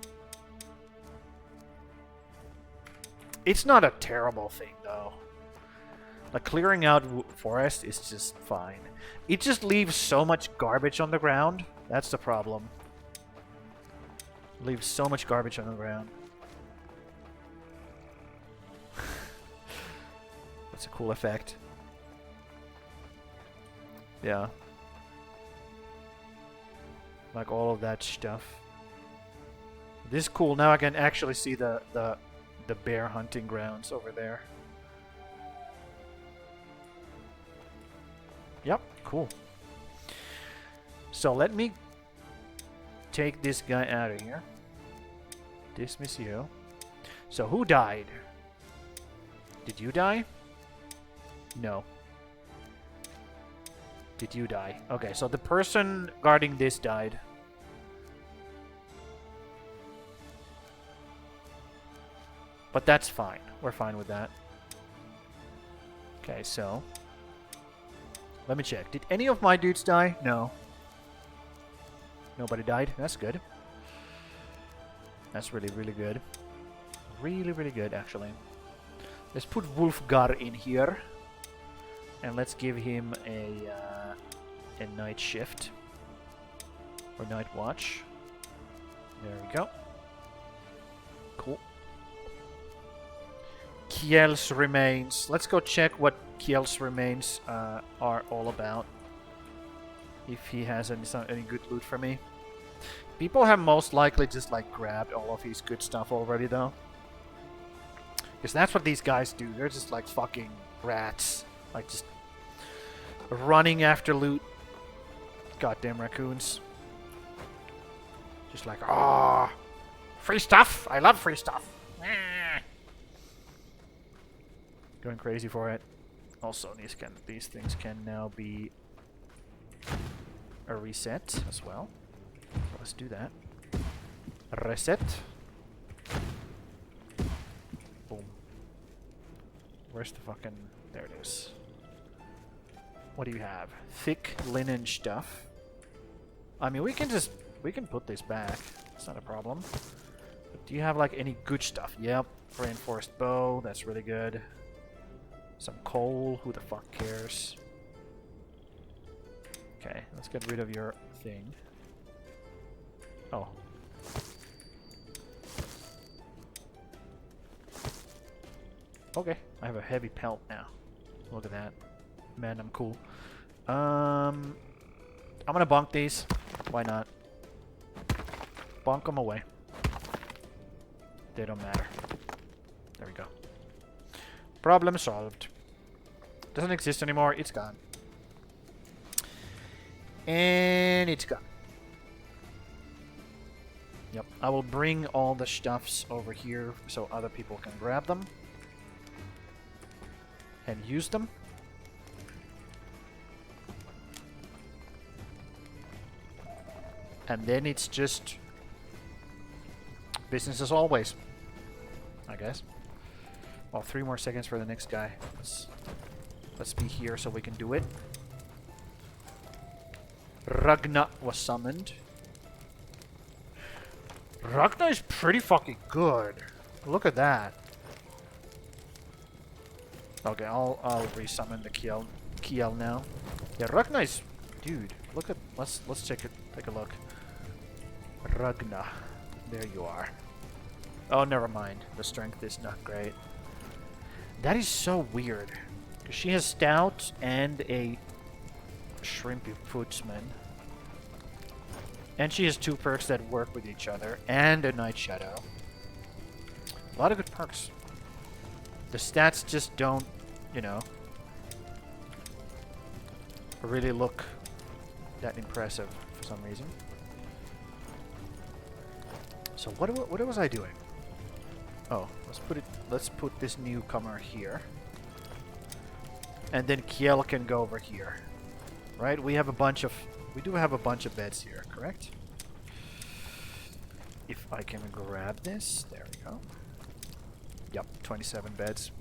It's not a terrible thing, though. Like, clearing out forest is just fine. It just leaves so much garbage on the ground. That's the problem. Leaves so much garbage on the ground. That's a cool effect. Yeah. Like all of that stuff. This is cool. Now I can actually see the bear hunting grounds over there. Yep, cool. So let me take this guy out of here. Dismiss you. So who died? Did you die? No. Did you die? Okay, so the person guarding this died. But that's fine. We're fine with that. Okay, so... let me check. Did any of my dudes die? No. Nobody died. That's good. That's really, really good. Really, really good, actually. Let's put Wolfgar in here. And let's give him a night shift. Or night watch. There we go. Cool. Kiel's remains. Let's go check what Kiel's remains are all about. If he has any good loot for me. People have most likely just like grabbed all of his good stuff already though. Because that's what these guys do. They're just like fucking rats. Like just running after loot. Goddamn raccoons. Just like, ah, free stuff. I love free stuff. Going crazy for it. Also, these things can now be a reset as well. So let's do that. Reset. Boom. Where's the fucking... there it is. What do you have? Thick linen stuff. I mean, we can put this back. It's not a problem. But do you have, like, any good stuff? Yep. Reinforced bow. That's really good. Some coal. Who the fuck cares? Okay, let's get rid of your thing. Oh. Okay, I have a heavy pelt now. Look at that. Man, I'm cool. I'm gonna bonk these. Why not? Bonk them away. They don't matter. There we go. Problem solved. Doesn't exist anymore. It's gone. And it's gone. Yep. I will bring all the stuffs over here so other people can grab them. And use them. And then it's just business as always, I guess. Well, 3 more seconds for the next guy. Let's be here so we can do it. Ragna was summoned. Ragna is pretty fucking good. Look at that. Okay, I'll resummon the Kiel now. Yeah, Ragna is, dude. Look at let's take a look. Ragna, there you are. Oh, never mind. The strength is not great. That is so weird. Because she has stout and a shrimpy footsman. And she has 2 perks that work with each other. And a night shadow. A lot of good perks. The stats just don't, you know, really look that impressive for some reason. So what was I doing? Oh, let's put this newcomer here. And then Kiel can go over here. Right? We do have a bunch of beds here, correct? If I can grab this, there we go. Yep, 27 beds.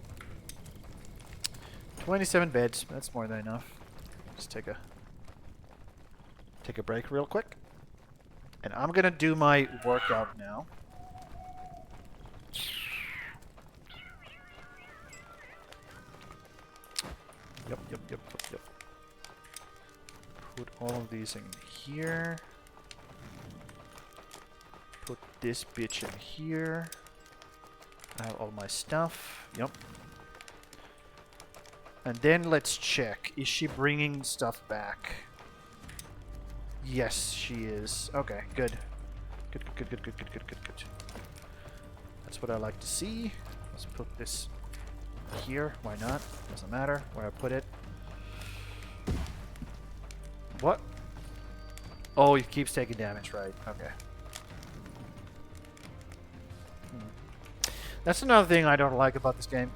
27 beds, that's more than enough. Just take a break real quick. And I'm gonna do my workout now. Yep. Put all of these in here. Put this bitch in here. I have all my stuff. Yep. And then let's check. Is she bringing stuff back? Yes, she is. Okay, good. Good. That's what I like to see. Let's put this here. Why not? Doesn't matter where I put it. What? Oh, it keeps taking damage, right? Okay. That's another thing I don't like about this game.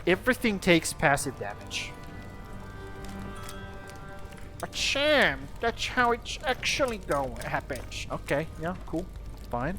Everything takes passive damage. A sham! That's how it's actually happens. Okay, yeah, cool. Fine.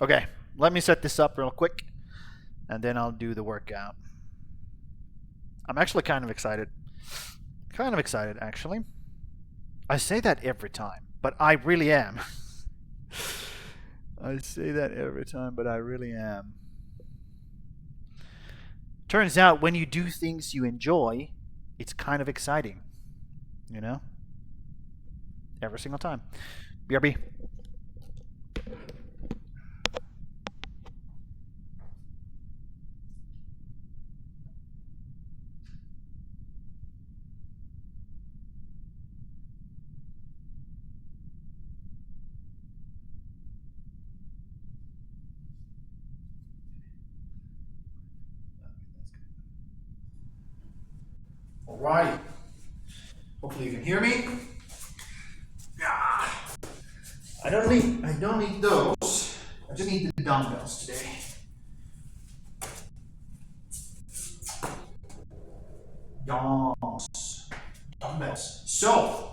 Okay, let me set this up real quick, and then I'll do the workout. I'm actually kind of excited. Kind of excited, actually. I say that every time, but I really am. I say that every time, but I really am. Turns out when you do things you enjoy, it's kind of exciting. You know? Every single time. BRB. All right. Hopefully you can hear me. I don't need those. I just need the dumbbells today. Dumbbells. So,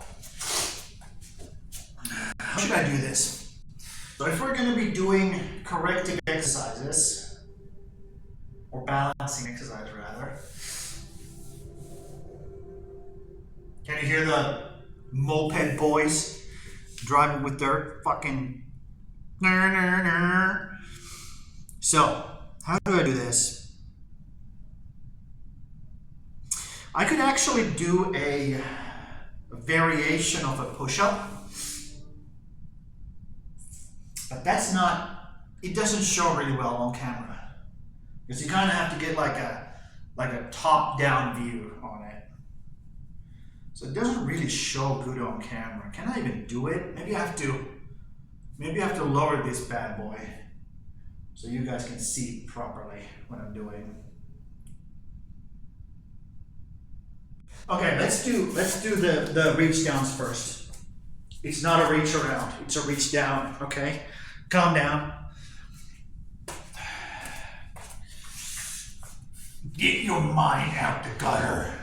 how should I do this? So if we're going to be doing corrective exercises, or balancing exercise rather, can you hear the moped boys driving with their fucking... So, how do I do this? I could actually do a variation of a push-up, but that's not, it doesn't show really well on camera, because you kind of have to get like a top-down view on it. So it doesn't really show good on camera. Can I even do it? Maybe I have to lower this bad boy so you guys can see properly what I'm doing. Okay, let's do the reach downs first. It's not a reach around, it's a reach down, okay? Calm down. Get your mind out the gutter.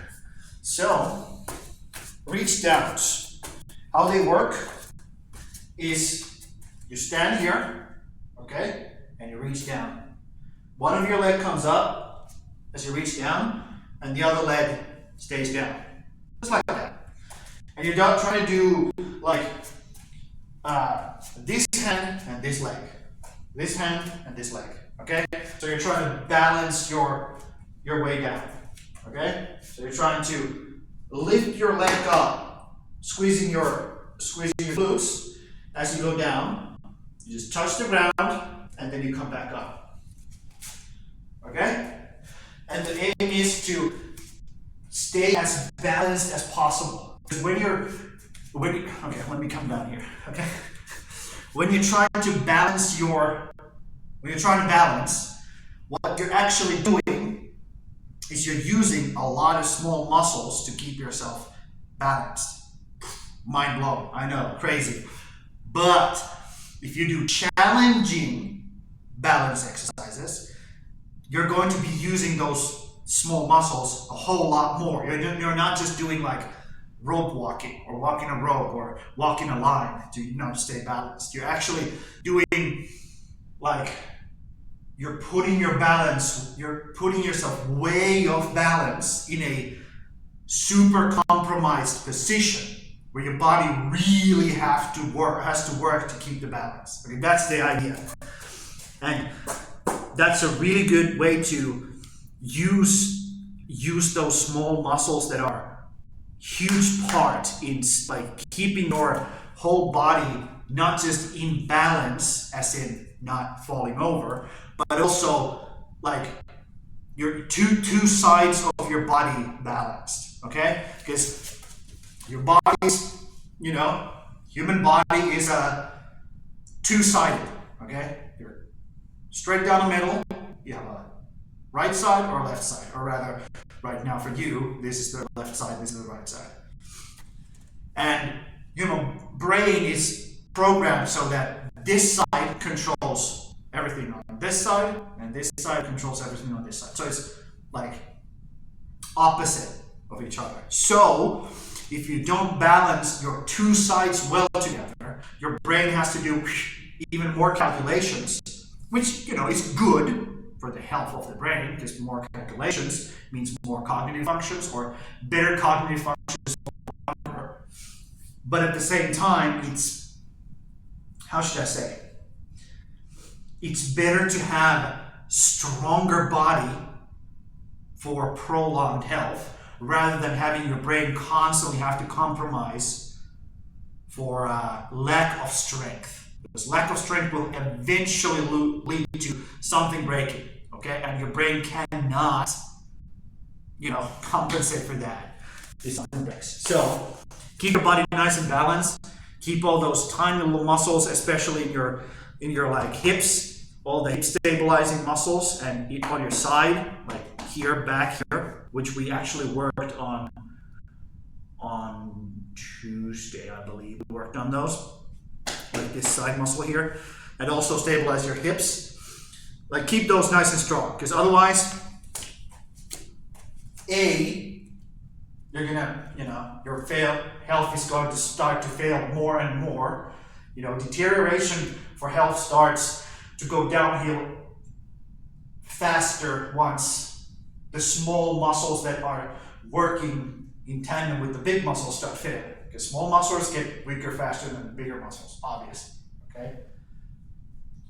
So, reach downs. How they work is you stand here, okay, and you reach down. One of your leg comes up as you reach down, and the other leg stays down. Just like that. And you're not trying to do like this hand and this leg. This hand and this leg. Okay? So you're trying to balance your way down. Okay? So you're trying to lift your leg up, squeezing your glutes as you go down. You just touch the ground and then you come back up. Okay? And the aim is to stay as balanced as possible. Because okay, let me come down here. Okay? When you're trying to balance what you're actually doing is you're using a lot of small muscles to keep yourself balanced. Mind blown, I know, crazy. But if you do challenging balance exercises, you're going to be using those small muscles a whole lot more. You're not just doing like rope walking or walking a rope or walking a line to stay balanced. You're actually doing like you're putting yourself way off balance in a super compromised position where your body really has to work to keep the balance. Okay, that's the idea. And that's a really good way to use those small muscles that are huge part in like keeping your whole body not just in balance, as in not falling over, but also like your two sides of your body balanced. Okay, because your body's, human body is two-sided. Okay, you're straight down the middle. You have a right side or left side, or rather, right now for you, this is the left side, this is the right side. And brain is programmed so that this side controls everything on this side, and this side controls everything on this side. So it's like opposite of each other. So if you don't balance your two sides well together, your brain has to do even more calculations which, you know, is good for the health of the brain, because more calculations means more cognitive functions or better cognitive functions. But at the same time, it's, how should I say? It's better to have stronger body for prolonged health rather than having your brain constantly have to compromise for lack of strength. Because lack of strength will eventually lead to something breaking, okay? And your brain cannot, you know, compensate for that if something breaks. So keep your body nice and balanced. Keep all those tiny little muscles, especially in your like hips, all the hip stabilizing muscles, and on your side, like here, back here, which we actually worked on Tuesday, I believe. We worked on those, like this side muscle here, and also stabilize your hips. Like keep those nice and strong, because otherwise, you're gonna, you know, your health is going to start to fail more and more. You know, deterioration for health starts to go downhill faster once the small muscles that are working in tandem with the big muscles start failing. Because small muscles get weaker faster than the bigger muscles, obviously. Okay.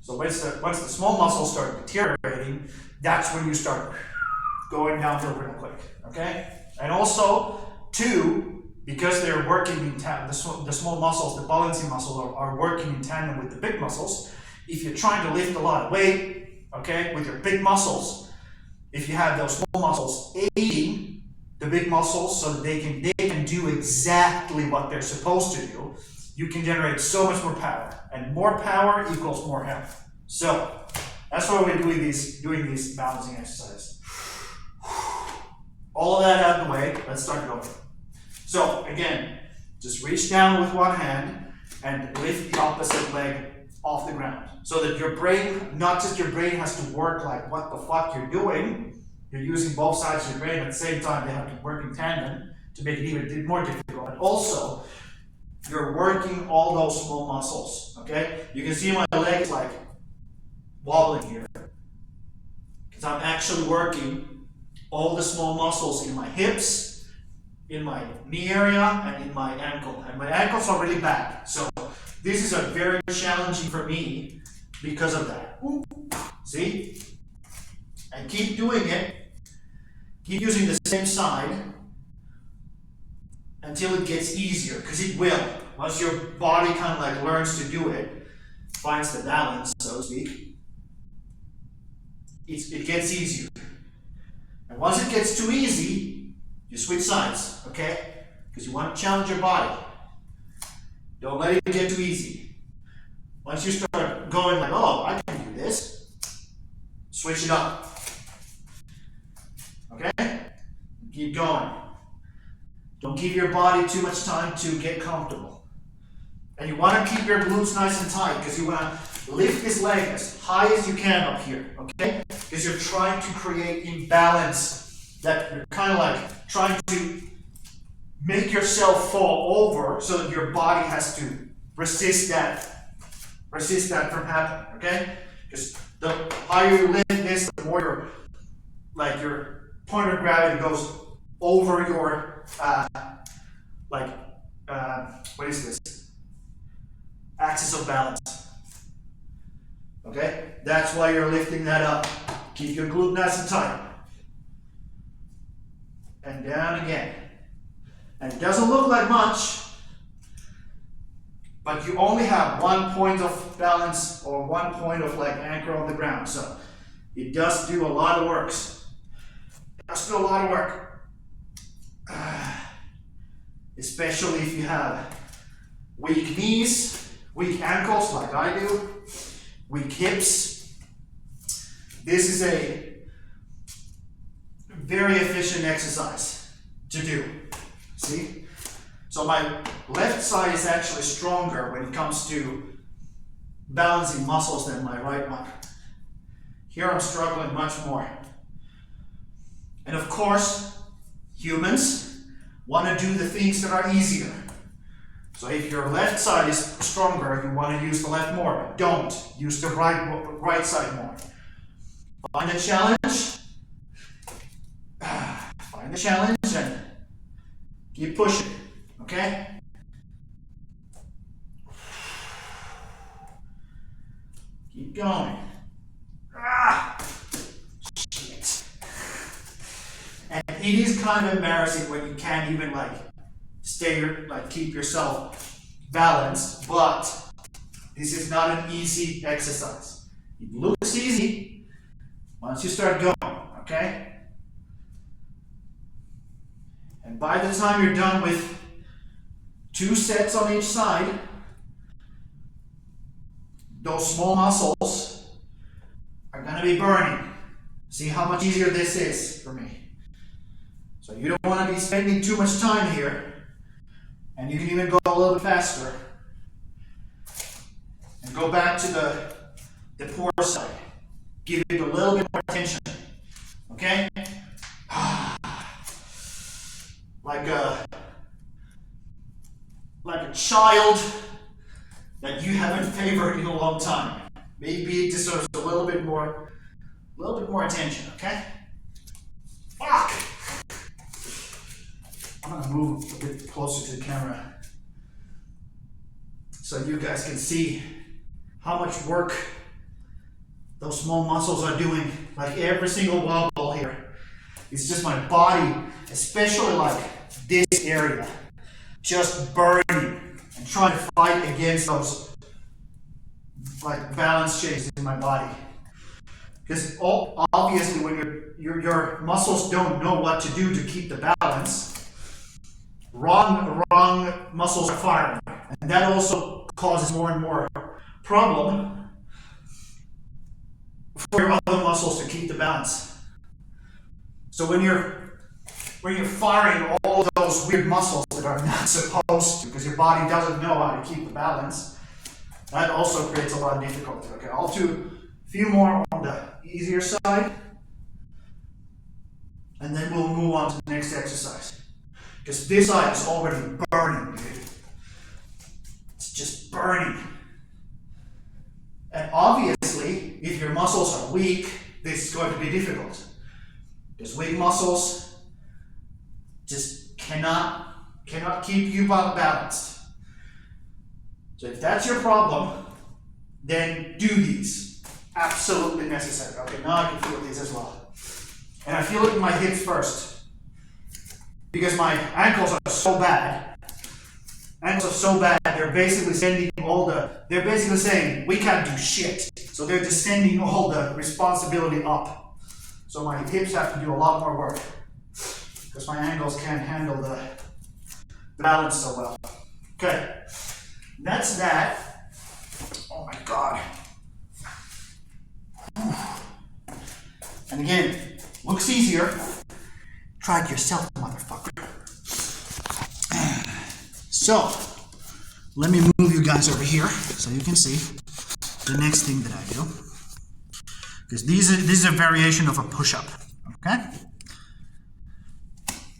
So once the small muscles start deteriorating, that's when you start going downhill real quick. Okay. And also, too, because they're working in tandem, the small muscles, the balancing muscles are working in tandem with the big muscles. If you're trying to lift a lot of weight, okay, with your big muscles, if you have those small muscles aiding the big muscles so that they can do exactly what they're supposed to do, you can generate so much more power. And more power equals more health. So that's why we're doing these balancing exercises. All of that out of the way, let's start going. So again, just reach down with one hand and lift the opposite leg off the ground. So that your brain, not just your brain has to work like what the fuck you're doing, you're using both sides of your brain at the same time, they have to work in tandem to make it even more difficult. And also, you're working all those small muscles, okay? You can see my legs like wobbling here. Because I'm actually working all the small muscles in my hips, in my knee area, and in my ankle. And my ankles are really bad. So this is a very challenging for me because of that. See? And keep doing it. Keep using the same side until it gets easier, because it will. Once your body kind of like learns to do it, finds the balance, so to speak, it gets easier. And once it gets too easy, you switch sides, okay? Because you want to challenge your body. Don't let it get too easy. Once you start going like, oh, I can do this, switch it up. Okay? Keep going. Don't give your body too much time to get comfortable. And you want to keep your glutes nice and tight, because you want to lift this leg as high as you can up here, okay? Because you're trying to create imbalance, that you're kind of like trying to make yourself fall over so that your body has to resist that from happening, okay? Because the higher you lift this, the more your point of gravity goes over your, what is this? Axis of balance. Okay? That's why you're lifting that up. Keep your glute nice and tight. And down again. And it doesn't look like much, but you only have 1 point of balance or 1 point of like anchor on the ground. So it does do a lot of work. That's still a lot of work, especially if you have weak knees, weak ankles like I do, weak hips. This is a very efficient exercise to do. See? So my left side is actually stronger when it comes to balancing muscles than my right one. Here I'm struggling much more. And of course, humans want to do the things that are easier. So if your left side is stronger, you want to use the left more. Don't. Use the right side more. Find the challenge. Find the challenge and keep pushing. Okay? Keep going. Shit. And it is kind of embarrassing when you can't even keep yourself balanced, but this is not an easy exercise. It looks easy once you start going, okay? And by the time you're done with 2 sets on each side, those small muscles are going to be burning. See how much easier this is for me. So you don't want to be spending too much time here, and you can even go a little bit faster. And go back to the poor side. Give it a little bit more attention. Okay? Like a child that you haven't favored in a long time. Maybe it deserves a little bit more attention, okay? Fuck! I'm gonna move a bit closer to the camera so you guys can see how much work those small muscles are doing. Like every single wobble here. It's just my body, especially like this area, just burning and trying to fight against those like balance changes in my body. Because obviously when your muscles don't know what to do to keep the balance, wrong muscles are firing. And that also causes more and more problem for your other muscles to keep the balance. So when you're firing all those weird muscles that are not supposed to, because your body doesn't know how to keep the balance, that also creates a lot of difficulty. Okay, I'll do a few more on the easier side, and then we'll move on to the next exercise. Because this side is already burning, dude. It's just burning. And obviously, if your muscles are weak, this is going to be difficult. Because weak muscles just cannot keep you balanced. So if that's your problem, then do these. Absolutely necessary. Okay, now I can feel these as well. And I feel it in my hips first. Because my ankles are so bad. Ankles are so bad, they're basically they're basically saying, we can't do shit. So they're just sending all the responsibility up. So my hips have to do a lot more work. Because my ankles can't handle the balance so well. Okay, that's that. Oh my God. And again, looks easier. Try it yourself, motherfucker. So, let me move you guys over here so you can see the next thing that I do. Because this is a variation of a push-up, okay?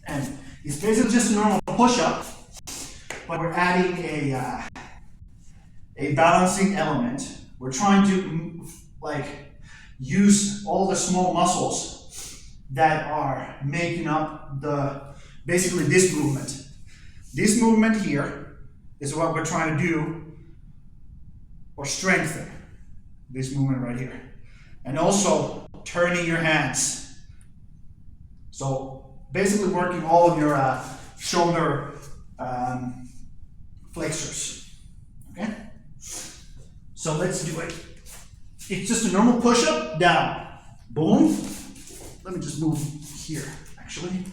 And it's basically just a normal push-up, but we're adding a balancing element. We're trying to use all the small muscles that are making up basically this movement. This movement here is what we're trying to do, or strengthen this movement right here. And also turning your hands. So basically working all of your shoulder flexors. Okay? So let's do it. It's just a normal push-up, down. Boom. Let me just move here, actually.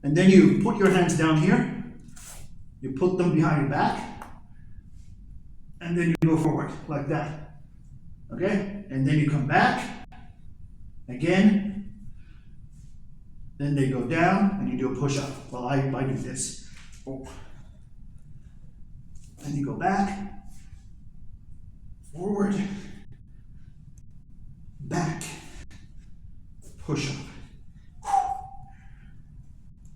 And then you put your hands down here. You put them behind your back. And then you go forward, like that. Okay? And then you come back. Again. Then they go down, and you do a push-up. Well, I do this. Oh. Then you go back. Forward. Back. Push-up.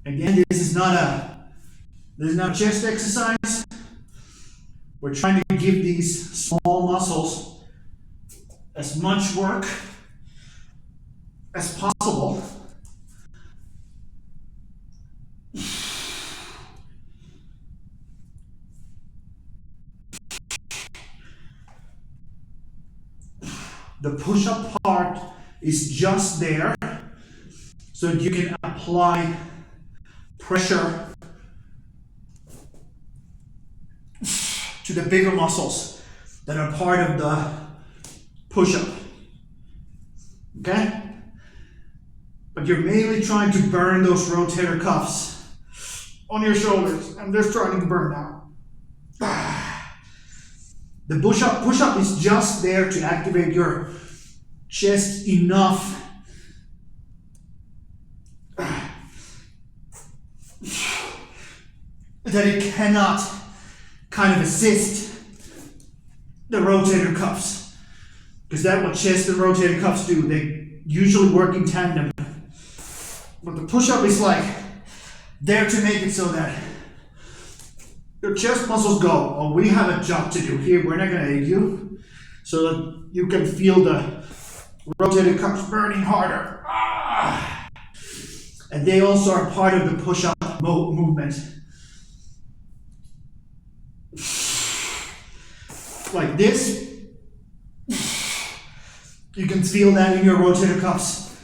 Again, this is not a chest exercise. We're trying to give these small muscles as much work as possible. The push-up part is just there so you can apply pressure to the bigger muscles that are part of the push-up. Okay? But you're mainly trying to burn those rotator cuffs on your shoulders, and they're starting to burn now. The push-up is just there to activate your chest enough that it cannot kind of assist the rotator cuffs. Because that's what chest and rotator cuffs do. They usually work in tandem. But the push-up is like there to make it so that your chest muscles go. Oh, we have a job to do here. We're not going to aid you. So that you can feel the rotator cuffs burning harder. And they also are part of the push-up movement. Like this. You can feel that in your rotator cuffs.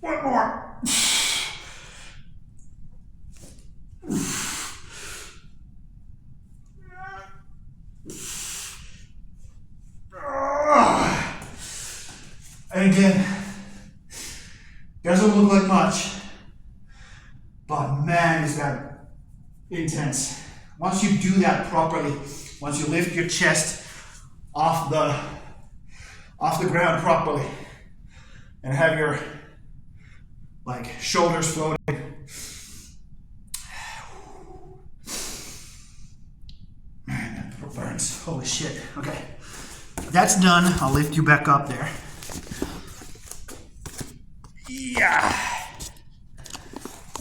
One more. And again, doesn't look like much, but man, is that intense. Once you do that properly, once you lift your chest off the ground properly and have your shoulders floating. Man, that burns. Holy shit. Okay. That's done. I'll lift you back up there. Yeah.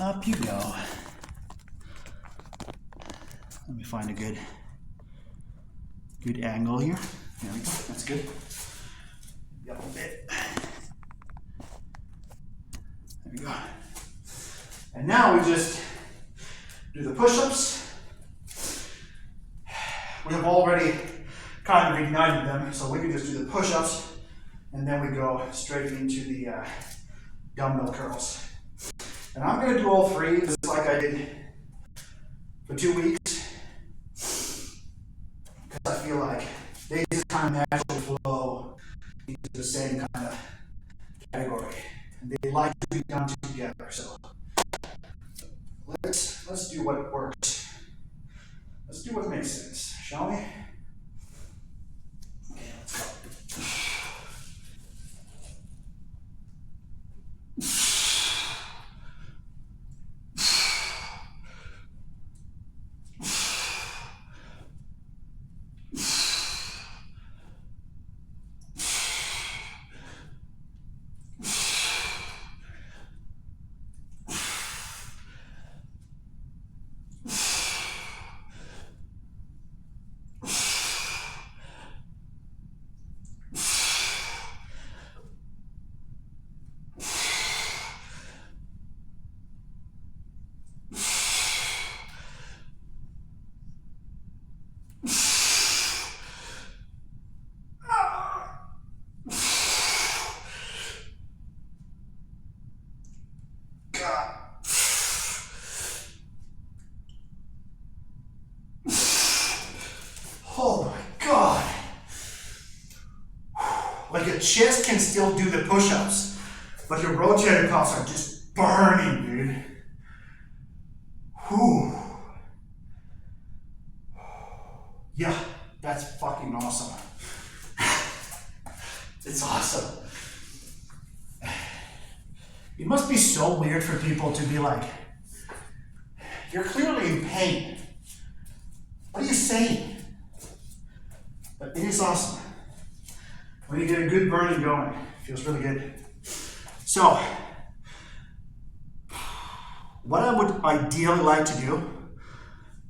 Up you go. Let me find a good angle here. There we go. That's good. Got a little bit. There we go. And now we just do the push-ups. We have already kind of ignited them, so we can just do the push-ups, and then we go straight into the dumbbell curls. And I'm going to do all three, just like I did for 2 weeks, because I feel like they just kind of naturally flow into the same kind of category. And they like to be done together, so let's do what works. Let's do what makes sense, shall we? Okay, let's go. Oh my God. Like your chest can still do the push-ups, but your rotator cuffs are just burning, dude. Whew. Yeah, that's fucking awesome. It's awesome. It must be so weird for people to be like, you're clearly in pain. What are you saying? But it is awesome. When you get a good burning going, it feels really good. So, what I would ideally like to do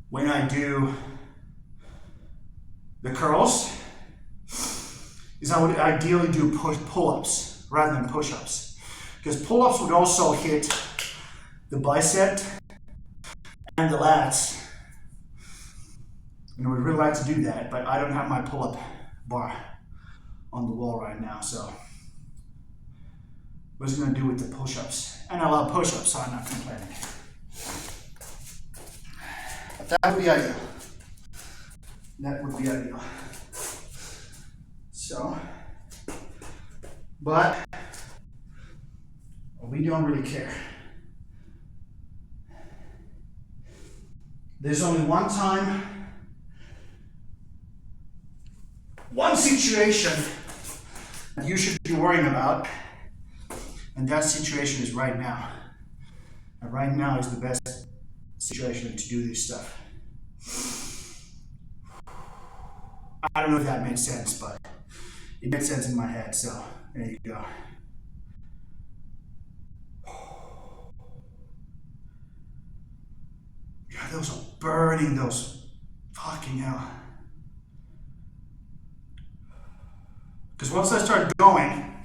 when I do the curls is I would ideally do pull-ups rather than push-ups, because pull-ups would also hit the bicep and the lats, and I would really like to do that, but I don't have my pull-up bar on the wall right now, so what is going to do with the push-ups? And I love push-ups, so I'm not complaining. But that would be ideal. That would be ideal. So, but we don't really care. There's only one time, one situation that you should be worrying about, and that situation is right now. And right now is the best situation to do this stuff. I don't know if that made sense, but it made sense in my head, so there you go. God, those are burning, those fucking hell. Because once I start going,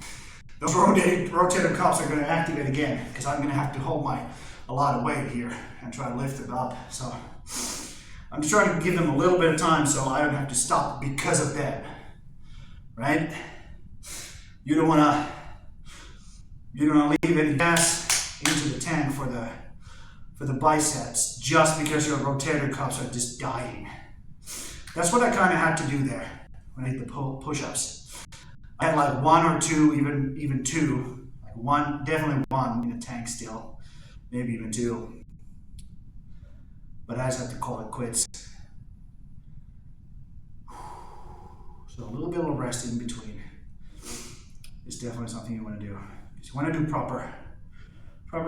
those rotator cuffs are going to activate again, because I'm going to have to hold a lot of weight here and try to lift it up. So I'm just trying to give them a little bit of time so I don't have to stop because of that, right? You don't want to leave any gas into the tank for the biceps just because your rotator cuffs are just dying. That's what I kind of had to do there when I did the push-ups. I had like one or two, even two, like one, definitely one in the tank still, maybe even two. But I just have to call it quits. So a little bit of rest in between is definitely something you want to do. You want to do proper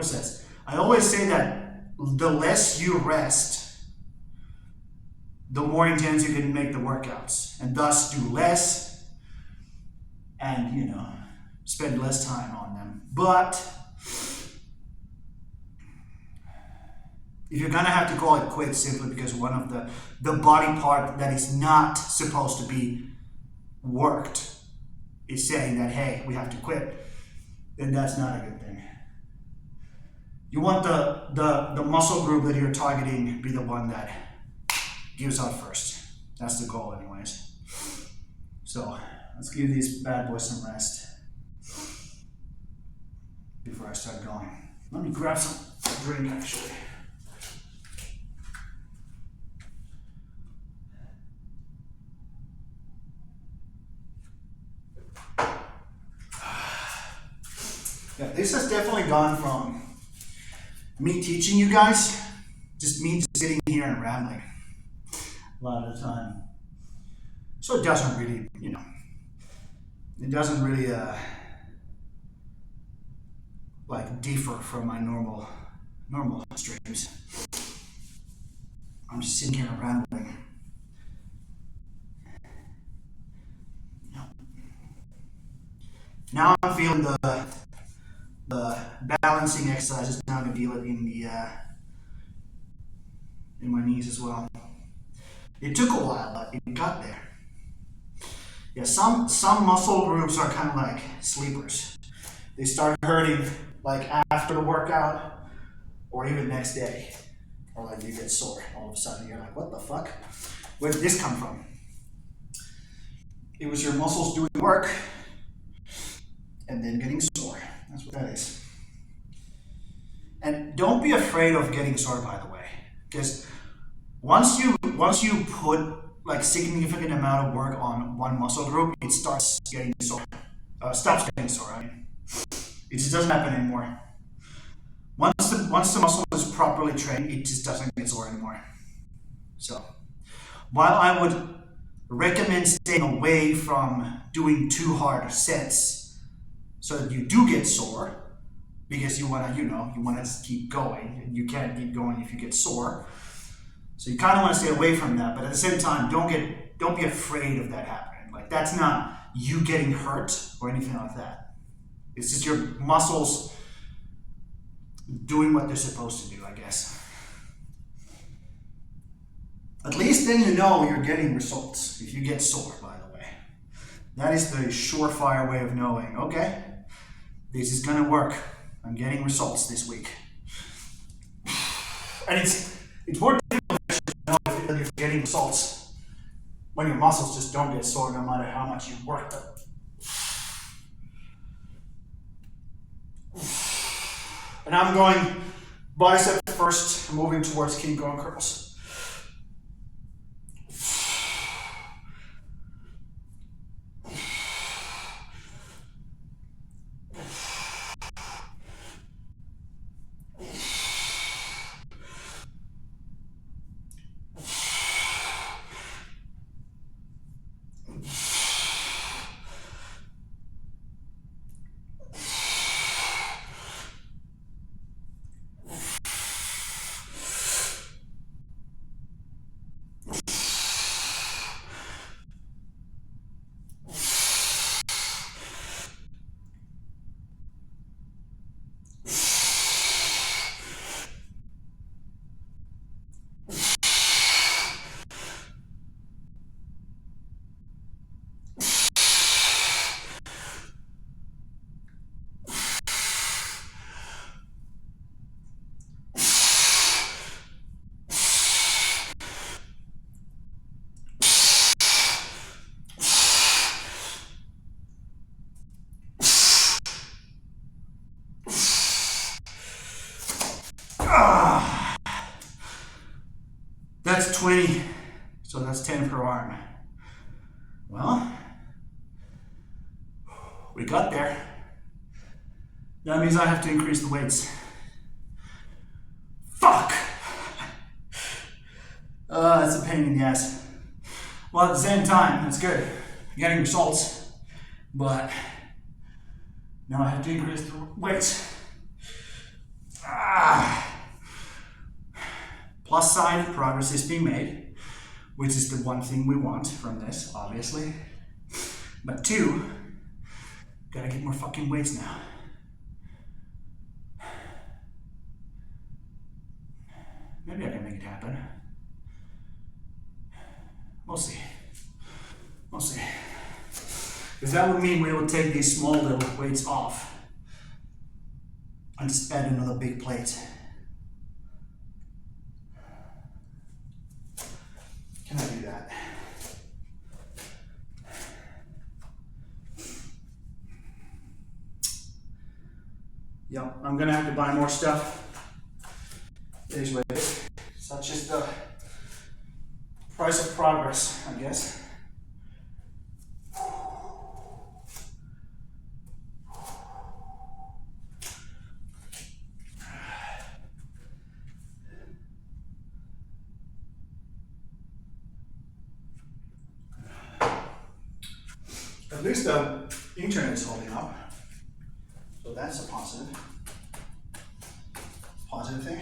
sets. I always say that the less you rest, the more intense you can make the workouts, and thus do less and, spend less time on them. But if you're gonna have to call it quits simply because one of the body part that is not supposed to be worked is saying that, hey, we have to quit, then that's not a good thing. You want the muscle group that you're targeting be the one that gives out first. That's the goal anyways. So let's give these bad boys some rest before I start going. Let me grab some drink actually. Yeah, this has definitely gone from me teaching you guys, just me sitting here and rambling a lot of the time. So it doesn't really, it doesn't really like differ from my normal streams. I'm just sitting here and rambling. Now I'm feeling the balancing exercises. Now I'm gonna feel it in my knees as well. It took a while, but it got there. Yeah, some muscle groups are kind of like sleepers. They start hurting like after the workout or even next day. Or like you get sore. All of a sudden you're like, what the fuck? Where did this come from? It was your muscles doing work and then getting sore. That's what that is. And don't be afraid of getting sore, by the way. Because once you put like significant amount of work on one muscle group, it starts getting sore. Stops getting sore. I mean, it just doesn't happen anymore. Once the muscle is properly trained, it just doesn't get sore anymore. So, while I would recommend staying away from doing too hard sets, so that you do get sore, because you want to keep going, and you can't keep going if you get sore. So you kind of want to stay away from that, but at the same time, don't be afraid of that happening. Like, that's not you getting hurt or anything like that. It's just your muscles doing what they're supposed to do, I guess. At least then you know you're getting results if you get sore, by the way. That is the surefire way of knowing, okay, this is gonna work. I'm getting results this week. And it's more difficult to know if you're getting results when your muscles just don't get sore no matter how much you work them. And I'm going bicep first, moving towards King Kong curls. That's 20, so that's 10 per arm. Well, we got there. That means I have to increase the weights. Fuck! That's a pain in the ass. Well, at the same time, it's good. I'm getting results, but now I have to increase the weights. Plus side, progress is being made, which is the one thing we want from this, obviously. But 2, gotta get more fucking weights now. Maybe I can make it happen. We'll see. We'll see. Because that would mean we would take these small little weights off and just add another big plate. Can I do that? Yep, I'm gonna have to buy more stuff. Anyway, such is the price of progress, I guess. At least the internet is holding up, so that's a positive thing.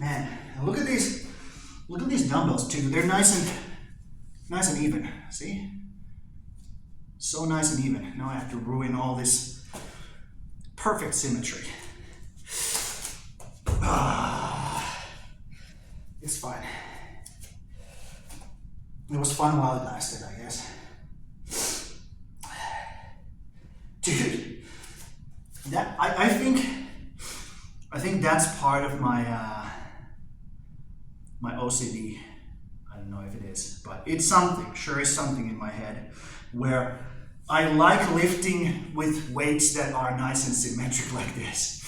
Man, look at these dumbbells too. They're nice and even. See? So nice and even. Now I have to ruin all this perfect symmetry. It's fine. It was fun while it lasted, I guess. Dude, that I think that's part of my my OCD. I don't know if it is, but it's something. Sure is something in my head where I like lifting with weights that are nice and symmetric like this.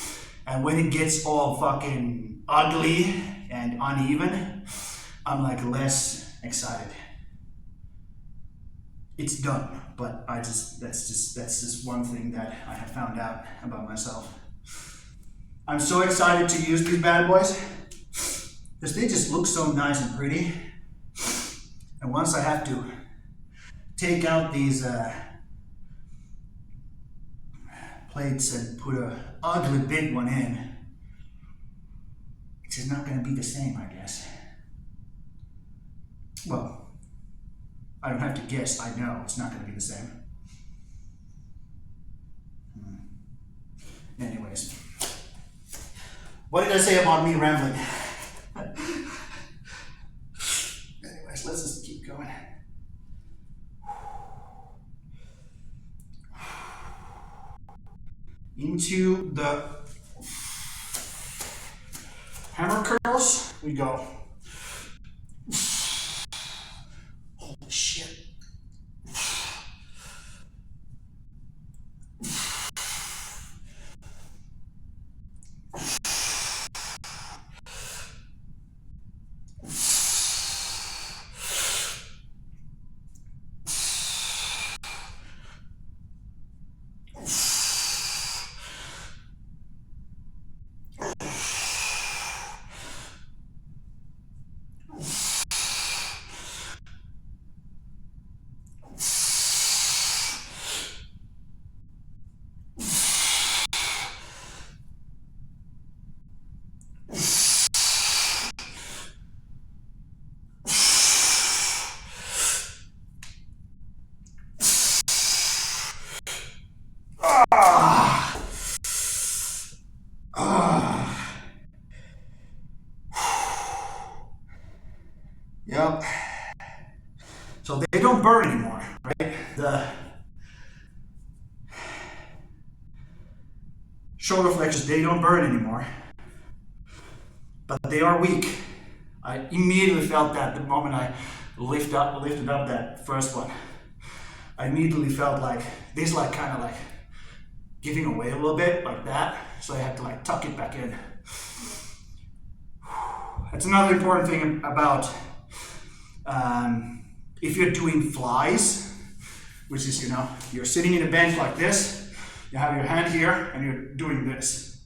And when it gets all fucking ugly and uneven, I'm like less excited. It's done, but that's just one thing that I have found out about myself. I'm so excited to use these bad boys because they just look so nice and pretty. And once I have to take out these plates and put a ugly big one in, it's just not going to be the same, I guess. Well, I don't have to guess, I know it's not going to be the same. Anyways, what did I say about me rambling? Anyways, let's just keep going. Into the hammer curls, we go. Holy shit. Yep. So they don't burn anymore, right? The shoulder flexors, they don't burn anymore, but they are weak. I immediately felt that the moment I lifted up that first one. I immediately felt like this, like kind of like giving away a little bit, like that. So I had to like tuck it back in. That's another important thing about if you're doing flies, which is, you know, you're sitting in a bench like this, you have your hand here and you're doing this.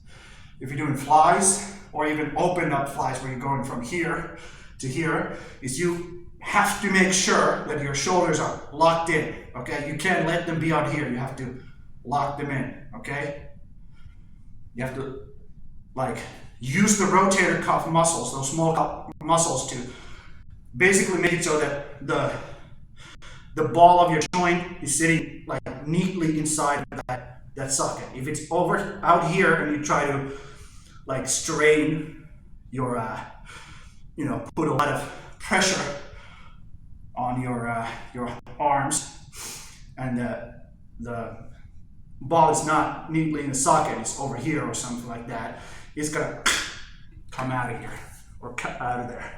If you're doing flies, or even open up flies where you're going from here to here, is you have to make sure that your shoulders are locked in, okay? You can't let them be out here, you have to lock them in, okay? You have to like use the rotator cuff muscles, those small cuff muscles, to basically make it so that the ball of your joint is sitting like neatly inside that socket. If it's over out here and you try to like strain your, you know, put a lot of pressure on your arms, and the ball is not neatly in the socket, it's over here or something like that, it's gonna come out of here or cut out of there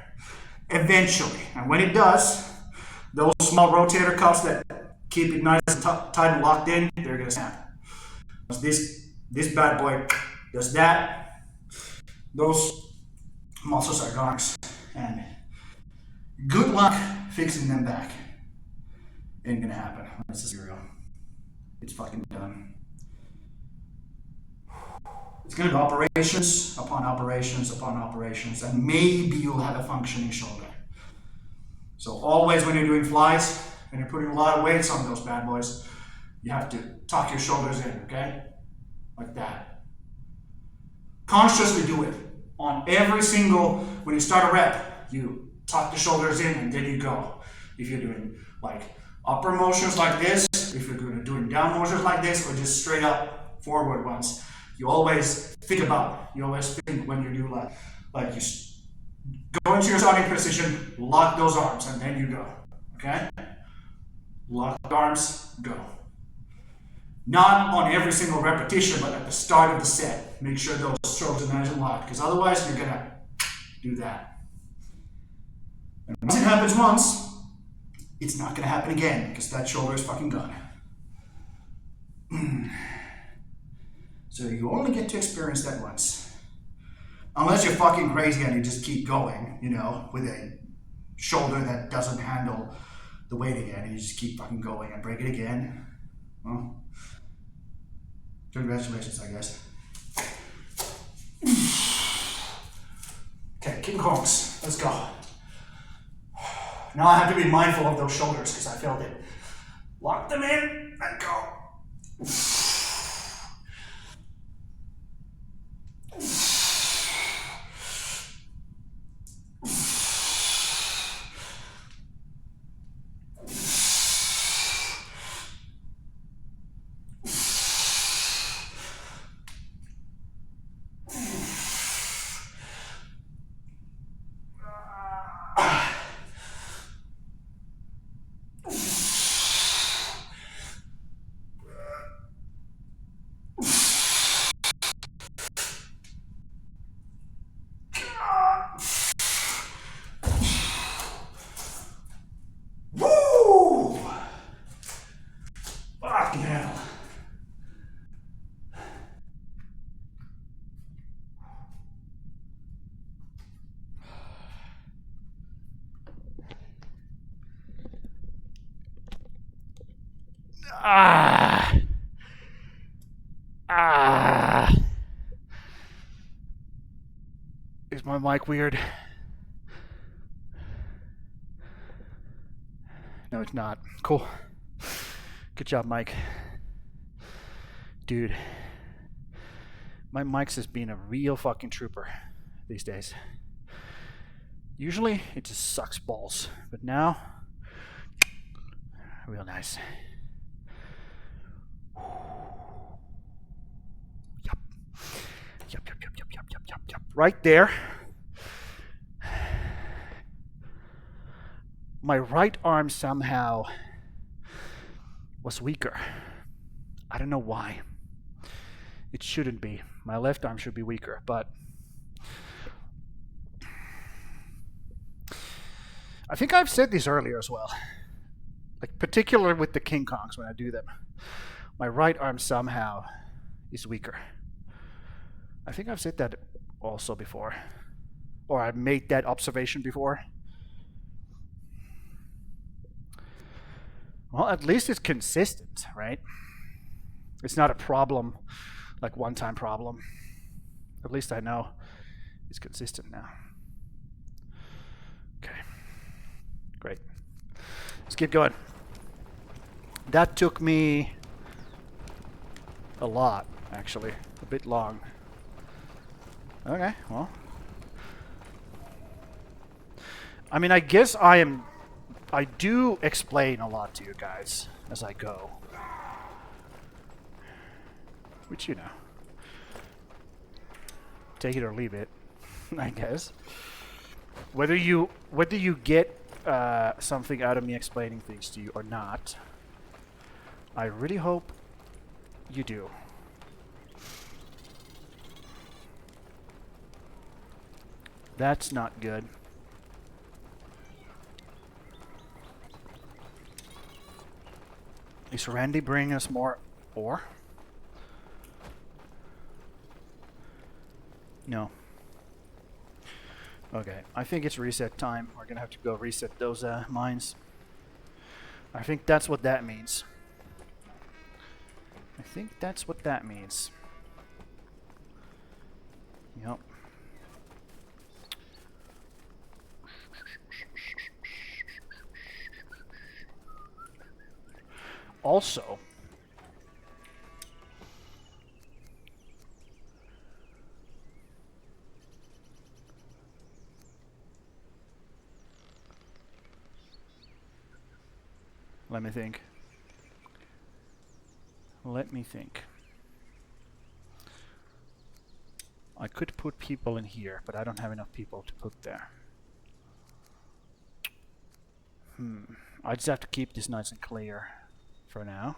eventually. And when it does, those small rotator cuffs that keep it nice and tight and locked in, they're gonna snap. This bad boy does that, those muscles are gone, and good luck fixing them back. Ain't gonna happen. This is real. It's fucking done. It's gonna be operations upon operations upon operations, and maybe you'll have a functioning shoulder. So always when you're doing flies and you're putting a lot of weights on those bad boys, you have to tuck your shoulders in, okay? Like that. Consciously do it. On every single, when you start a rep, you tuck the shoulders in and then you go. If you're doing like upper motions like this, if you're doing down motions like this, or just straight up forward ones, you always think when you do like you go into your starting position, lock those arms, and then you go, okay? Lock the arms, go. Not on every single repetition, but at the start of the set. Make sure those shoulders are nice and locked, because otherwise you're gonna do that. And once it happens once, it's not gonna happen again, because that shoulder is fucking gone. So you only get to experience that once. Unless you're fucking crazy and you just keep going, you know, with a shoulder that doesn't handle the weight again, and you just keep fucking going and break it again. Well, congratulations, I guess. Okay, King Kongs, let's go. Now I have to be mindful of those shoulders because I felt it. Lock them in and go. Ah. Ah. Is my mic weird? No, it's not. Cool. Good job, Mike. Dude. My mic's just being a real fucking trooper these days. Usually, it just sucks balls. But now, real nice. Yup. Yup, yup, yup, yup, yup, yup, yup, yup. Right there. My right arm somehow was weaker. I don't know why. It shouldn't be. My left arm should be weaker, but I think I've said this earlier as well. Like, particularly with the King Kongs when I do them. My right arm somehow is weaker. I think I've said that also before. Or I've made that observation before. Well, at least it's consistent, right? It's not a problem, like one-time problem. At least I know it's consistent now. Okay, great. Let's keep going. That took me a lot, actually. A bit long. Okay, well. I mean, I guess I do explain a lot to you guys as I go. Which, you know. Take it or leave it, I guess. Whether you get something out of me explaining things to you or not, I really hope you do. That's not good. Is Randy bringing us more ore? No. Okay, I think it's reset time. We're gonna have to go reset those mines. I think that's what that means. I think that's what that means. Yep. Also, let me think. Let me think. I could put people in here, but I don't have enough people to put there. I just have to keep this nice and clear for now.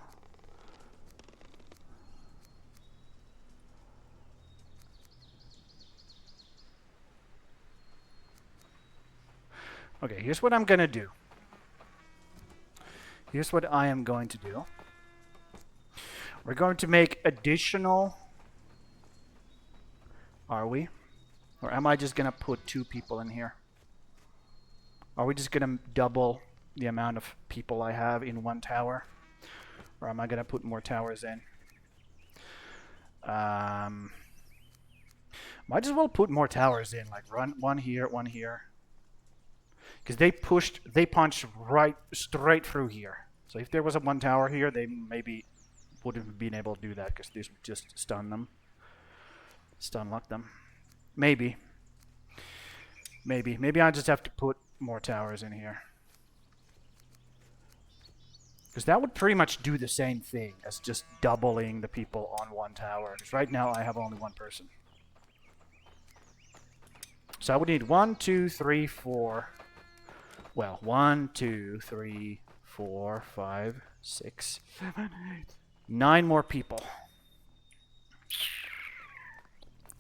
Okay, here's what I'm gonna do. Here's what I am going to do. We're going to make additional... Are we? Or am I just gonna put 2 people in here? Are we just gonna double the amount of people I have in one tower? Or am I gonna put more towers in? Might as well put more towers in, like run one here, one here. Because they punched right straight through here. So if there was a 1 tower here, they maybe wouldn't have been able to do that because this would just stun them. Stun lock them. Maybe. Maybe I just have to put more towers in here. Because that would pretty much do the same thing as just doubling the people on 1 tower. Because right now I have only 1 person. So I would need 1, 2, 3, 4. Well, 1, 2, 3, 4, 5, 6, 7, 8, 9 more people.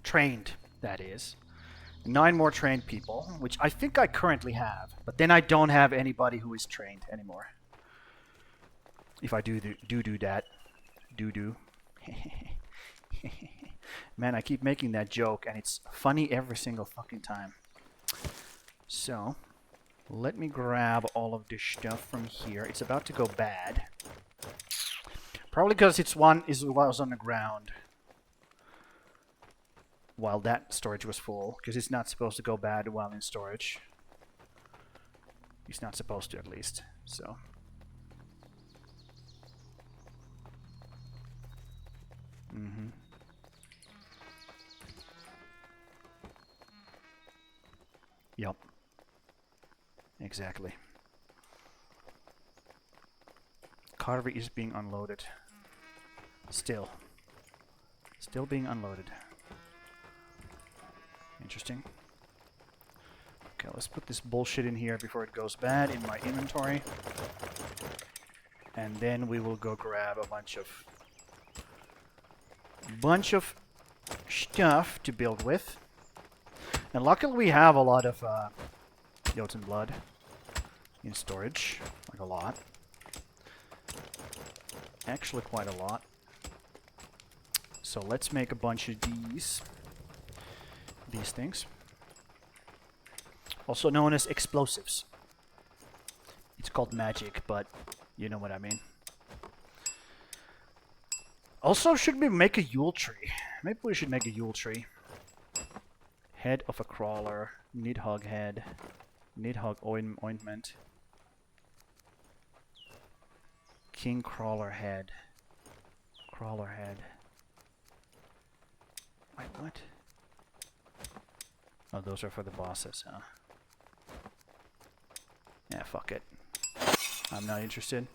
Trained, that is. 9 more trained people, which I think I currently have. But then I don't have anybody who is trained anymore. If I do that. Do. Man, I keep making that joke, and it's funny every single fucking time. So, let me grab all of this stuff from here. It's about to go bad. Probably because it's one was on the ground while that storage was full, because it's not supposed to go bad while in storage. It's not supposed to, at least. So. Mm-hmm. Yup. Exactly. Carver is being unloaded. Still being unloaded. Interesting. Okay, let's put this bullshit in here before it goes bad in my inventory. And then we will go grab a bunch of stuff to build with. And luckily we have a lot of Jotun blood in storage. Like a lot. Actually quite a lot. So let's make a bunch of these things. Also known as explosives. It's called magic, but you know what I mean. Also, should we make a Yule tree? Maybe we should make a Yule tree. Head of a crawler. Nidhogg head. Nidhogg ointment. King crawler head. Crawler head. Wait, what? Oh, those are for the bosses, huh? Yeah, fuck it. I'm not interested.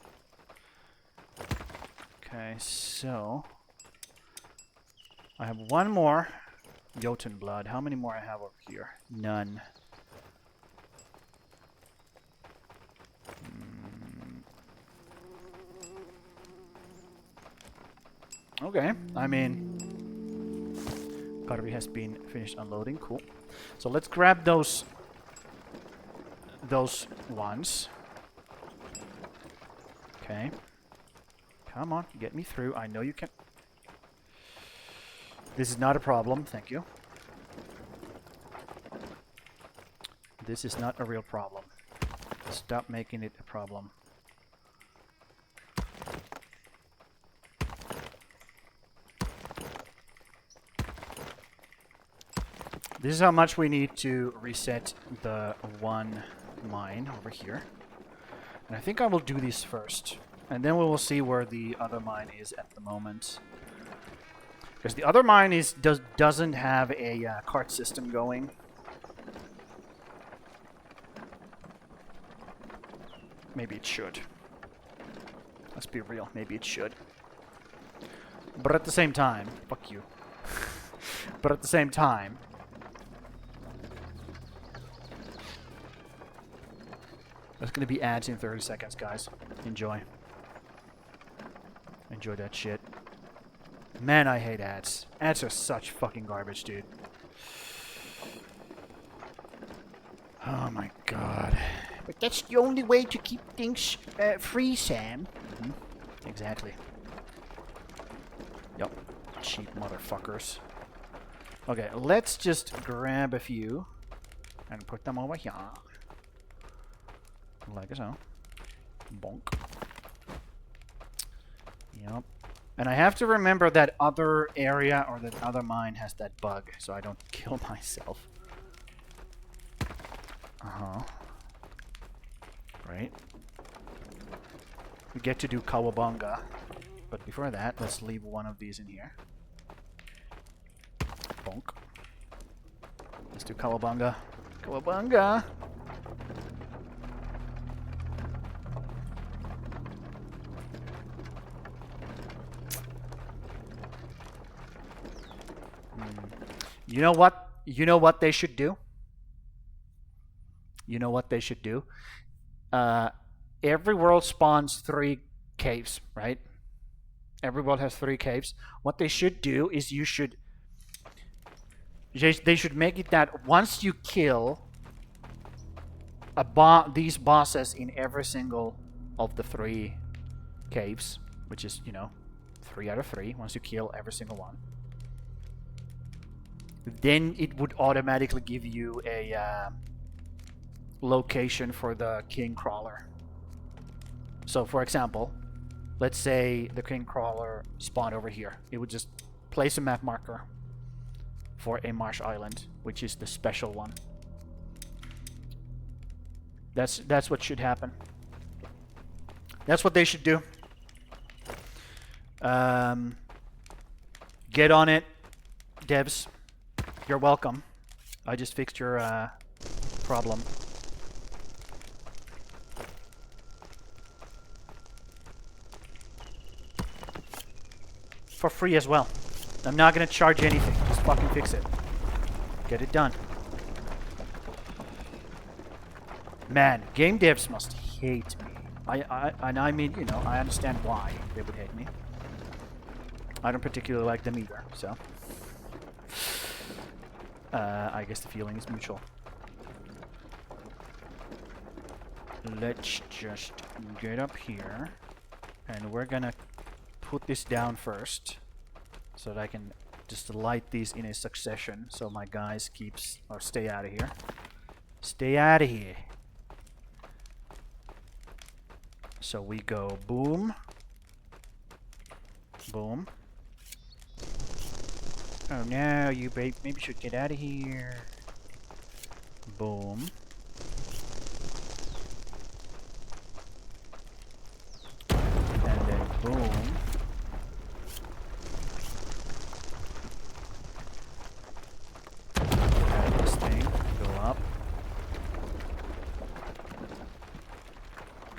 Okay, so... I have one more Jotun blood. How many more I have over here? None. Okay, I mean... Carvey has been finished unloading. Cool. So let's grab those ones. Okay. Come on, get me through. I know you can. This is not a problem. Thank you. This is not a real problem. Stop making it a problem. This is how much we need to reset the one mine over here. And I think I will do these first. And then we will see where the other mine is at the moment. Because the other mine doesn't have a cart system going. Maybe it should. Let's be real. Maybe it should. But at the same time... Fuck you. But at the same time... There's gonna be ads in 30 seconds, guys. Enjoy. Enjoy that shit. Man, I hate ads. Ads are such fucking garbage, dude. Oh my god. But that's the only way to keep things free, Sam. Mm-hmm. Exactly. Yup. Cheap motherfuckers. Okay, let's just grab a few and put them over here. Like so. Bonk. Yep. And I have to remember that other area or that other mine has that bug, so I don't kill myself. Uh-huh. Right. We get to do Kawabunga. But before that, let's leave one of these in here. Bonk. Let's do Kawabunga. Kawabunga! You know what? You know what they should do? You know what they should do? Every world spawns 3 caves, right? Every world has 3 caves. What they should do is they should make it that once you kill these bosses in every single of the 3 caves, which is, you know, 3 out of 3, once you kill every single one, then it would automatically give you a location for the king crawler. So, for example, let's say the king crawler spawned over here. It would just place a map marker for a marsh island, which is the special one. That's what should happen. That's what they should do. Get on it, devs. You're welcome. I just fixed your problem. For free as well. I'm not gonna charge anything. Just fucking fix it. Get it done. Man, game devs must hate me. I mean, you know, I understand why they would hate me. I don't particularly like them either, so. I guess the feeling is mutual. Let's just get up here. And we're gonna put this down first. So that I can just light these in a succession. So my guys stay out of here. Stay out of here. So we go boom. Boom. Oh no, you maybe should get out of here. Boom. And then boom. And this thing go up.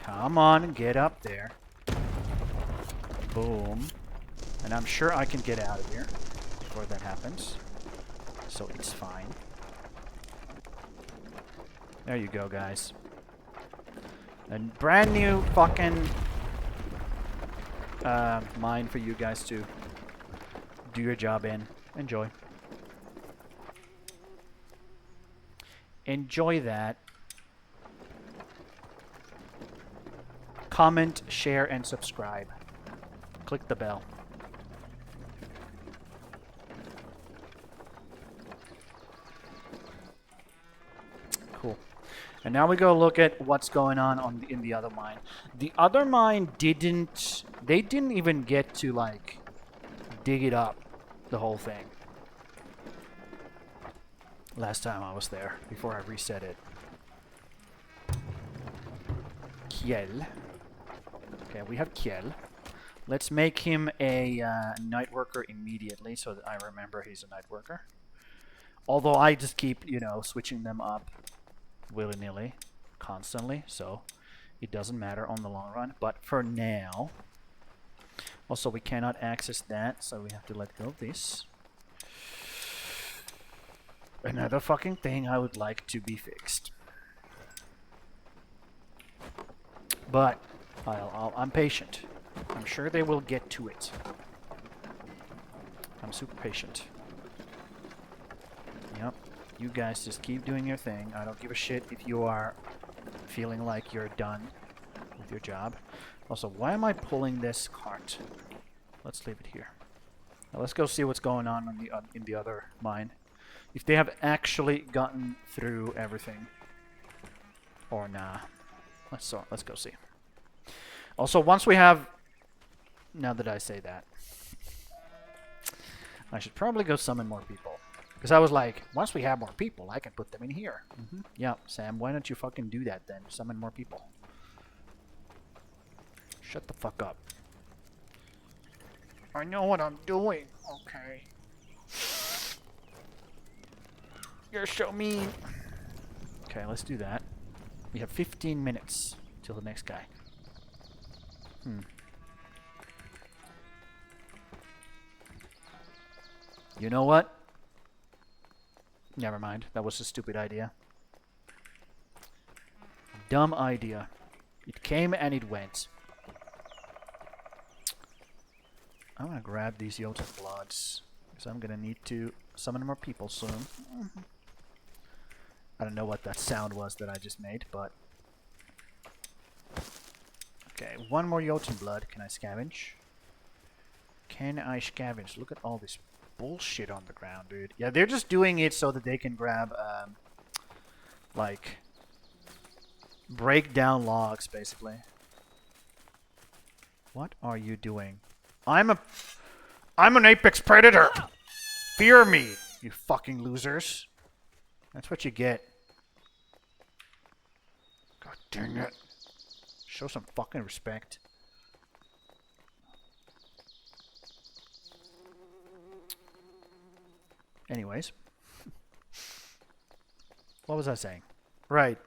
Come on, get up there. Boom. And I'm sure I can get out of here before that happens. So it's fine. There you go, guys. A brand new fucking mine for you guys to do your job in. Enjoy. Enjoy that. Comment, share, and subscribe. Click the bell. Cool. And now we go look at what's going on in the other mine. The other mine they didn't even get to like dig it up, the whole thing. Last time I was there, before I reset it. Kiel. Okay, we have Kiel. Let's make him a night worker immediately so that I remember he's a night worker. Although I just keep, you know, switching them up willy-nilly, constantly, so it doesn't matter on the long run. But for now, also we cannot access that, so we have to let go of this. Another fucking thing I would like to be fixed. But I'm patient. I'm sure they will get to it. I'm super patient. Yep. You guys just keep doing your thing. I don't give a shit if you are feeling like you're done with your job. Also, why am I pulling this cart? Let's leave it here. Now let's go see what's going on in the other mine. If they have actually gotten through everything. Or nah. Let's go see. Also, once we have... Now that I say that, I should probably go summon more people. Because I was like, once we have more people, I can put them in here. Yeah, Sam, why don't you fucking do that then? Summon more people. Shut the fuck up. I know what I'm doing. Okay. You're so mean. Okay, let's do that. We have 15 minutes till the next guy. You know what? Never mind. That was a stupid idea. Dumb idea. It came and it went. I'm gonna grab these Jotun bloods, because I'm gonna need to summon more people soon. I don't know what that sound was that I just made, but... Okay, one more Jotun blood. Can I scavenge? Can I scavenge? Look at all this bullshit on the ground, dude. Yeah, they're just doing it so that they can grab, like, break down logs, basically. What are you doing? I'm an apex predator. Fear me, you fucking losers. That's what you get. God dang it. Show some fucking respect. Anyways. What was I saying? Right.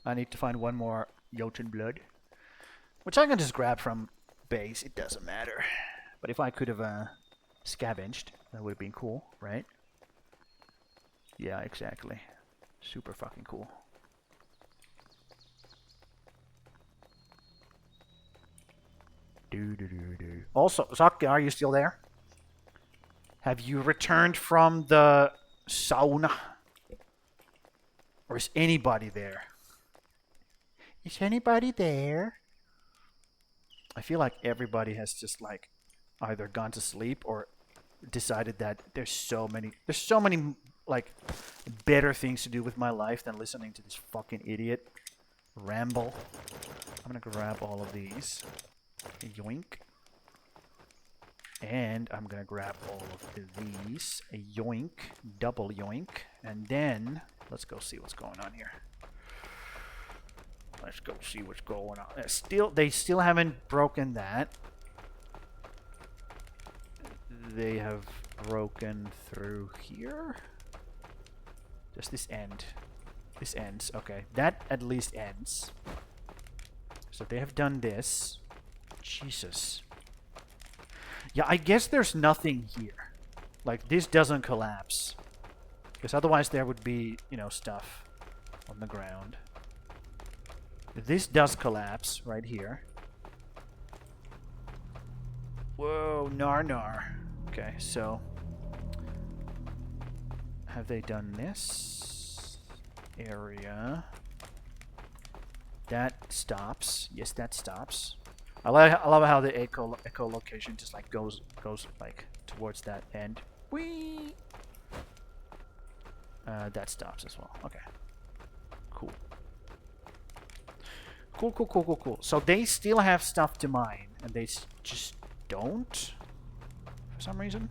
I need to find one more Jotun blood. Which I can just grab from base. It doesn't matter. But if I could have scavenged, that would have been cool, right? Yeah, exactly. Super fucking cool. Also, Zaka, are you still there? Have you returned from the sauna? Or is anybody there? Is anybody there? I feel like everybody has just like either gone to sleep or decided that there's so many like better things to do with my life than listening to this fucking idiot ramble. I'm gonna grab all of these. Yoink. And I'm gonna grab all of these. A yoink. Double yoink. And then let's go see what's going on here. Let's go see what's going on. They still haven't broken that. They have broken through here. Does this end? This ends. Okay. That at least ends. So they have done this. Jesus. Yeah, I guess there's nothing here. Like, this doesn't collapse. Because otherwise there would be, you know, stuff on the ground. This does collapse right here. Whoa, nar. Okay, so have they done this area? That stops. Yes, that stops. I love how the echolocation just like goes like towards that end. Whee! That stops as well. Okay. Cool. Cool. So they still have stuff to mine, and they just don't, for some reason.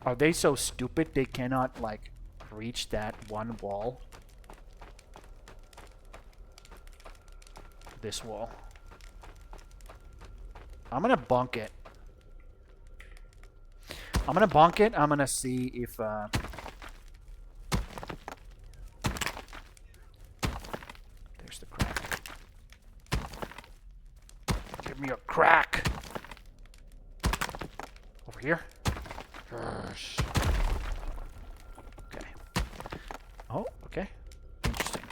Are they so stupid they cannot, like, reach that one wall? This wall. I'm gonna bonk it. I'm gonna see if, there's the crack. Give me a crack! Over here? Yes. Okay. Oh, okay. Interesting.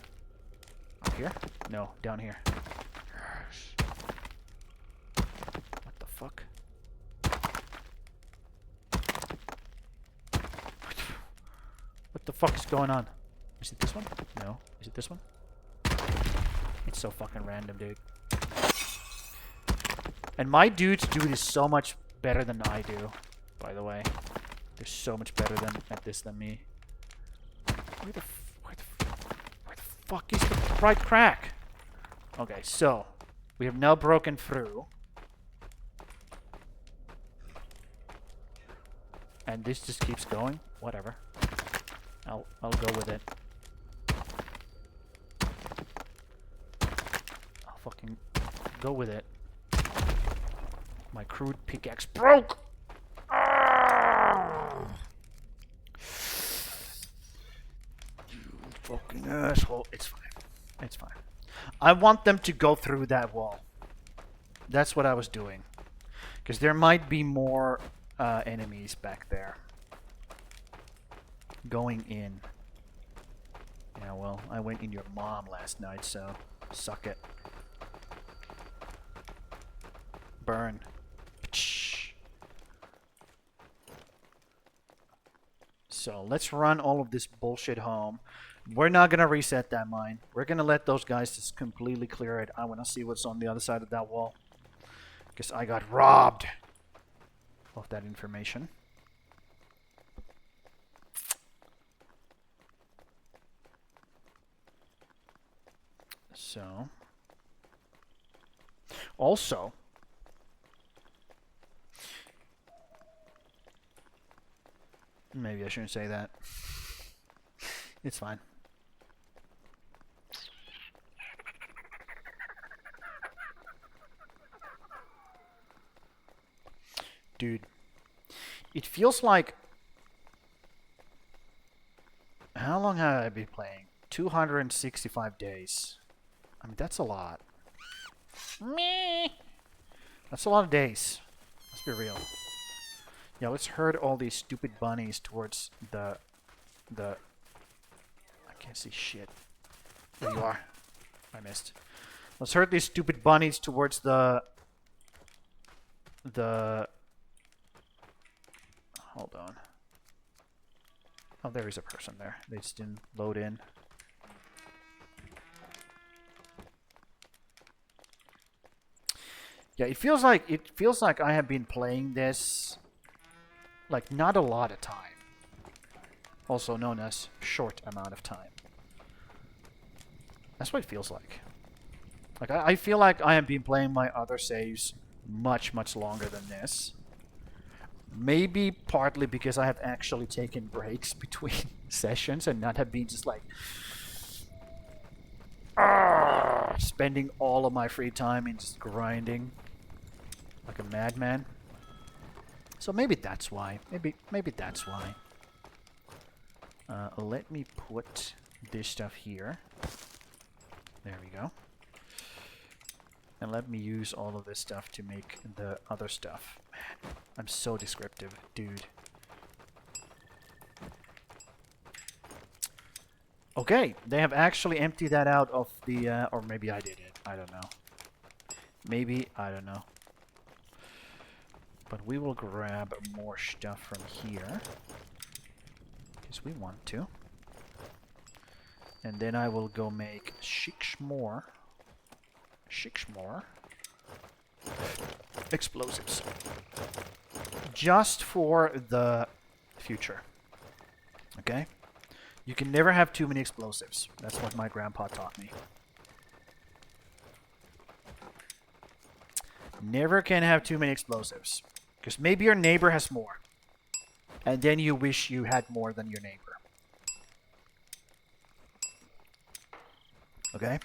Up here? No, down here. Yes. What the fuck? What the fuck is going on? Is it this one? No. Is it this one? It's so fucking random, dude. And my dudes do this so much better than I do, by the way. They're so much better at this than me. Where the fuck is the right crack? Okay, so we have now broken through. And this just keeps going. Whatever. I'll go with it. I'll fucking go with it. My crude pickaxe broke! Ah! You fucking asshole. It's fine. It's fine. I want them to go through that wall. That's what I was doing. Because there might be more enemies back there. Going in. Yeah, well, I went in your mom last night, so suck it. Burn. So let's run all of this bullshit home. We're not gonna reset that mine. We're gonna let those guys just completely clear it. I wanna see what's on the other side of that wall. Because I got robbed of that information. So Also, maybe I shouldn't say that. It's fine. Dude, it feels like... How long have I been playing? 265 days. I mean, that's a lot. Meh. That's a lot of days. Let's be real. Yeah, let's herd all these stupid bunnies towards the... I can't see shit. There you are. I missed. Let's herd these stupid bunnies towards the... Hold on. Oh, there is a person there. They just didn't load in. Yeah, it feels like I have been playing this like not a lot of time. Also known as short amount of time. That's what it feels like. Like I feel like I have been playing my other saves much longer than this. Maybe partly because I have actually taken breaks between sessions and not have been just like spending all of my free time in just grinding like a madman. So maybe that's why. Maybe that's why. Let me put this stuff here. There we go. And let me use all of this stuff to make the other stuff. Man, I'm so descriptive, dude. Okay, they have actually emptied that out of the... or maybe I did it. I don't know. Maybe, I don't know. But we will grab more stuff from here. Because we want to. And then I will go make 6 more explosives. Just for the future. Okay? You can never have too many explosives. That's what my grandpa taught me. Never can have too many explosives. Because maybe your neighbor has more. And then you wish you had more than your neighbor. Okay?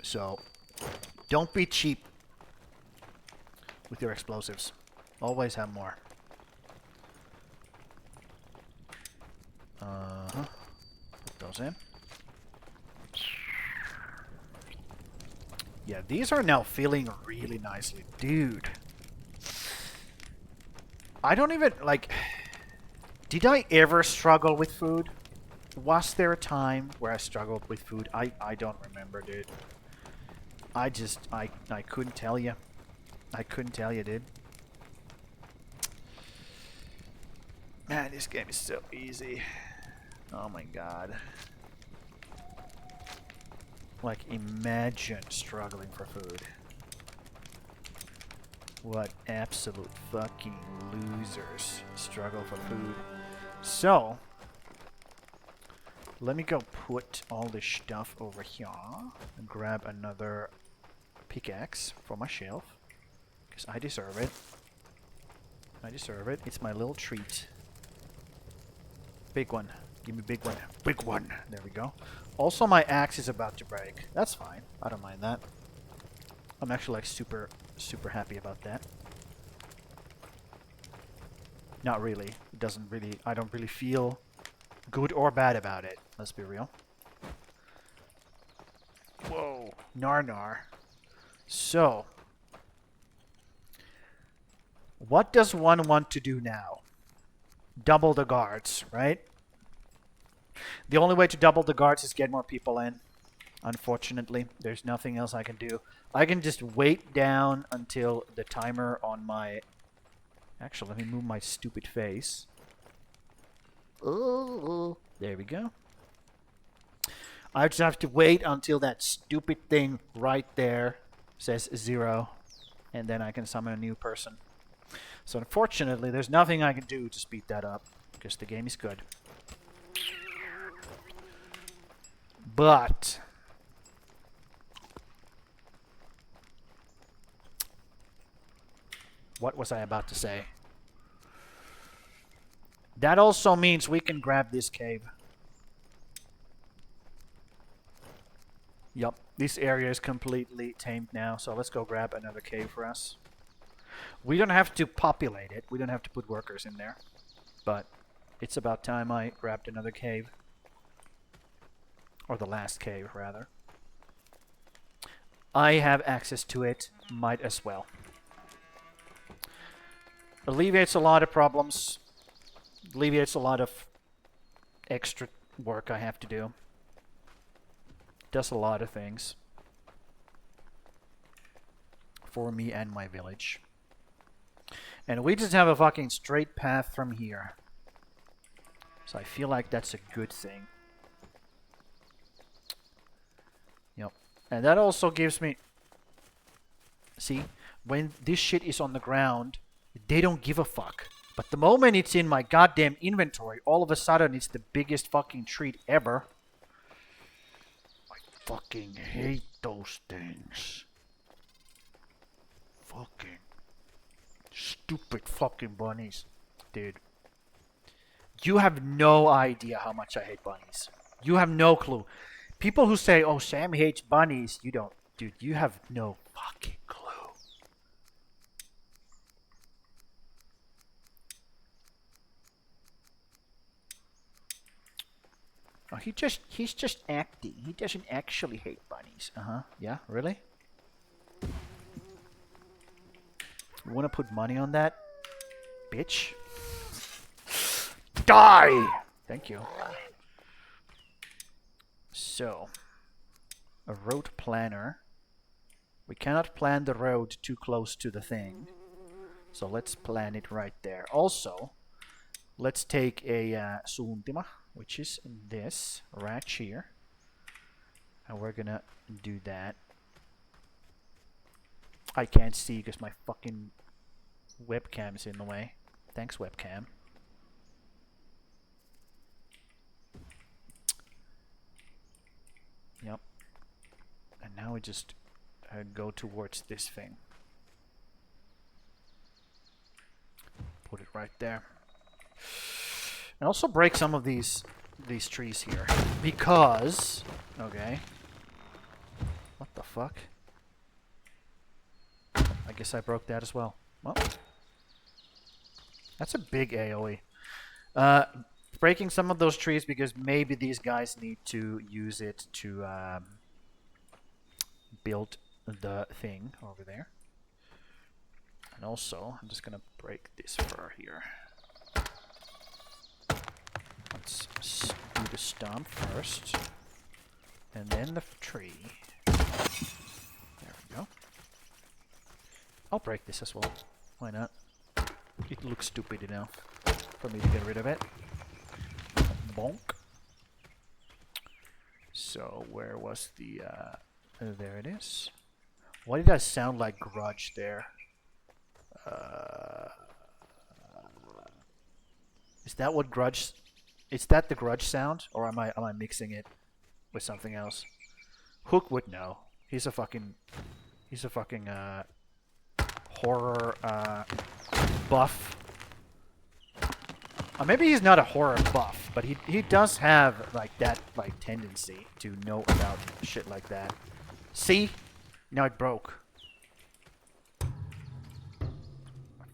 So, don't be cheap with your explosives. Always have more. Put those in. Yeah, these are now filling really nicely. Dude. I don't even, like... Did I ever struggle with food? Was there a time where I struggled with food? I don't remember, dude. I couldn't tell you. I couldn't tell you, dude. Man, this game is so easy. Oh my god. Like, imagine struggling for food. What absolute fucking losers struggle for food. So, let me go put all this stuff over here and grab another pickaxe from my shelf. Because I deserve it. I deserve it. It's my little treat. Big one. Give me a big one. Big one. There we go. Also, my axe is about to break. That's fine. I don't mind that. I'm actually like super happy about that. Not really. It doesn't really... I don't really feel good or bad about it. Let's be real. Whoa. Nar. So. What does one want to do now? Double the guards, right? The only way to double the guards is get more people in. Unfortunately, there's nothing else I can do. I can just wait down until the timer on my... Actually, let me move my stupid face. Oh, there we go. I just have to wait until that stupid thing right there says 0. And then I can summon a new person. So unfortunately, there's nothing I can do to speed that up. Because the game is good. But what was I about to say? That also means we can grab this cave. Yup, this area is completely tamed now, so let's go grab another cave for us. We don't have to populate it. We don't have to put workers in there. But it's about time I grabbed another cave. Or the last cave, rather. I have access to it. Might as well. Alleviates a lot of problems. Alleviates a lot of extra work I have to do. Does a lot of things. For me and my village. And we just have a fucking straight path from here. So I feel like that's a good thing. Yep. And that also gives me... See? When this shit is on the ground, they don't give a fuck. But the moment it's in my goddamn inventory, all of a sudden it's the biggest fucking treat ever. I fucking hate those things. Fucking stupid fucking bunnies. Dude. You have no idea how much I hate bunnies. You have no clue. People who say, oh, Sam hates bunnies, you don't. Dude, you have no fucking clue. Oh, he's just acting. He doesn't actually hate bunnies. Uh-huh. Yeah, really? You wanna put money on that? Bitch. Die! Thank you. So, a road planner. We cannot plan the road too close to the thing. So let's plan it right there. Also, let's take a suuntima, which is this right here. And we're gonna do that. I can't see because my fucking webcam is in the way. Thanks, webcam. Yep. And now we just go towards this thing. Put it right there. And also break some of these trees here. Because... Okay. What the fuck? I guess I broke that as well. Well. That's a big AoE. Breaking some of those trees because maybe these guys need to use it to build the thing over there. And also, I'm just gonna break this fur here. Let's do the stump first. And then the tree. There we go. I'll break this as well. Why not? It looks stupid enough for me to get rid of it. Bonk. So, where was the... there it is. Why did that sound like grudge there? Is that what grudge... Is that the grudge sound? Or am I mixing it with something else? Hook would know. He's a fucking horror buff. Maybe he's not a horror buff, but he does have like that tendency to know about shit like that. See? Now it broke. I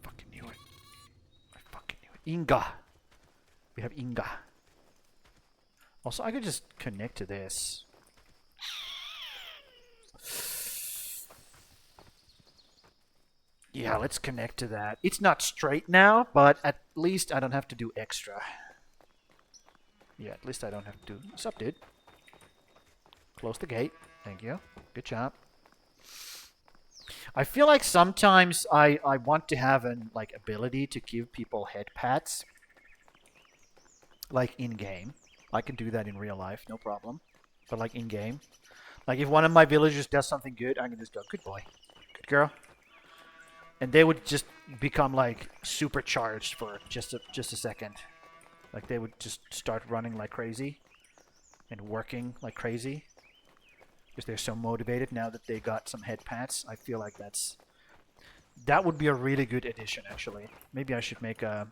fucking knew it. I fucking knew it. Inga. We have Inga. Also, I could just connect to this. Yeah, let's connect to that. It's not straight now, but at least I don't have to do extra. Yeah, at least I don't have to do... What's up, dude? Close the gate. Thank you. Good job. I feel like sometimes I want to have an ability to give people head pats. Like in-game. I can do that in real life, no problem. But like in-game. Like if one of my villagers does something good, I can just go, good boy. Good girl. And they would just become like supercharged for just a second. Like they would just start running like crazy. and working like crazy because they're so motivated now that they got some head pats. I feel like that would be a really good addition, actually. Maybe I should make a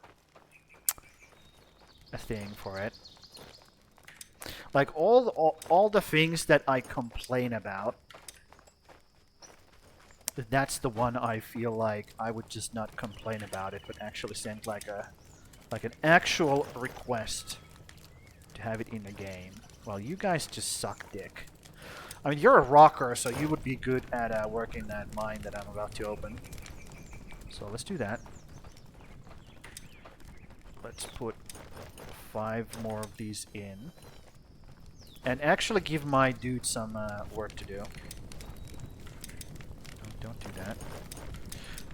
thing for it. Like all the things that I complain about, that's the one I feel like I would just not complain about it, but actually send like an actual request to have it in the game. Well, you guys just suck dick. I mean, you're a rocker, so you would be good at working that mine that I'm about to open. So let's do that. Let's put 5 more of these in. And actually give my dude some work to do. No, don't do that.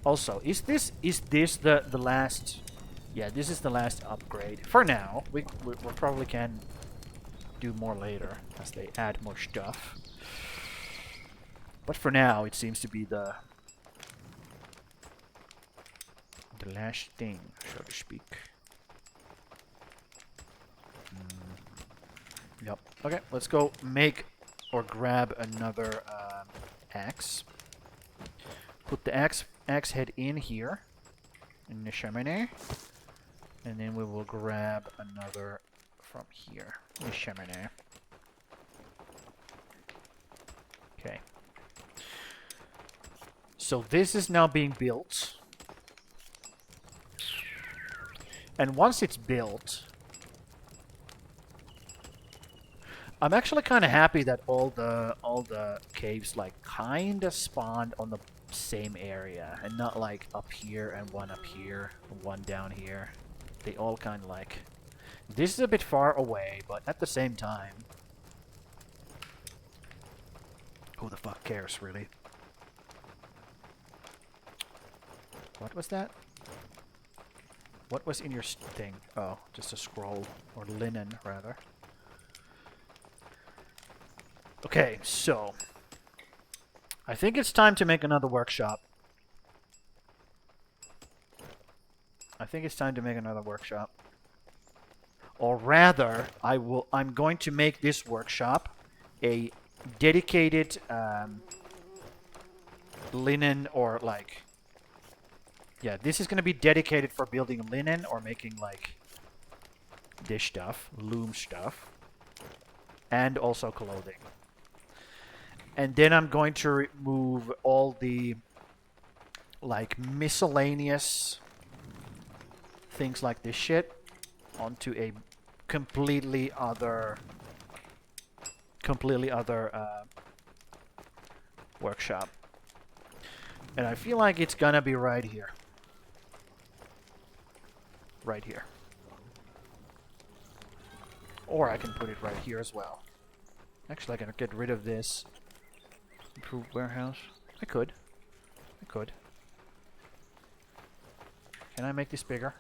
Also, is this the last? Yeah, this is the last upgrade for now. We probably can do more later as they add more stuff. But for now, it seems to be the last thing, so to speak. Yep. Okay, let's go make or grab another axe. Put the axe head in here in the chimney, and then we will grab another from here in the chimney. Okay. So this is now being built, and once it's built, I'm actually kind of happy that all the caves like kind of spawned on the same area and not like up here and one up here and one down here. They all kind of like... This is a bit far away, but at the same time... Who the fuck cares, really? What was that? What was in your thing? Oh, just a scroll. Or linen, rather. Okay, so... I think it's time to make another workshop. Or rather, I'm going to make this workshop a dedicated linen or like... Yeah, this is going to be dedicated for building linen or making like this stuff, loom stuff, and also clothing. And then I'm going to remove all the like miscellaneous things like this shit onto a completely other workshop. And I feel like it's gonna be right here. Right here. Or I can put it right here as well. Actually, I can get rid of this. Improve warehouse. I could. Can I make this bigger?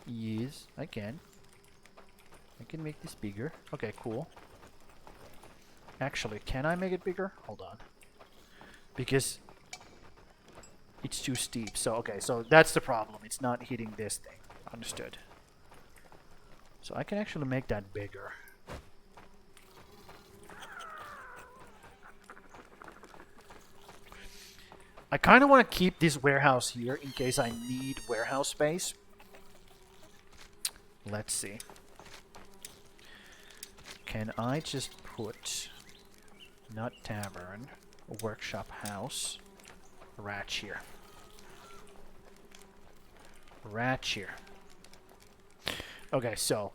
Yes, I can. I can make this bigger. Okay, cool. Actually, can I make it bigger? Hold on. Because it's too steep. So, okay, so that's the problem. It's not hitting this thing. Understood. So I can actually make that bigger. I kind of want to keep this warehouse here in case I need warehouse space. Let's see. Can I just put not tavern, workshop house, right here. Right here. Okay, so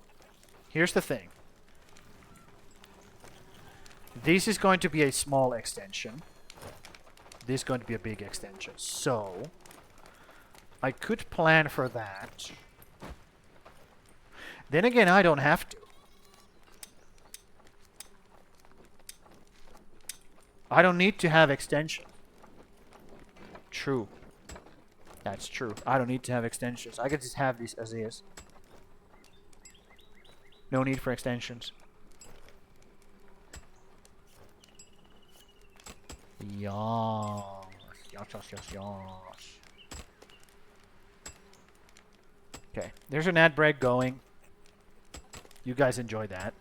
here's the thing. This is going to be a small extension. This is going to be a big extension. So I could plan for that. Then again, I don't have to. I don't need to have extension. True. That's true. I don't need to have extensions. I could just have this as is. No need for extensions. Yes. Okay, there's an ad break going. You guys enjoy that.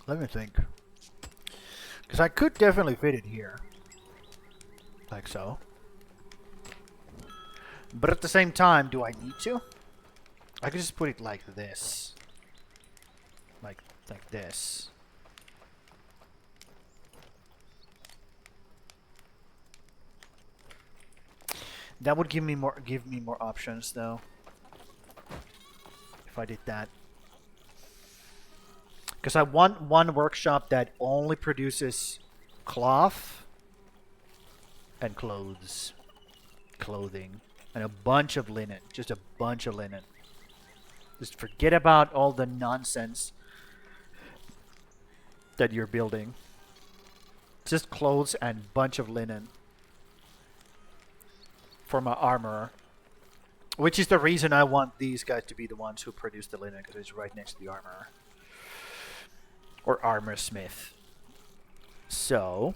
Let me think. Because I could definitely fit it here. Like so. But at the same time, do I need to? I could just put it like this. Like this. That would give me more options though. If I did that. Because I want one workshop that only produces cloth and clothing, and a bunch of linen. Just a bunch of linen. Just forget about all the nonsense that you're building. Just clothes and bunch of linen for my armorer. Which is the reason I want these guys to be the ones who produce the linen, because it's right next to the armorer. Or armor smith. So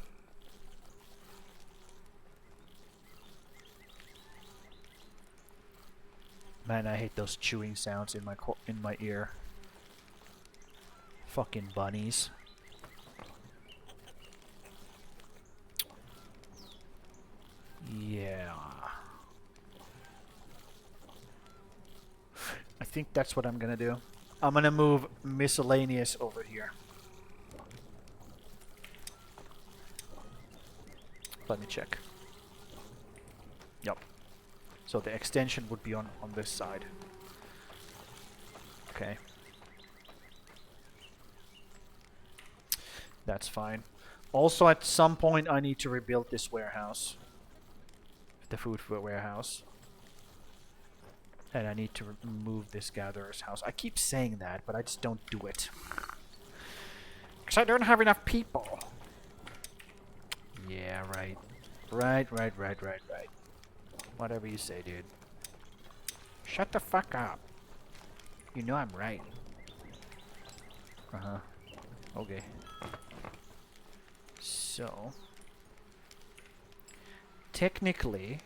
man, I hate those chewing sounds in my ear. Fucking bunnies. Yeah. I think that's what I'm gonna do. I'm gonna move miscellaneous over here. Let me check. Yep. So the extension would be on this side. Okay. That's fine. Also, at some point, I need to rebuild this warehouse. The food warehouse. And I need to remove this gatherer's house. I keep saying that, but I just don't do it. Because I don't have enough people. Yeah, right. Right. Whatever you say, dude. Shut the fuck up. You know I'm right. Uh-huh. Okay. So... technically...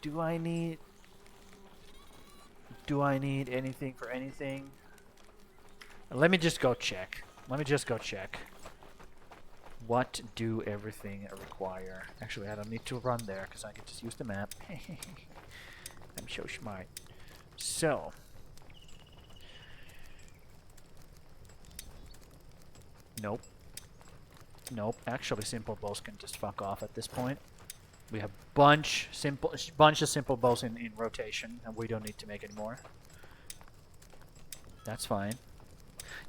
do I need anything for anything? Let me just go check. What do everything require? Actually, I don't need to run there because I can just use the map. I'm so smart. So. Nope. Actually, simple bows can just fuck off at this point. We have bunch of simple bows in rotation, and we don't need to make any more. That's fine.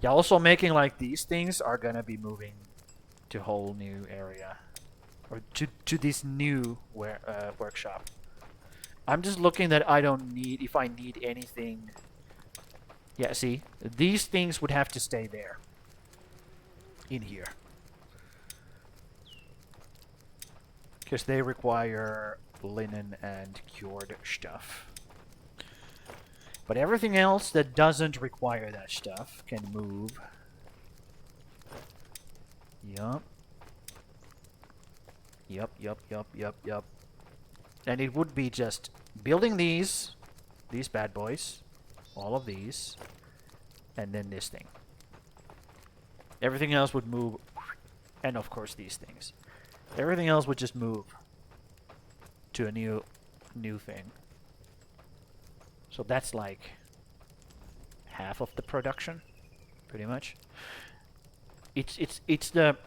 Yeah, also making like these things are gonna be moving to a whole new area. Or to this new workshop. I'm just looking that I don't need, if I need anything. Yeah, see? These things would have to stay there. In here. Because they require linen and cured stuff. But everything else that doesn't require that stuff can move. Yup. Yup. And it would be just building these bad boys, all of these, and then this thing. Everything else would move, and of course these things. Everything else would just move to a new thing. So that's like half of the production, pretty much. It's the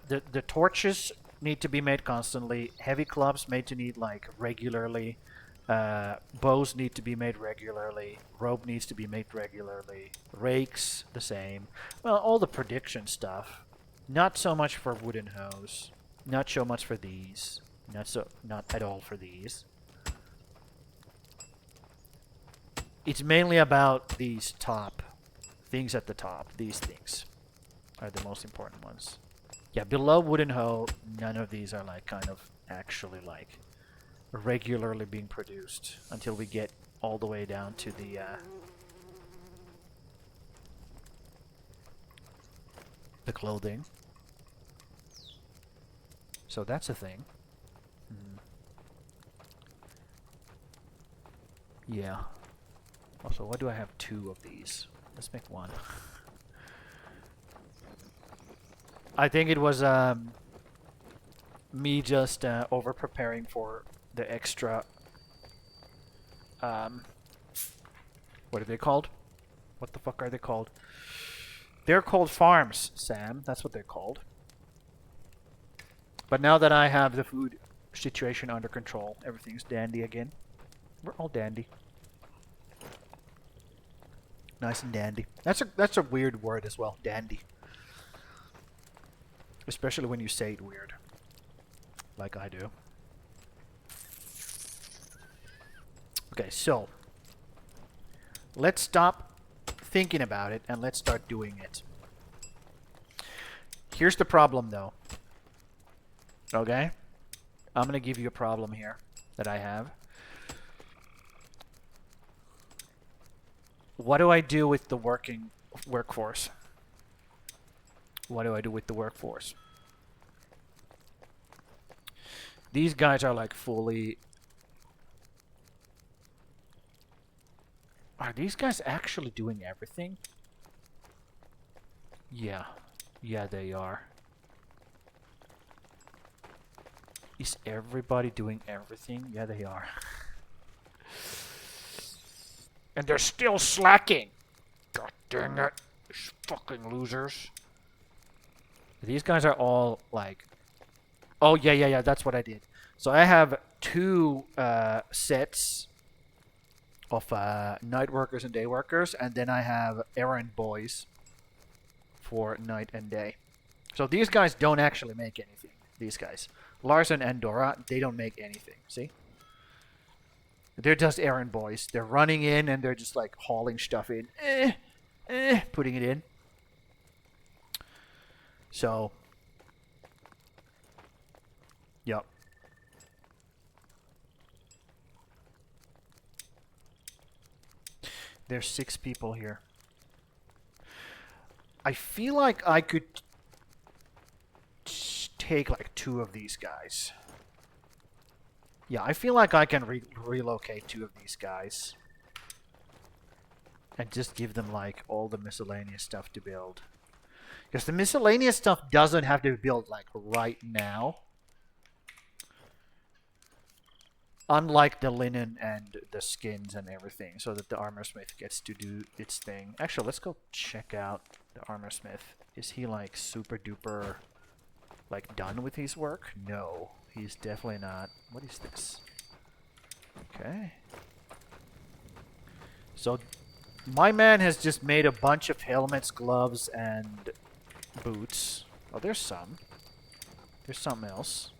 torches need to be made constantly. Heavy clubs made to need like regularly. Bows need to be made regularly. Rope needs to be made regularly. Rakes the same. Well, all the prediction stuff. Not so much for wooden hoes. Not so much for these. Not at all for these. It's mainly about these top things at the top. These things are the most important ones. Yeah, below wooden hoe, none of these are like kind of actually like regularly being produced until we get all the way down to the clothing. So that's a thing. Yeah. Also, why do I have 2 of these? Let's make 1. I think it was me just over preparing for the extra. What are they called? What the fuck are they called? They're called farms, Sam. That's what they're called. But now that I have the food situation under control, everything's dandy again. We're all dandy. Nice and dandy. That's a weird word as well, dandy. Especially when you say it weird. Like I do. Okay, so let's stop thinking about it and let's start doing it. Here's the problem though. Okay? I'm gonna give you a problem here that I have. What do I do with the workforce? What do I do with the workforce? These guys are like fully... Are these guys actually doing everything? Yeah. Yeah, they are. Is everybody doing everything? Yeah, they are. And they're still slacking. God dang it. These fucking losers. These guys are all like... Oh, yeah, that's what I did. So I have 2 sets of night workers and day workers, and then I have errand boys for night and day. So these guys don't actually make anything. These guys. Larson and Dora, they don't make anything. See? They're just errand boys. They're running in and they're just like hauling stuff in. Putting it in. So. Yep. There's 6 people here. I feel like I could take like 2 of these guys. Yeah, I feel like I can relocate 2 of these guys. And just give them like all the miscellaneous stuff to build. Because the miscellaneous stuff doesn't have to be built like right now. Unlike the linen and the skins and everything, so that the armor smith gets to do its thing. Actually, let's go check out the armor smith. Is he like super duper like done with his work? No, he's definitely not. What is this? Okay. So my man has just made a bunch of helmets, gloves, and boots. Oh, there's some. There's something else.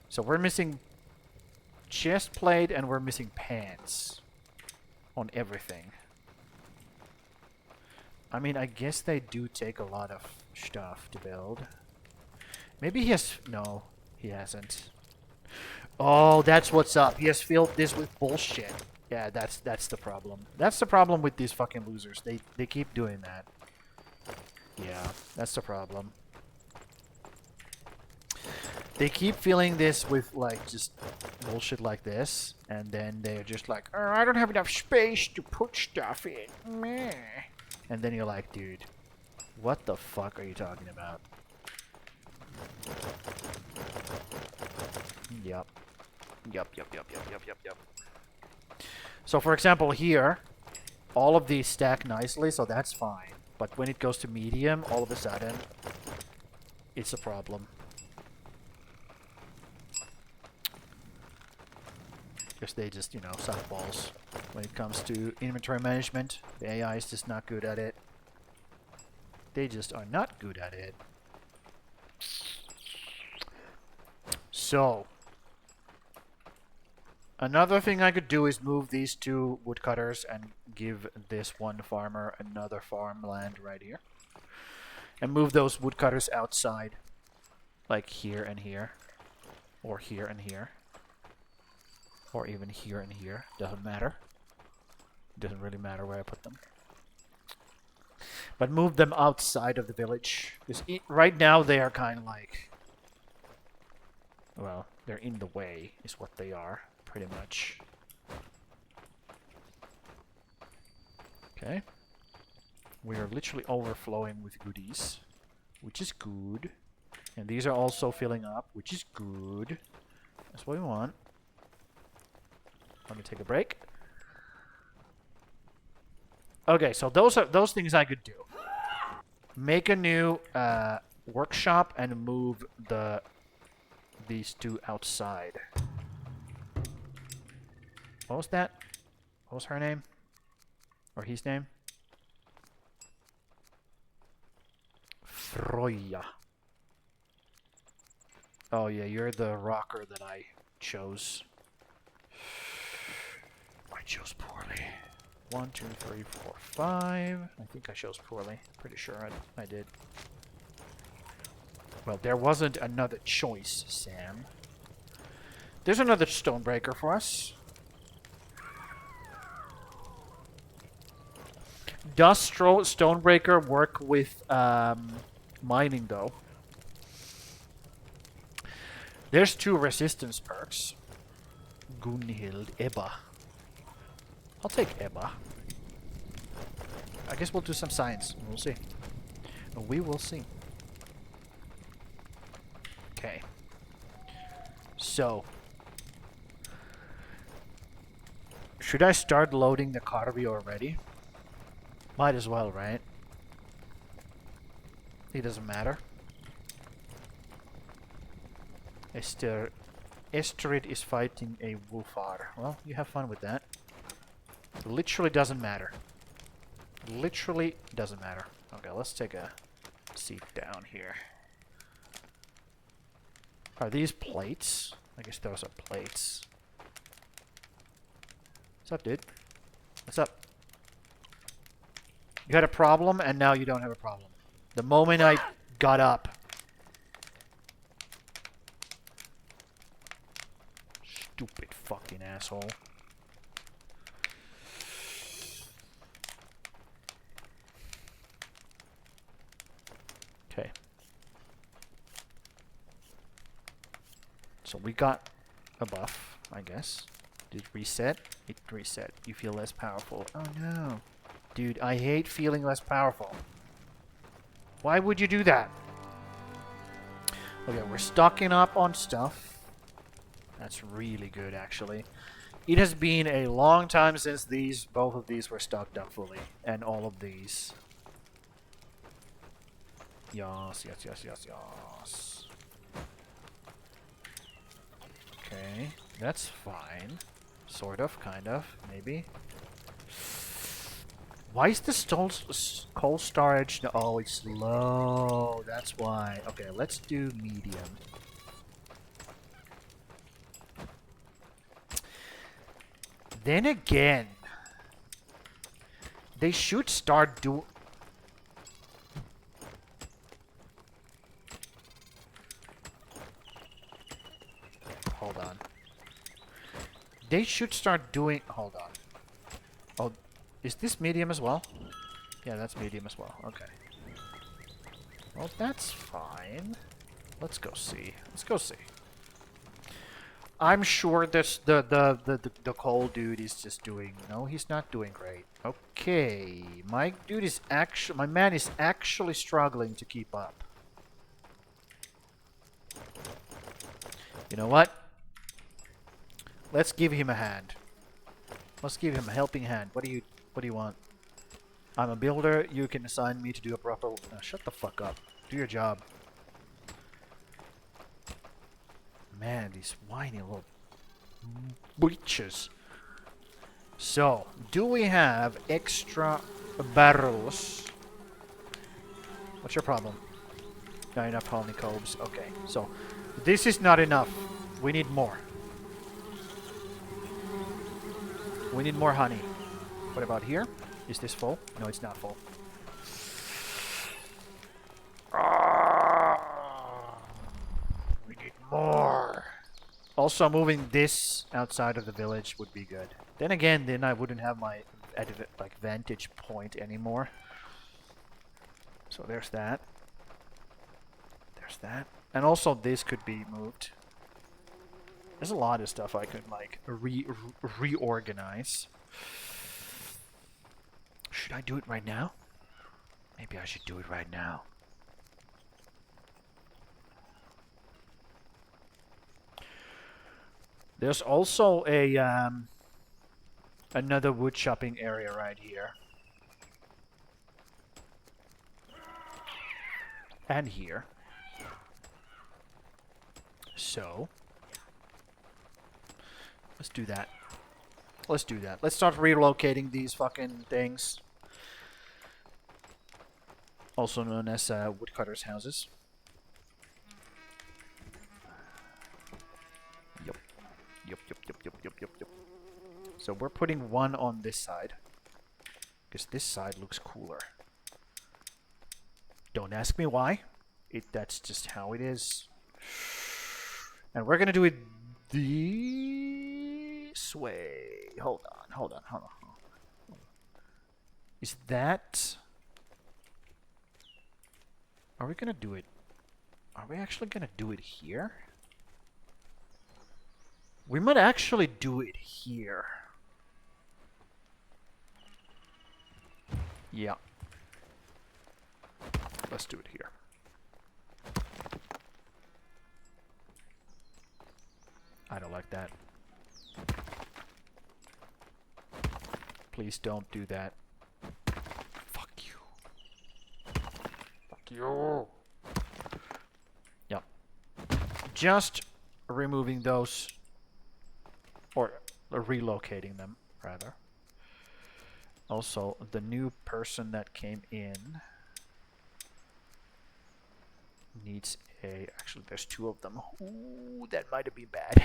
So we're missing chest plate and we're missing pants on everything. I mean, I guess they do take a lot of stuff to build. Maybe he has... No, he hasn't. Oh, that's what's up. He has filled this with bullshit. Yeah, that's the problem. That's the problem with these fucking losers. They keep doing that. Yeah, that's the problem. They keep filling this with like just bullshit like this, and then they're just like, oh, I don't have enough space to put stuff in. Meh. And then you're like, dude, what the fuck are you talking about? Yep. So for example here, all of these stack nicely, so that's fine. But when it goes to medium, all of a sudden, it's a problem. Because they just, you know, suck balls when it comes to inventory management. The AI is just not good at it. They just are not good at it. So, another thing I could do is move these 2 woodcutters and give this one farmer another farmland right here. And move those woodcutters outside. Like here and here. Or here and here. Or even here and here. Doesn't matter. Doesn't really matter where I put them. But move them outside of the village. Because right now they are kind of like Well, they're in the way, is what they are, pretty much. Okay. We are literally overflowing with goodies, which is good. And these are also filling up, which is good. That's what we want. Let me take a break. Okay, so those things I could do. Make a new workshop and move these two outside. What was that? What was her name? Or his name? Froya. Oh yeah, you're the rocker that I chose. I chose poorly. 1, 2, 3, 4, 5. I think I chose poorly. Pretty sure I did. Well, there wasn't another choice, Sam. There's another stonebreaker for us. Does stonebreaker work with mining, though? There's 2 resistance perks. Gunhild, Ebba. I'll take Ebba. I guess we'll do some science. We'll see. We will see. Okay. So. Should I start loading the Carvi already? Might as well, right? It doesn't matter. Estrid is fighting a Wolfar. Well, you have fun with that. Literally doesn't matter. Literally doesn't matter. Okay, let's take a seat down here. Are these plates? I guess those are plates. What's up, dude? What's up? You had a problem, and now you don't have a problem. The moment I got up. Stupid fucking asshole. Okay. So we got a buff, I guess. Did it reset? It reset. You feel less powerful. Oh no. Dude, I hate feeling less powerful. Why would you do that? Okay, we're stocking up on stuff. That's really good, actually. It has been a long time since both of these were stocked up fully. And all of these. Yes, yes, yes, yes, yes. Okay, that's fine. Sort of, kind of, maybe. Why is the coal storage? Oh, it's low. That's why. Okay, let's do medium. Then again, they should start Hold on. They should start doing... Hold on. Oh, is this medium as well? Yeah, that's medium as well. Okay. Well, that's fine. Let's go see. Let's go see. I'm sure this the coal dude is just doing... No, he's not doing great. Okay. My dude is actually... My man is actually struggling to keep up. You know what? Let's give him a hand. Let's give him a helping hand. What do you want? I'm a builder. You can assign me to do a proper... shut the fuck up. Do your job. Man, these whiny little bitches. So, do we have extra barrels? What's your problem? Not enough honeycombs. Okay, so this is not enough. We need more. We need more honey. What about here? Is this full? No, it's not full. We need more. Also, moving this outside of the village would be good. Then again, then I wouldn't have my vantage point anymore. So there's that. There's that. And also this could be moved. There's a lot of stuff I could like reorganize. Should I do it right now? Maybe I should do it right now. There's also a another wood shopping area right here. And here. So let's do that. Let's do that. Let's start relocating these fucking things. Also known as woodcutters' houses. Yep. Yep, yep, yep, yep, yep, yep, yep. So we're putting one on this side. Because this side looks cooler. Don't ask me why. That's just how it is. And we're gonna do it this way. Hold on, hold on, hold on. Is that... Are we gonna do it... Are we actually gonna do it here? We might actually do it here. Yeah. Let's do it here. I don't like that. Please don't do that. Fuck you. Fuck you. Yep. Just removing those. Or relocating them, rather. Also, the new person that came in needs a... Actually, there's two of them. Ooh, that might have been bad.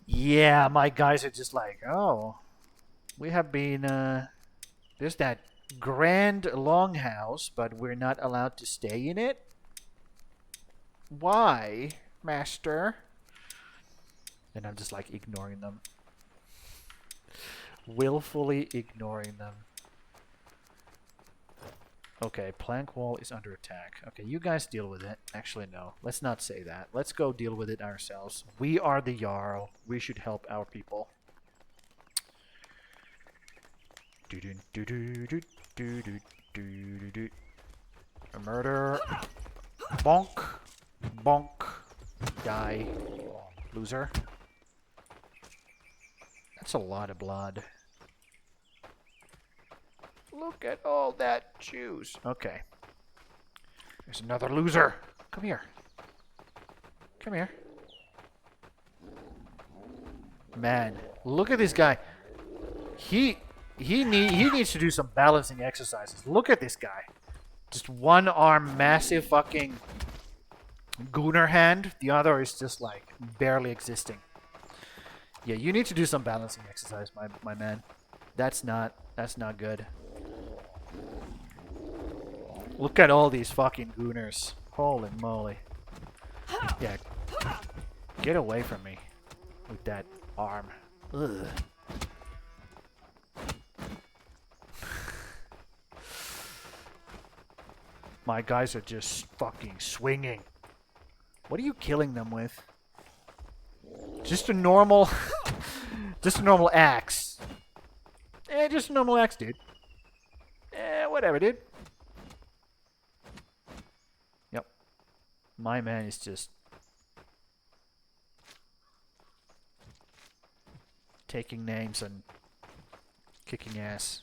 Yeah, my guys are just like, oh, we have been... there's that grand longhouse, but we're not allowed to stay in it? Why, master? And I'm just like ignoring them. Willfully ignoring them. Okay, plank wall is under attack. Okay, you guys deal with it. Actually, no. Let's not say that. Let's go deal with it ourselves. We are the Jarl. We should help our people. A murder. Bonk. Bonk. Die. Loser. That's a lot of blood. Look at all that juice. Okay. There's another loser. Come here. Come here. Man, look at this guy. He needs to do some balancing exercises. Look at this guy. Just one arm, massive fucking gooner hand. The other is just like barely existing. Yeah, you need to do some balancing exercise, my man. That's not good. Look at all these fucking gooners. Holy moly. Yeah. Get away from me with that arm. Ugh. My guys are just fucking swinging. What are you killing them with? Just a normal... just a normal axe. Just a normal axe, dude. Whatever, dude. Yep. My man is just... taking names and kicking ass.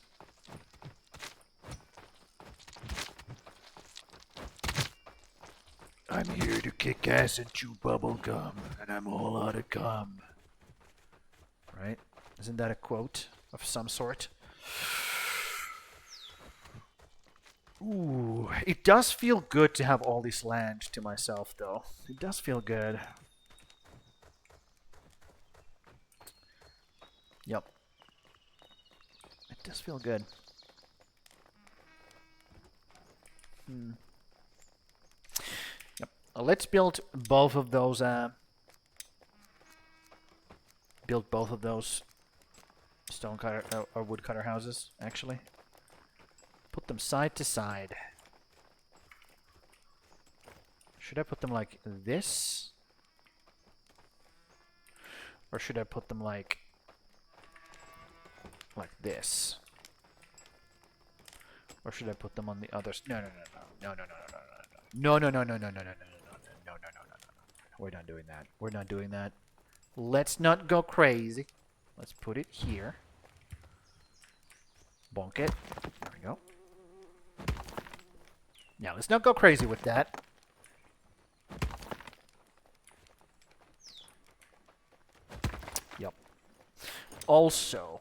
I'm here to kick ass and chew bubble gum, and I'm all out of gum. Right? Isn't that a quote of some sort? Ooh, it does feel good to have all this land to myself, though. It does feel good. Yep. It does feel good. Yep. Let's build both of those. Build both of those stone cutter or woodcutter houses. Actually, put them side to side. Should I put them like this? Or should I put them like this? Or should I put them on the other? No. No. We're not doing that. We're not doing that. Let's not go crazy. Let's put it here. Bonk it. There we go. Now, let's not go crazy with that. Yep. Also,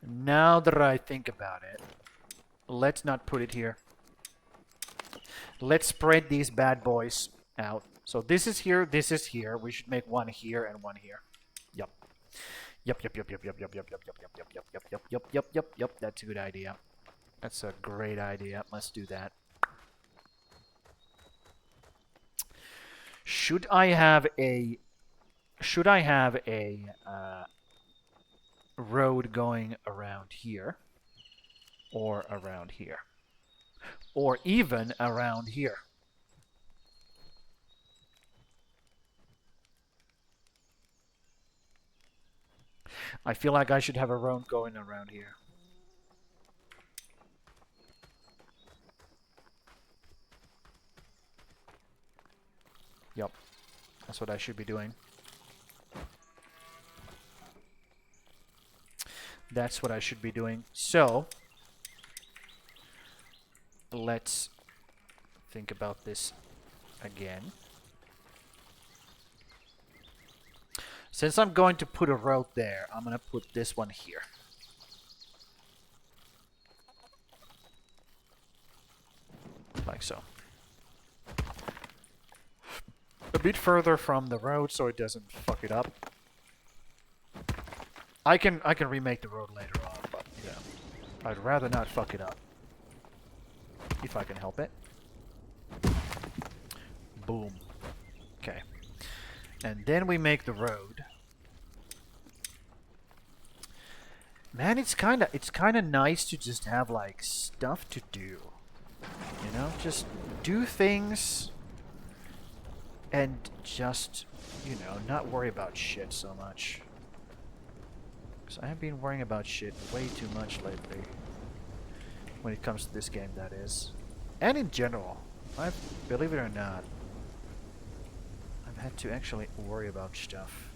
now that I think about it, let's not put it here. Let's spread these bad boys out. So this is here, this is here. We should make one here and one here. Yep. Yep. That's a good idea. That's a great idea. Let's do that. Should I have a road going around here or around here or even around here? I feel like I should have a road going around here. Yep. That's what I should be doing. That's what I should be doing. So, let's think about this again. Since I'm going to put a road there, I'm going to put this one here. Like so. A bit further from the road so it doesn't fuck it up. I can remake the road later on, but yeah. I'd rather not fuck it up. If I can help it. Boom. Okay. And then we make the road. Man, it's kinda nice to just have like stuff to do. You know, just do things and just, you know, not worry about shit so much. Because I have been worrying about shit way too much lately. When it comes to this game, that is. And in general. Believe it or not, I've had to actually worry about stuff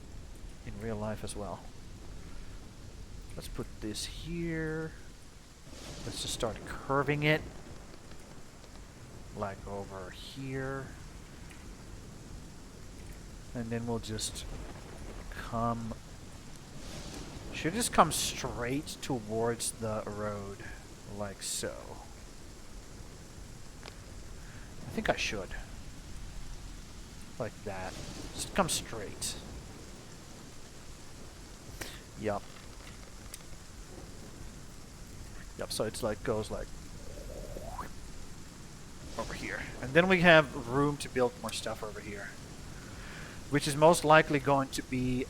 in real life as well. Let's put this here. Let's just start curving it. Like over here. And then we'll just come... Should just come straight towards the road. Like so. I think I should. Like that. Just come straight. Yup. Yep, so it's like goes like over here. And then we have room to build more stuff over here. Which is most likely going to be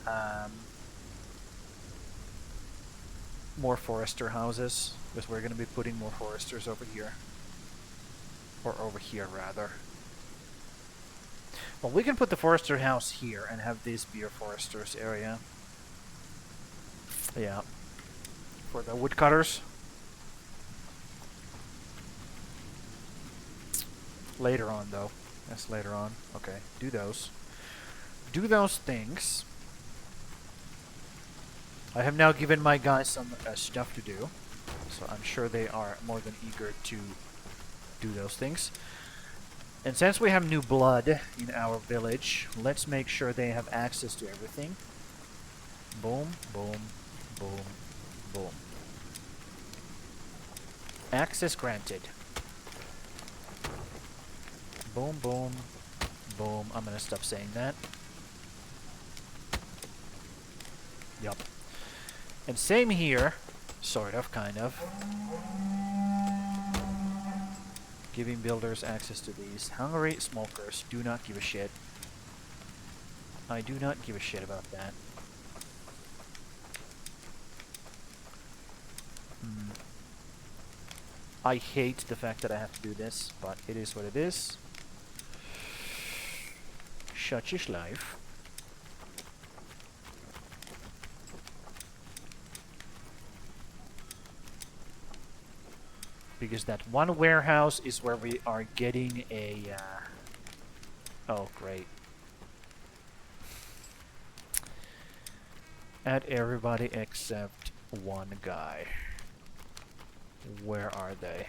more forester houses. Because we're going to be putting more foresters over here. Or over here, rather. Well, we can put the forester house here and have this be a forester's area. Yeah. For the woodcutters. Later on, though. That's later on. Okay, do those. Do those things. I have now given my guys some stuff to do. So I'm sure they are more than eager to do those things. And since we have new blood in our village, let's make sure they have access to everything. Boom, boom, boom, boom. Access granted. Boom, boom, boom. I'm gonna stop saying that. Yup. And same here. Sort of, kind of. Giving builders access to these. Hungry smokers do not give a shit. I do not give a shit about that. I hate the fact that I have to do this, but it is what it is. Such is life. Because that one warehouse is where we are getting a... Oh, great. Add everybody except one guy. Where are they?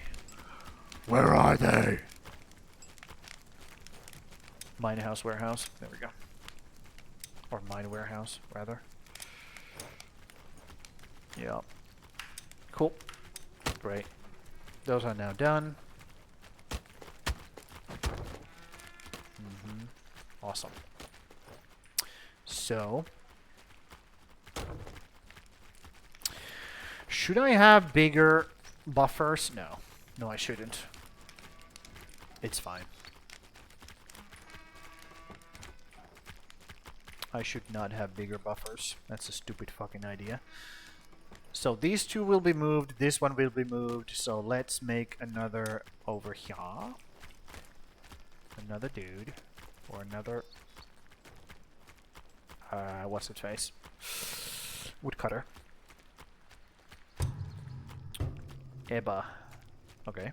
Where are they? Mine house warehouse. There we go. Or mine warehouse, rather. Yeah. Cool. Great. Those are now done. Awesome. So, should I have bigger buffers? No. No, I shouldn't. It's fine. I should not have bigger buffers. That's a stupid fucking idea. So these two will be moved. This one will be moved. So let's make another over here. Another dude. Or another... what's its face? Woodcutter. Eba. Okay.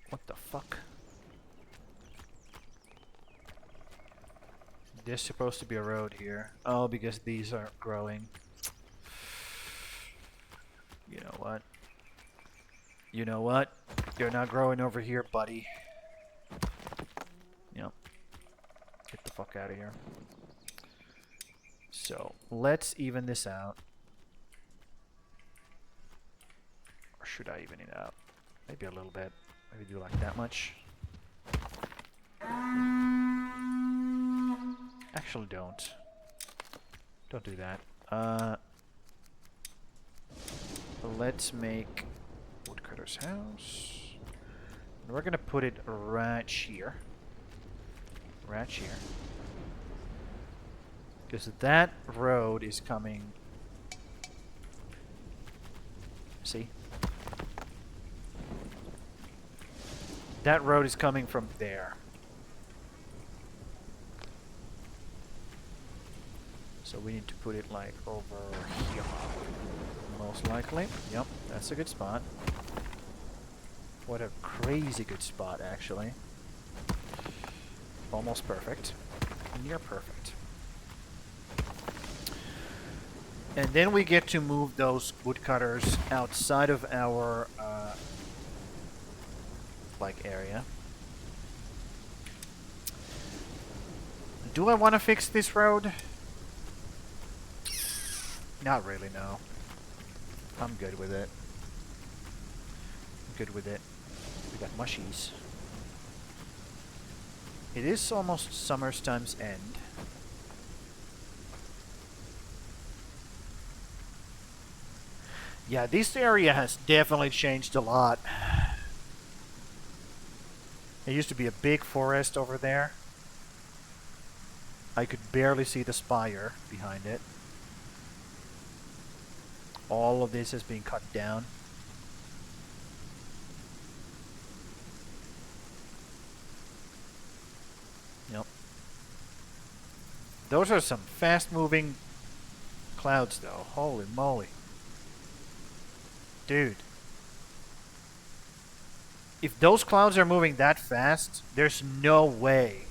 What the fuck? There's supposed to be a road here. Oh, because these aren't growing. You know what? You know what? You're not growing over here, buddy. Yep. Get the fuck out of here. So, let's even this out. Or should I even it out? Maybe a little bit. Maybe do like that much. Actually, don't. Don't do that. Let's make Woodcutter's house. And we're gonna put it right here. Right here. Because that road is coming... See? That road is coming from there. So we need to put it like over here. Most likely. Yep, that's a good spot. What a crazy good spot, actually. Almost perfect. Near perfect. And then we get to move those woodcutters outside of our like area. Do I want to fix this road? Not really, no. I'm good with it. I'm good with it. We got mushies. It is almost summer's time's end. Yeah, this area has definitely changed a lot. It used to be a big forest over there. I could barely see the spire behind it. All of this has been cut down. Yep. Those are some fast-moving clouds, though. Holy moly. Dude. If those clouds are moving that fast, there's no way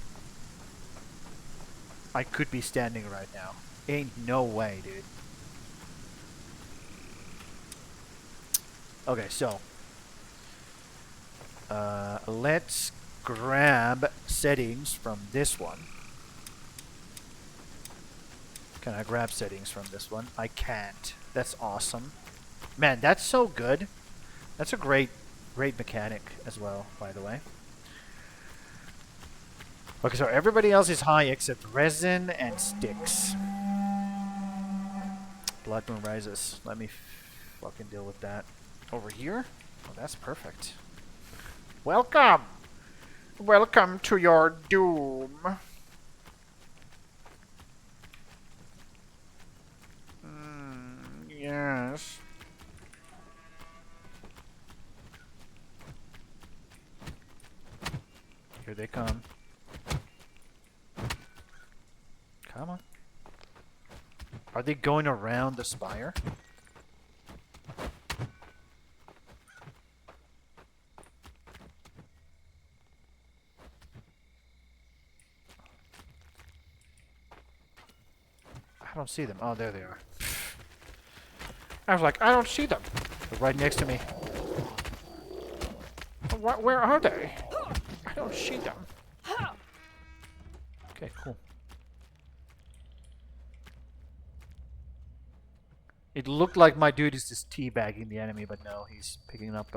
I could be standing right now. Ain't no way, dude. Okay, so let's grab settings from this one. Can I grab settings from this one? I can't. That's awesome. Man, that's so good. That's a great mechanic as well, by the way. Okay, so everybody else is high except resin and sticks. Blood Moon Rises. Let me fucking deal with that. Over here? Oh, that's perfect. Welcome! Welcome to your doom. Yes. Here they come. Come on. Are they going around the spire? I don't see them. Oh, there they are. I was like, I don't see them. They're right next to me. Where are they? I don't see them. Okay, cool. It looked like my dude is just teabagging the enemy, but no, he's picking up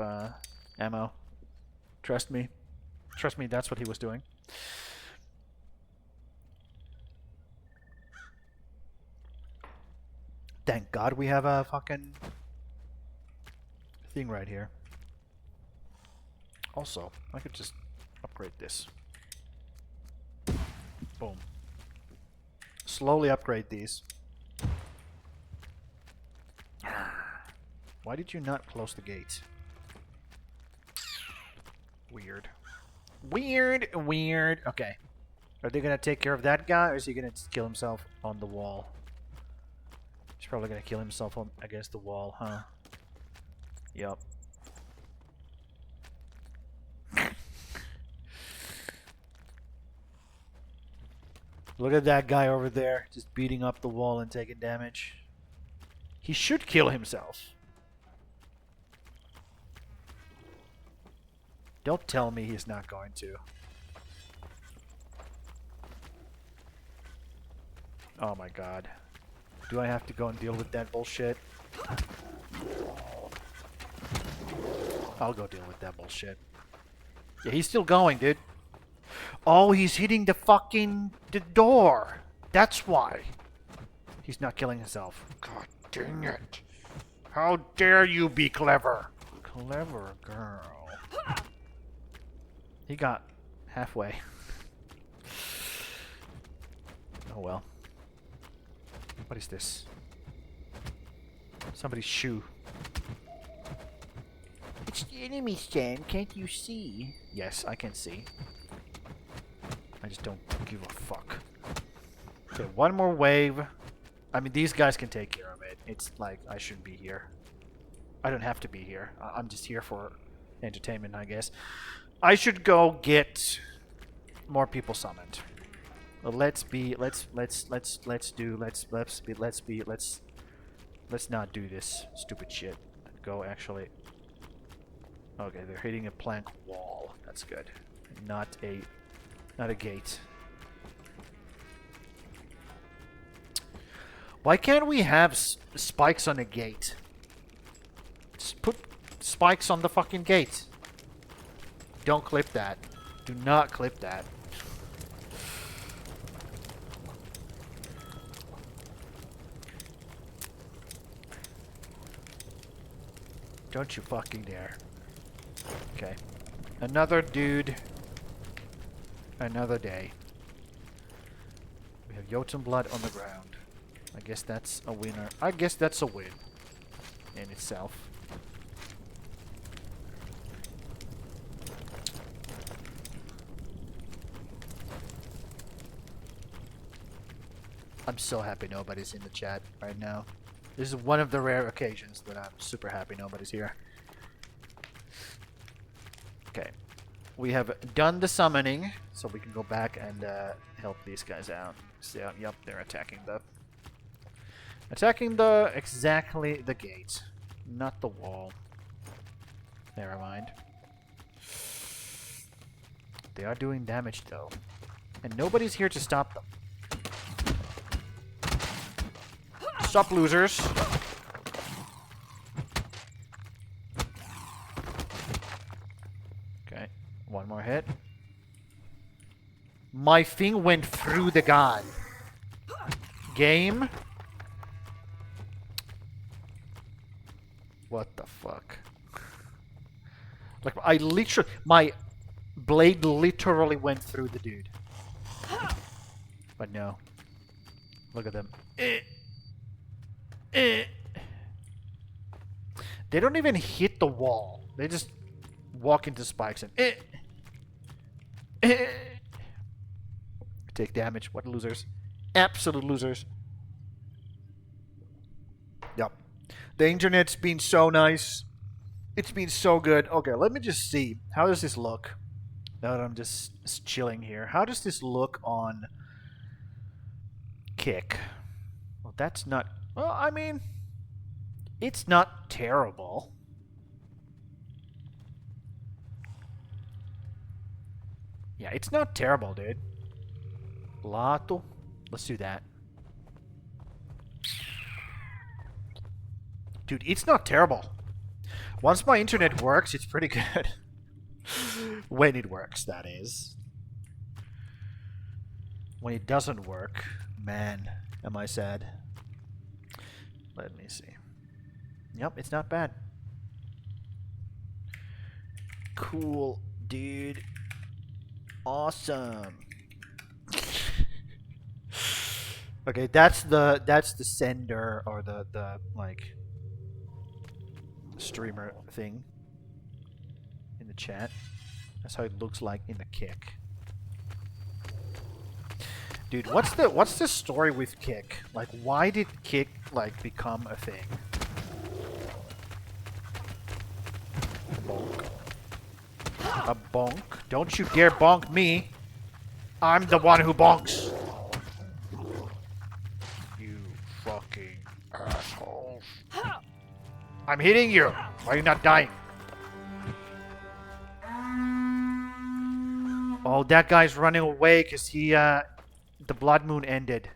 ammo. Trust me. Trust me, that's what he was doing. Thank God we have a fucking thing right here. Also, I could just upgrade this. Boom. Slowly upgrade these. Why did you not close the gate? Weird. Weird, weird. Okay. Are they gonna take care of that guy, or is he gonna kill himself on the wall? He's probably gonna kill himself against the wall, huh? Yup. Look at that guy over there, just beating up the wall and taking damage. He should kill himself. Don't tell me he's not going to. Oh my god. Do I have to go and deal with that bullshit? I'll go deal with that bullshit. Yeah, he's still going, dude. Oh, he's hitting the door. That's why. He's not killing himself. God dang it. How dare you be clever. Clever girl. He got halfway. Oh well. What is this? Somebody's shoe. It's the enemy stand, can't you see? Yes, I can see. I just don't give a fuck. Okay, one more wave. I mean, these guys can take care of it. It's like, I shouldn't be here. I don't have to be here. I'm just here for entertainment, I guess. I should go get more people summoned. Let's not do this stupid shit. Go actually. Okay, they're hitting a plank wall. That's good. Not a gate. Why can't we have spikes on a gate? Just put spikes on the fucking gate. Don't clip that. Do not clip that. Don't you fucking dare. Okay. Another dude. Another day. We have Jotun blood on the ground. I guess that's a winner. I guess that's a win in itself. I'm so happy nobody's in the chat right now. This is one of the rare occasions that I'm super happy nobody's here. Okay. We have done the summoning, so we can go back and help these guys out. So, yep, they're attacking exactly the gate, not the wall. Never mind. They are doing damage though, and nobody's here to stop them. Stop, losers. Okay, one more hit. My thing went through the guy. Game. What the fuck? Like, my blade literally went through the dude. But no. Look at them. They don't even hit the wall. They just walk into spikes and take damage. What losers? Absolute losers. Yep. The internet's been so nice. It's been so good. Okay, let me just see. How does this look? Now that I'm just chilling here. How does this look on Kick? Well, that's not... Well, I mean... It's not terrible. Yeah, it's not terrible, dude. Lato. Let's do that. Dude, it's not terrible. Once my internet works, it's pretty good. When it works, that is. When it doesn't work, man, am I sad. Let me see. Yep, it's not bad. Cool, dude. Awesome. Okay, that's the sender or the like streamer thing in the chat. That's how it looks like in the Kick. Dude, what's the story with Kick? Like, why did Kick like become a thing? Bonk. A bonk. Don't you dare bonk me. I'm the one who bonks. You fucking assholes. I'm hitting you. Why are you not dying? Oh, that guy's running away because he, the blood moon ended.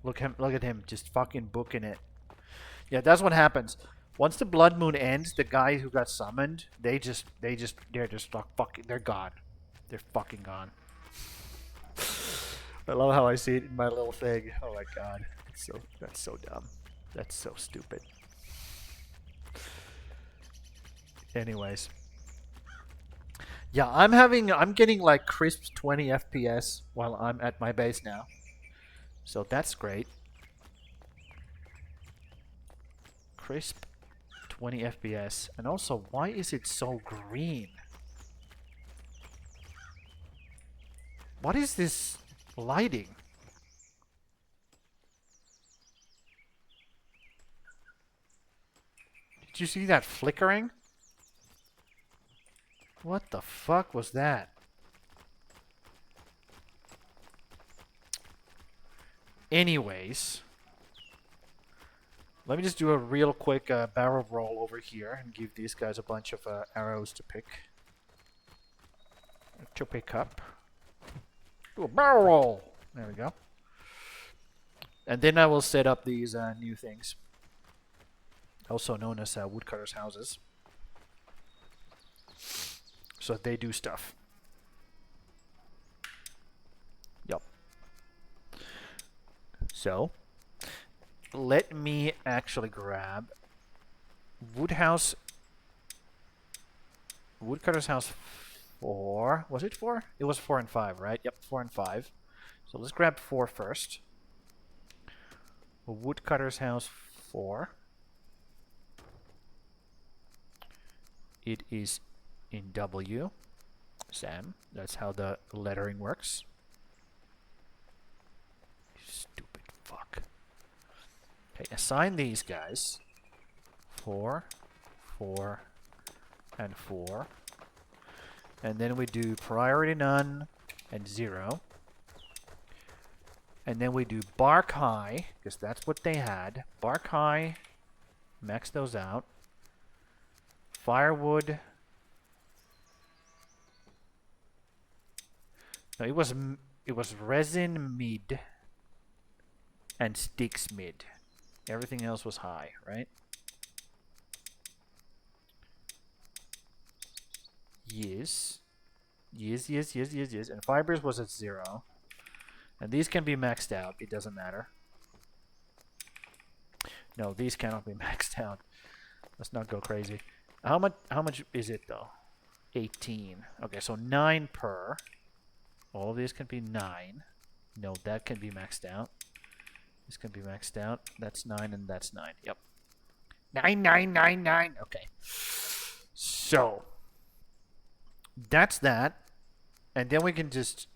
Look at him, just fucking booking it. Yeah, that's what happens. Once the blood moon ends, the guy who got summoned, they're just fucking, they're gone. They're fucking gone. I love how I see it in my little thing. Oh my god, that's so dumb. That's so stupid. Anyways. Yeah, I'm getting like crisp 20 FPS while I'm at my base now. So that's great. Crisp 20 FPS. And also, why is it so green? What is this lighting? Did you see that flickering? What the fuck was that? Anyways, let me just do a real quick barrel roll over here and give these guys a bunch of arrows to pick up. Do a barrel roll. There we go. And then I will set up these new things, also known as woodcutters' houses. So they do stuff. Yup. So, let me actually grab woodcutter's house 4. Was it 4? It was 4 and 5, right? Yep, 4 and 5. So let's grab 4 first. Woodcutter's house 4. It is in W. Sam. That's how the lettering works. Stupid fuck. Okay, assign these guys. 4, 4, and 4. And then we do priority none and 0. And then we do bark high, because that's what they had. Bark high. Max those out. Firewood. No, it was resin mid and sticks mid. Everything else was high, right? Yes. Yes. And fibers was at 0. And these can be maxed out. It doesn't matter. No, these cannot be maxed out. Let's not go crazy. How much is it though? 18. Okay, so 9 per. All of these can be 9. No, that can be maxed out. This can be maxed out. That's 9 and that's 9. Yep. 9. Okay. So that's that. And then we can just...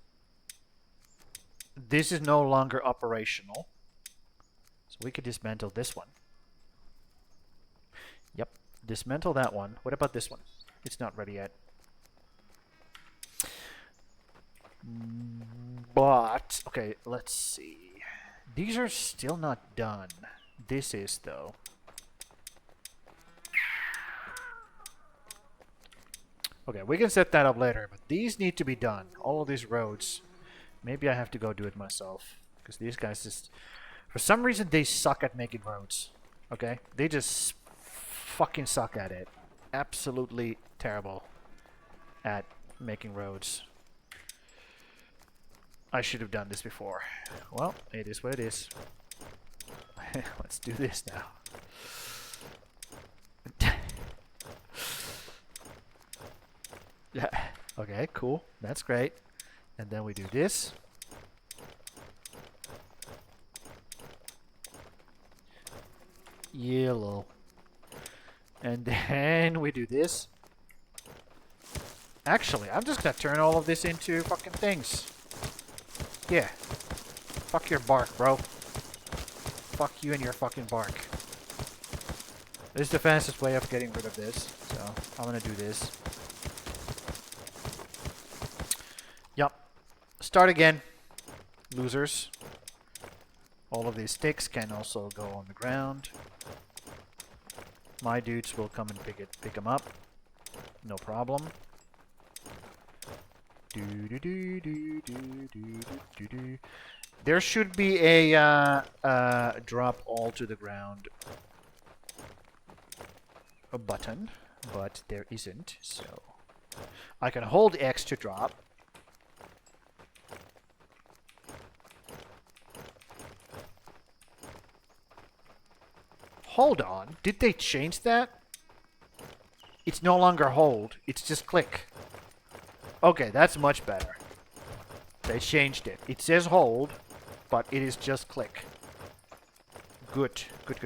This is no longer operational. So we could dismantle this one. dismantle that one. What about this one? It's not ready yet. But, okay, let's see. These are still not done. This is, though. Okay, we can set that up later, but these need to be done. All of these roads. Maybe I have to go do it myself. Because these guys just... For some reason, they suck at making roads. Okay? They just fucking suck at it. Absolutely terrible at making roads. I should have done this before. Well, it is what it is. Let's do this now. Yeah. Okay, cool. That's great. And then we do this. Yellow. And then we do this. Actually, I'm just gonna turn all of this into fucking things. Yeah. Fuck your bark, bro. Fuck you and your fucking bark. This is the fastest way of getting rid of this. So, I'm gonna do this. Yup. Start again. Losers. All of these sticks can also go on the ground. My dudes will come and pick them up. No problem. There should be a drop all to the ground a button, but there isn't, so I can hold X to drop. Hold on, did they change that? It's no longer hold, it's just click. Okay, that's much better. They changed it. It says hold, but it is just click. Good. Good.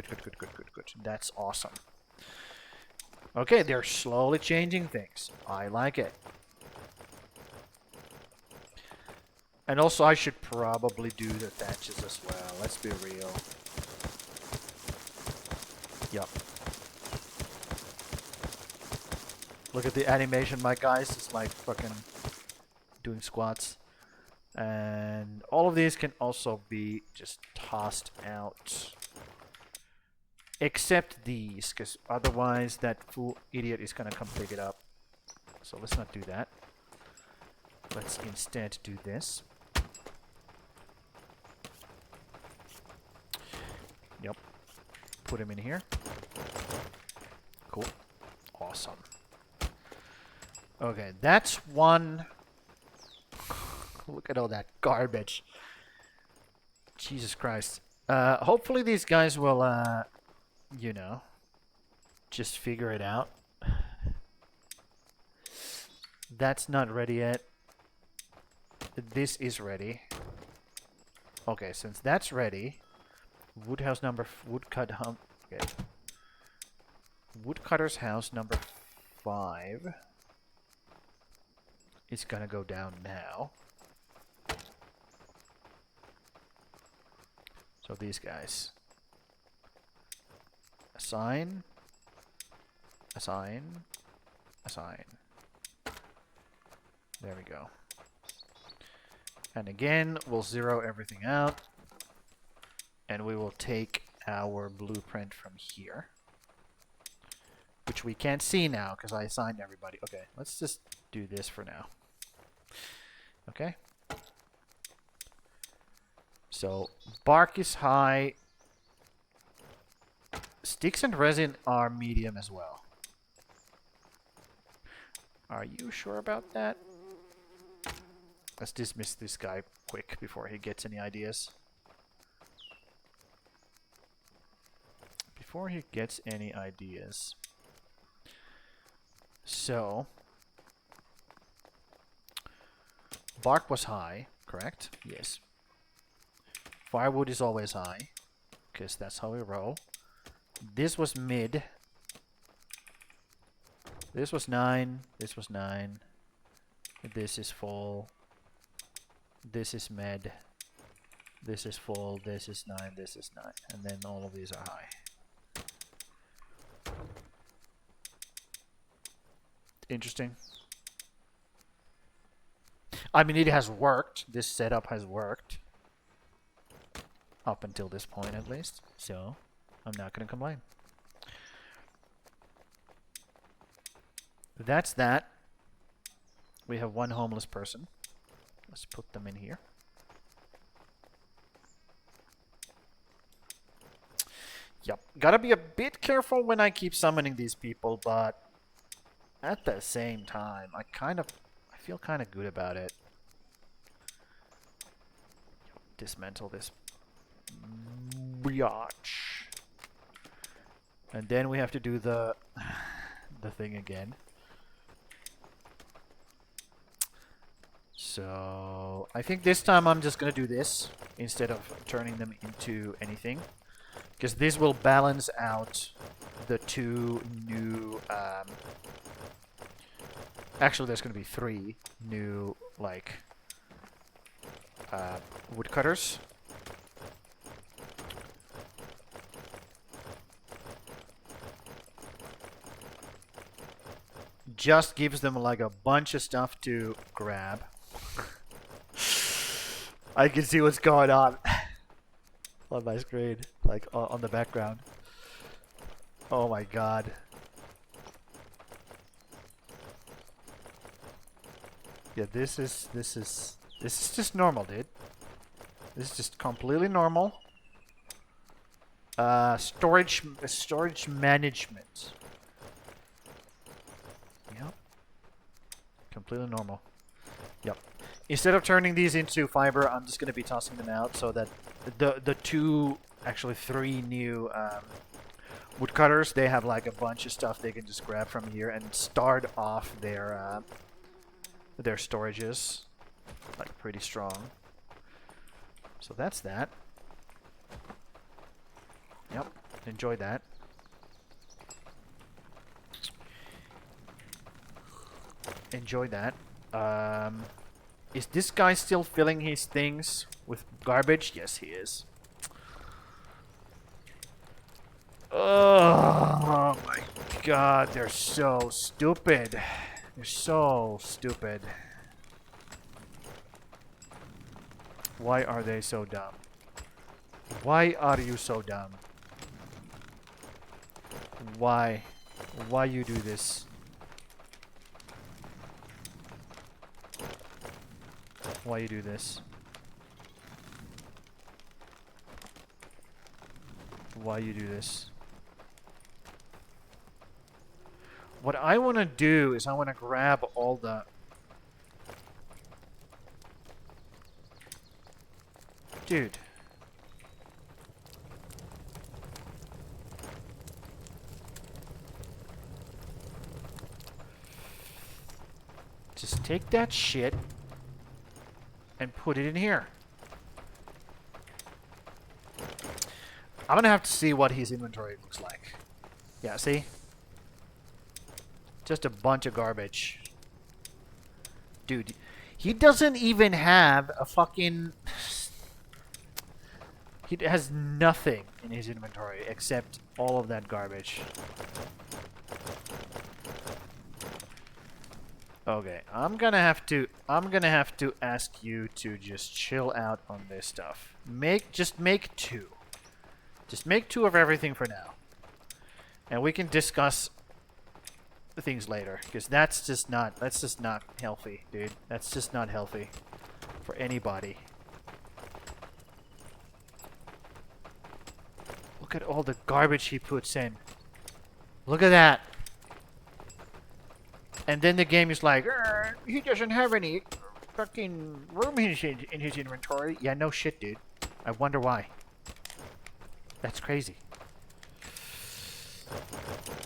That's awesome. Okay, they're slowly changing things. I like it. And also, I should probably do the thatches as well. Let's be real. Yup. Look at the animation, my guys. It's like fucking doing squats. And all of these can also be just tossed out. Except these, because otherwise that fool idiot is gonna come pick it up. So let's not do that. Let's instead do this. Yep. Put him in here. Cool. Awesome. Okay, that's one. Look at all that garbage. Jesus Christ. Hopefully these guys will, you know, just figure it out. That's not ready yet. This is ready. Okay, since that's ready, woodcutter's house number 5 is gonna go down now. So these guys. Assign. Assign. Assign. There we go. And again, we'll zero everything out. And we will take our blueprint from here. Which we can't see now because I assigned everybody. Okay, let's just do this for now. Okay. So, bark is high. Sticks and resin are medium as well. Are you sure about that? Let's dismiss this guy quick before he gets any ideas. Before he gets any ideas. So, bark was high, correct? Yes. Firewood is always high, because that's how we roll. This was mid. This was 9. This was 9. This is full. This is mid. This is full. This is 9. This is 9. And then all of these are high. interesting. I mean, it has worked. This setup has worked. Up until this point, at least. So, I'm not going to complain. That's that. We have one homeless person. Let's put them in here. Yep. Gotta be a bit careful when I keep summoning these people, but at the same time, I feel kind of good about it. Dismantle this biatch. And then we have to do the thing again. So I think this time I'm just gonna do this instead of turning them into anything, because this will balance out the two new actually there's gonna be 3 new like woodcutters. Just gives them like a bunch of stuff to grab. I can see what's going on on my screen, like on the background. Oh my god. Yeah, this is just normal, dude. This is just completely normal. Storage management. Yep. Completely normal. Yep. Instead of turning these into fiber, I'm just going to be tossing them out so that the actually 3 new woodcutters, they have like a bunch of stuff they can just grab from here and start off their storages like pretty strong. So that's that. Yep, enjoy that. Enjoy that. Is this guy still filling his things with garbage? Yes, he is. Oh my god, they're so stupid. They're so stupid. Why are they so dumb? Why are you so dumb? Why? Why you do this? Why you do this? Why you do this? What I want to do is I want to grab all the... Dude. Just take that shit and put it in here. I'm gonna have to see what his inventory looks like. Yeah, see? Just a bunch of garbage. Dude, he doesn't even have a fucking... He has nothing in his inventory except all of that garbage. Okay, I'm gonna have to ask you to just chill out on this stuff. Just make 2. Just make 2 of everything for now. And we can discuss the things later, because that's just not healthy, dude. That's just not healthy for anybody. Look at all the garbage he puts in. Look at that. And then the game is like, he doesn't have any fucking room in his inventory. Yeah, no shit, dude. I wonder why. That's crazy.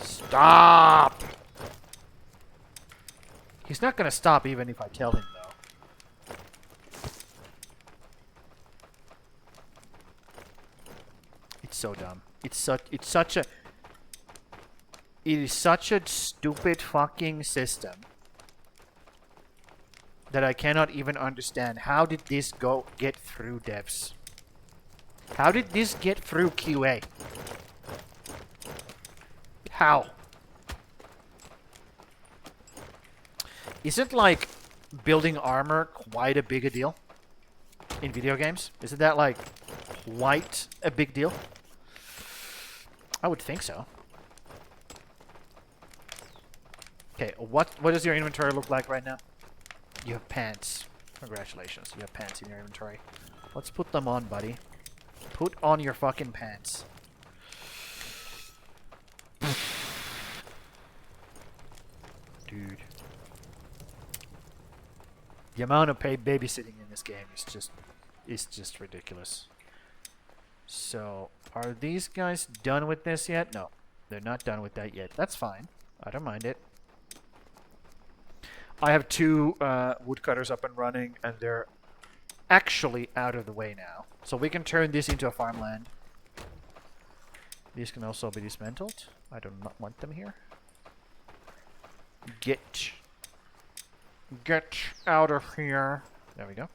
Stop! He's not gonna stop even if I tell him, though. It's so dumb. It is such a stupid fucking system that I cannot even understand. How did this get through devs? How did this get through QA? How? Isn't like building armor quite a big a deal in video games? Isn't that like quite a big deal? I would think so. Okay, what does your inventory look like right now? You have pants. Congratulations, you have pants in your inventory. Let's put them on, buddy. Put on your fucking pants. Dude. The amount of paid babysitting in this game is just ridiculous. So, are these guys done with this yet? No, they're not done with that yet. That's fine. I don't mind it. I have 2 woodcutters up and running, and they're actually out of the way now. So we can turn this into a farmland. These can also be dismantled. I do not want them here. Get out of here. There we go.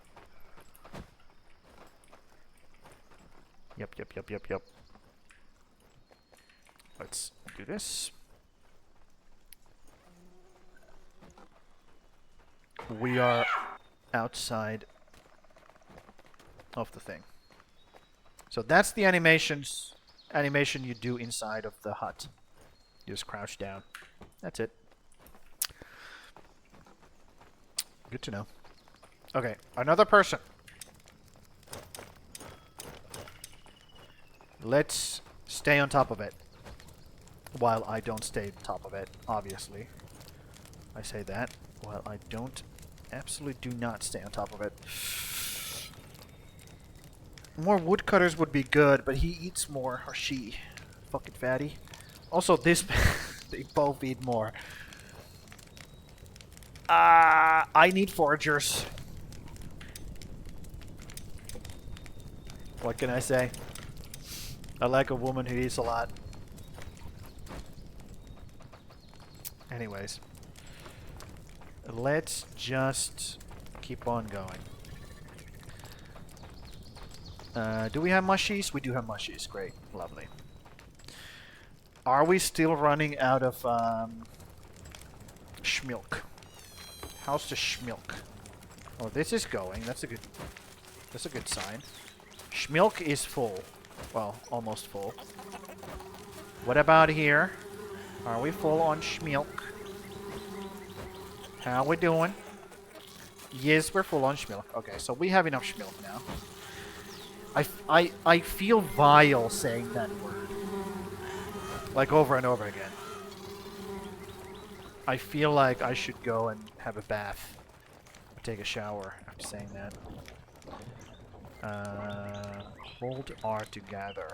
Yep. Let's do this. We are outside of the thing. So that's the animation you do inside of the hut. You just crouch down. That's it. Good to know. Okay, another person. Let's stay on top of it. While I don't stay on top of it, obviously. I say that while I don't, absolutely do not stay on top of it. More woodcutters would be good, but he eats more, or she. Fucking fatty. Also, this, they both eat more. I need foragers. What can I say? I like a woman who eats a lot. Anyways. Let's just keep on going. Do we have mushies? We do have mushies. Great. Lovely. Are we still running out of schmilk? How's the schmilk? Oh, this is going. That's a good sign. Schmilk is full. Well, almost full. What about here? Are we full on schmilk? How we doing? Yes, we're full on schmilk. Okay, so we have enough schmilk now. I feel vile saying that word. Like over and over again. I feel like I should go and have a bath. Or take a shower after saying that. Hold R to gather.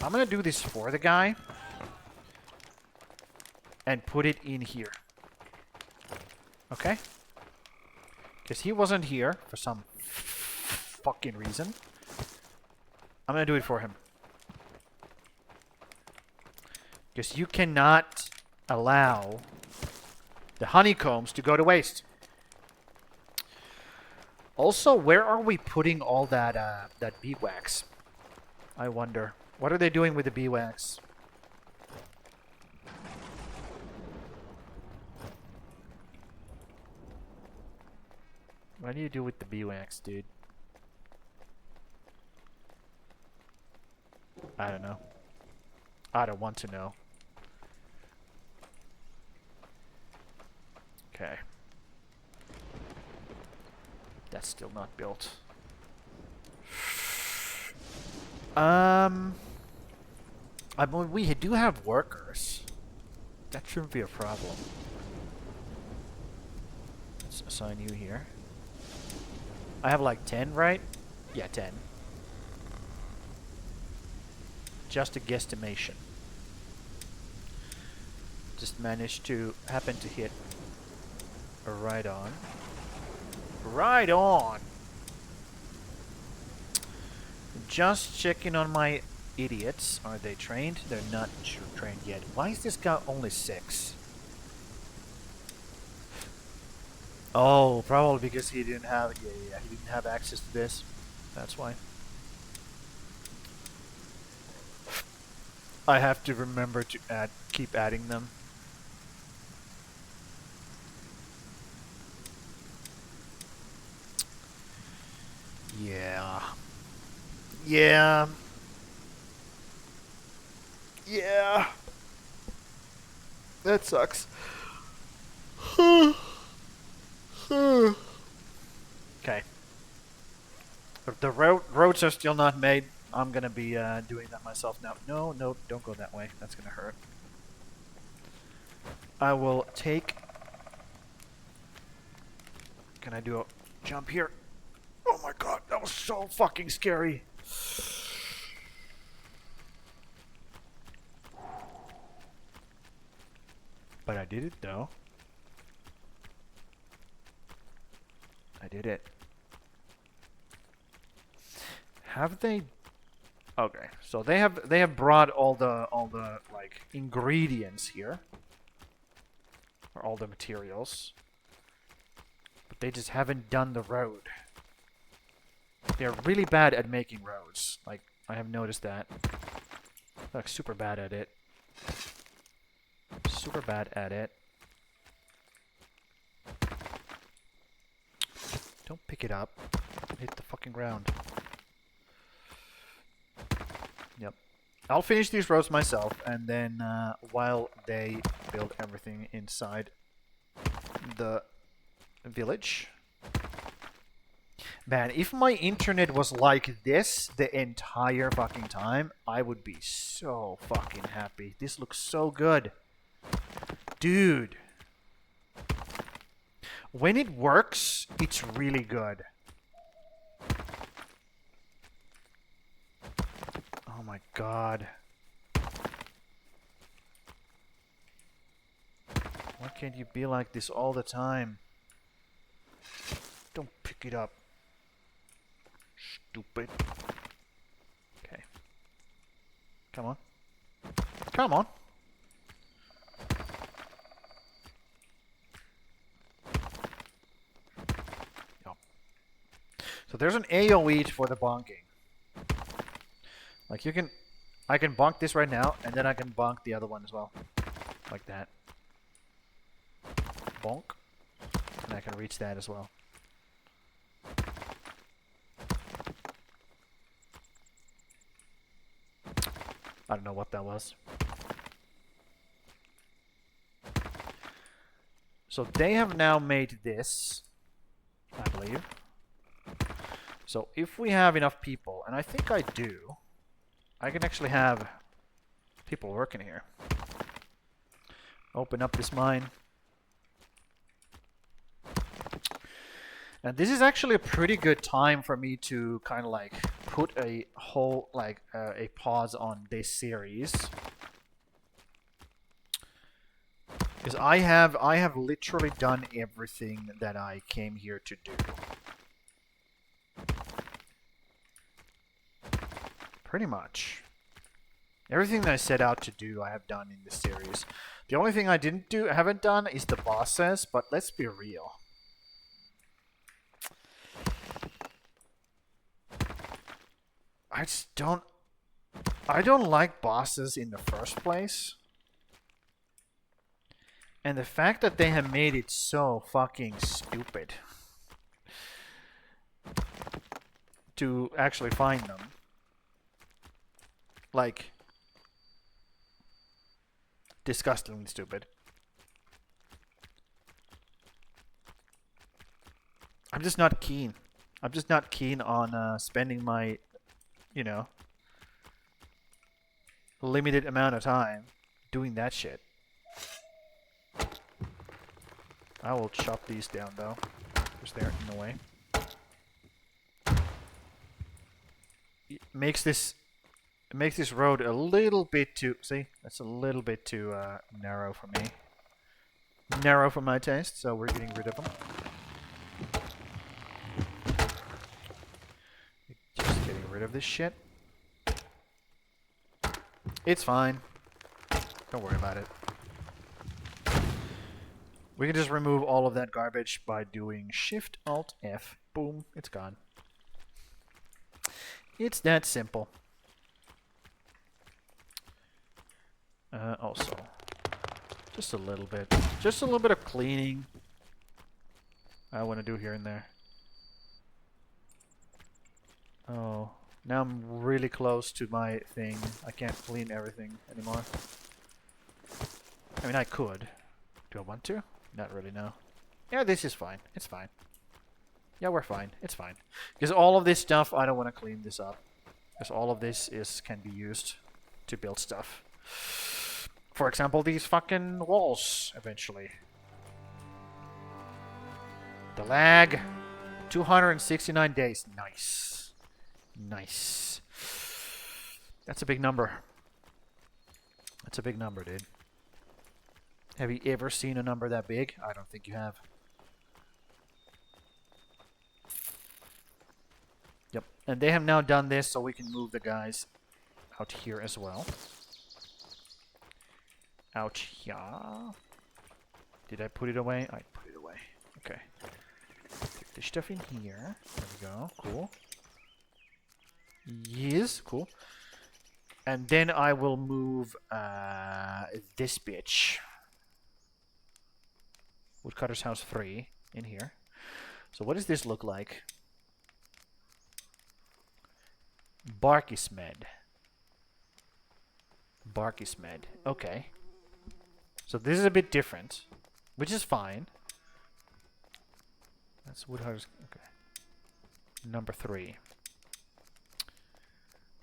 I'm gonna do this for the guy. And put it in here. Okay? Because he wasn't here for some fucking reason. I'm gonna do it for him. Because you cannot allow the honeycombs to go to waste. Also, where are we putting all that that beeswax? I wonder. What are they doing with the beeswax? What do you do with the beeswax, dude? I don't know. I don't want to know. Okay. That's still not built. I mean, we do have workers. That shouldn't be a problem. Let's assign you here. I have like 10, right? Yeah, 10. Just a guesstimation. Just managed to happen to hit right on. Right on! Just checking on my idiots. Are they trained? They're not trained yet. Why is this guy only 6? Oh, probably because he didn't have he didn't have access to this. That's why. I have to remember to keep adding them. Yeah. Yeah. That sucks. Okay. If the roads are still not made, I'm gonna be doing that myself now. No, no, don't go that way. That's gonna hurt. I will take... Can I do a jump here? Oh my god, that was so fucking scary. But I did it though. I did it. Have they? Okay, so they have brought all the like ingredients here, or all the materials, but they just haven't done the road. They're really bad at making roads. Like, I have noticed that. They're like super bad at it. Super bad at it. Don't pick it up. Hit the fucking ground. Yep. I'll finish these roads myself, and then while they build everything inside the village. Man, if my internet was like this the entire fucking time, I would be so fucking happy. This looks so good. Dude. When it works, it's really good. Oh my god. Why can't you be like this all the time? Don't pick it up. Stupid. Okay. Come on. Come on. Yep. So there's an AoE for the bonking. Like you can... I can bonk this right now, and then I can bonk the other one as well. Like that. Bonk. And I can reach that as well. I don't know what that was. So they have now made this, I believe. So if we have enough people, and I think I do, I can actually have people working here. Open up this mine. And this is actually a pretty good time for me to kind of like put a whole, like a pause on this series. Because I have literally done everything that I came here to do. Pretty much. Everything that I set out to do, I have done in this series. The only thing I haven't done is the bosses, but let's be real. I don't like bosses in the first place. And the fact that they have made it so fucking stupid to actually find them. Like, disgustingly stupid. I'm just not keen. I'm just not keen on spending my, you know, limited amount of time doing that shit. I will chop these down though, because they're in the way. It makes this road a little bit too... See? That's a little bit too narrow for me. Narrow for my taste, so we're getting rid of them. Just getting rid of this shit. It's fine. Don't worry about it. We can just remove all of that garbage by doing Shift-Alt-F. Boom, it's gone. It's that simple. Also, just a little bit of cleaning I want to do here and there. Oh, Now I'm really close to my thing. I can't clean everything anymore. I mean, I could. Do I want to? Not really, no. Yeah, this is fine. It's fine. Yeah, we're fine. It's fine. Because all of this stuff, I don't want to clean this up. Because all of this can be used to build stuff. For example, these fucking walls, eventually. The lag. 269 days. Nice. Nice. That's a big number. That's a big number, dude. Have you ever seen a number that big? I don't think you have. Yep. And they have now done this so we can move the guys out here as well. Out here. Did I put it away? I put it away. Okay. Take the stuff in here. There we go. Cool. Yes. Cool. And then I will move this bitch. Woodcutter's house 3 in here. So what does this look like? Barkismed. Barkismed. Okay. So this is a bit different, which is fine. That's Woodcutter's. Okay. Number 3.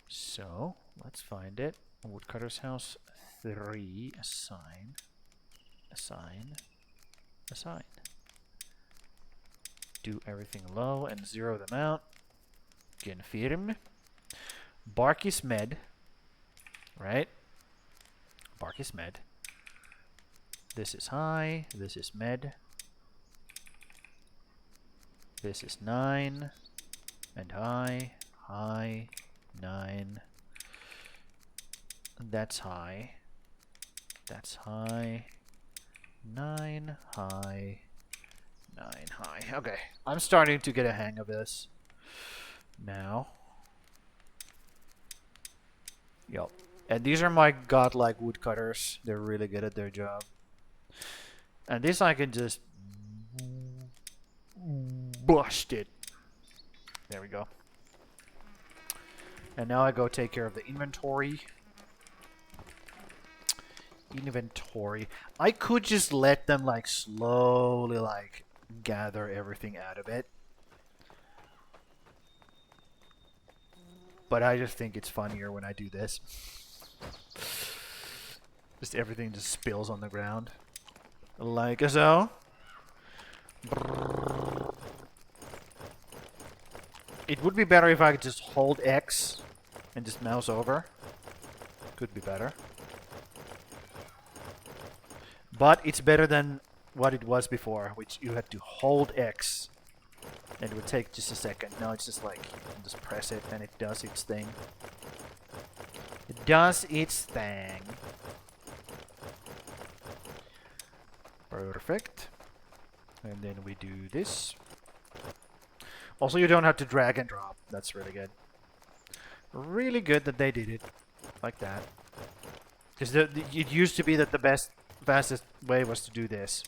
So let's find it. Woodcutter's house 3. Assign. Assign. Assign. Do everything low and 0 them out. Confirm. Barkismed. Right? Barkismed. This is high. This is med. This is 9. And high. High. 9. That's high. That's high. 9 high. 9 high. Okay. I'm starting to get a hang of this now. Yup. And these are my godlike woodcutters. They're really good at their job. And this I can just bust it. There we go. And now I go take care of the inventory. Inventory. I could just let them like slowly like gather everything out of it. But I just think it's funnier when I do this. Just everything just spills on the ground. Like so. It would be better if I could just hold X and just mouse over. Could be better. But it's better than what it was before, which you had to hold X and it would take just a second. Now it's just like, you can just press it and it does its thing. It does its thing. Perfect. And then we do this. Also, you don't have to drag and drop. That's really good. Really good that they did it like that. Because it used to be that the fastest way was to do this.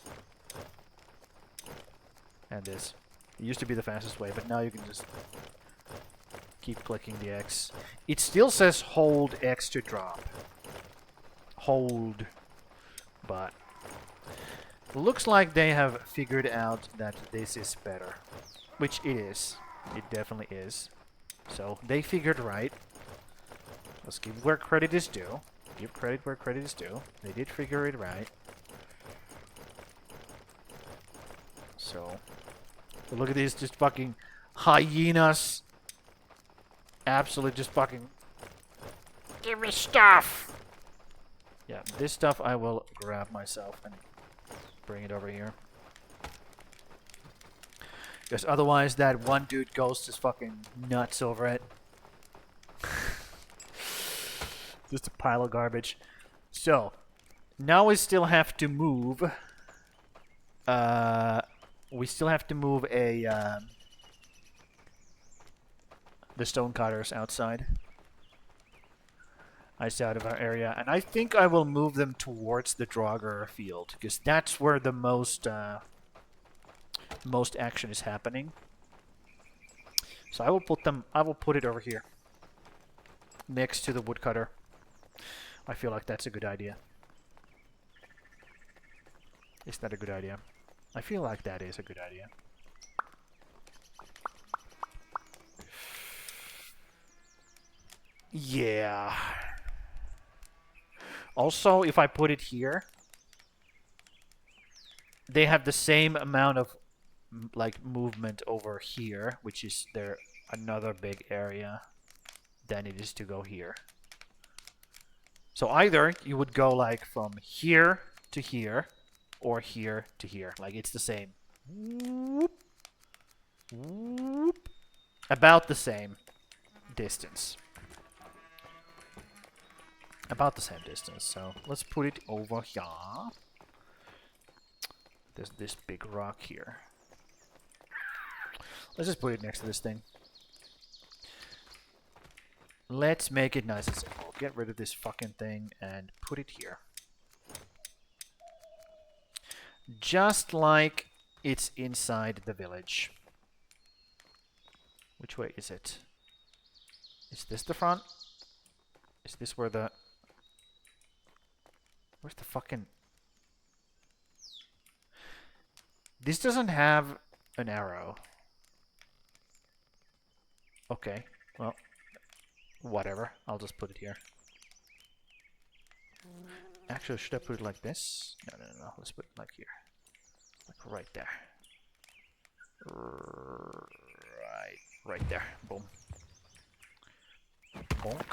And this. It used to be the fastest way, but now you can just keep clicking the X. It still says hold X to drop. Hold. But looks like they have figured out that this is better. Which it is. It definitely is. So they figured right. Let's give where credit is due. Give credit where credit is due. They did figure it right. So look at these just fucking hyenas. Absolutely just fucking give me stuff. Yeah, this stuff I will grab myself and bring it over here. Because otherwise that one dude goes just fucking nuts over it. Just a pile of garbage. So, now we still have to move. We still have to move the stone cutters outside. Outside of our area. And I think I will move them towards the Draugr field. Because that's where the most action is happening. So I will put it over here. next to the woodcutter. I feel like that's a good idea. Is that a good idea? I feel like that is a good idea. Yeah. Also, if I put it here, they have the same amount of like movement over here, which is their another big area, than it is to go here. So either you would go like from here to here, or here to here. Like it's the same. Whoop. Whoop. About the same distance. About the same distance. So let's put it over here. There's this big rock here. Let's just put it next to this thing. Let's make it nice and simple. Get rid of this fucking thing and put it here. Just like it's inside the village. Which way is it? Is this the front? Is this where the... Where's the fucking... This doesn't have an arrow. Okay, well, whatever. I'll just put it here. Actually, should I put it like this? No. Let's put it like here. Like right there. Right there. Boom. Bonk.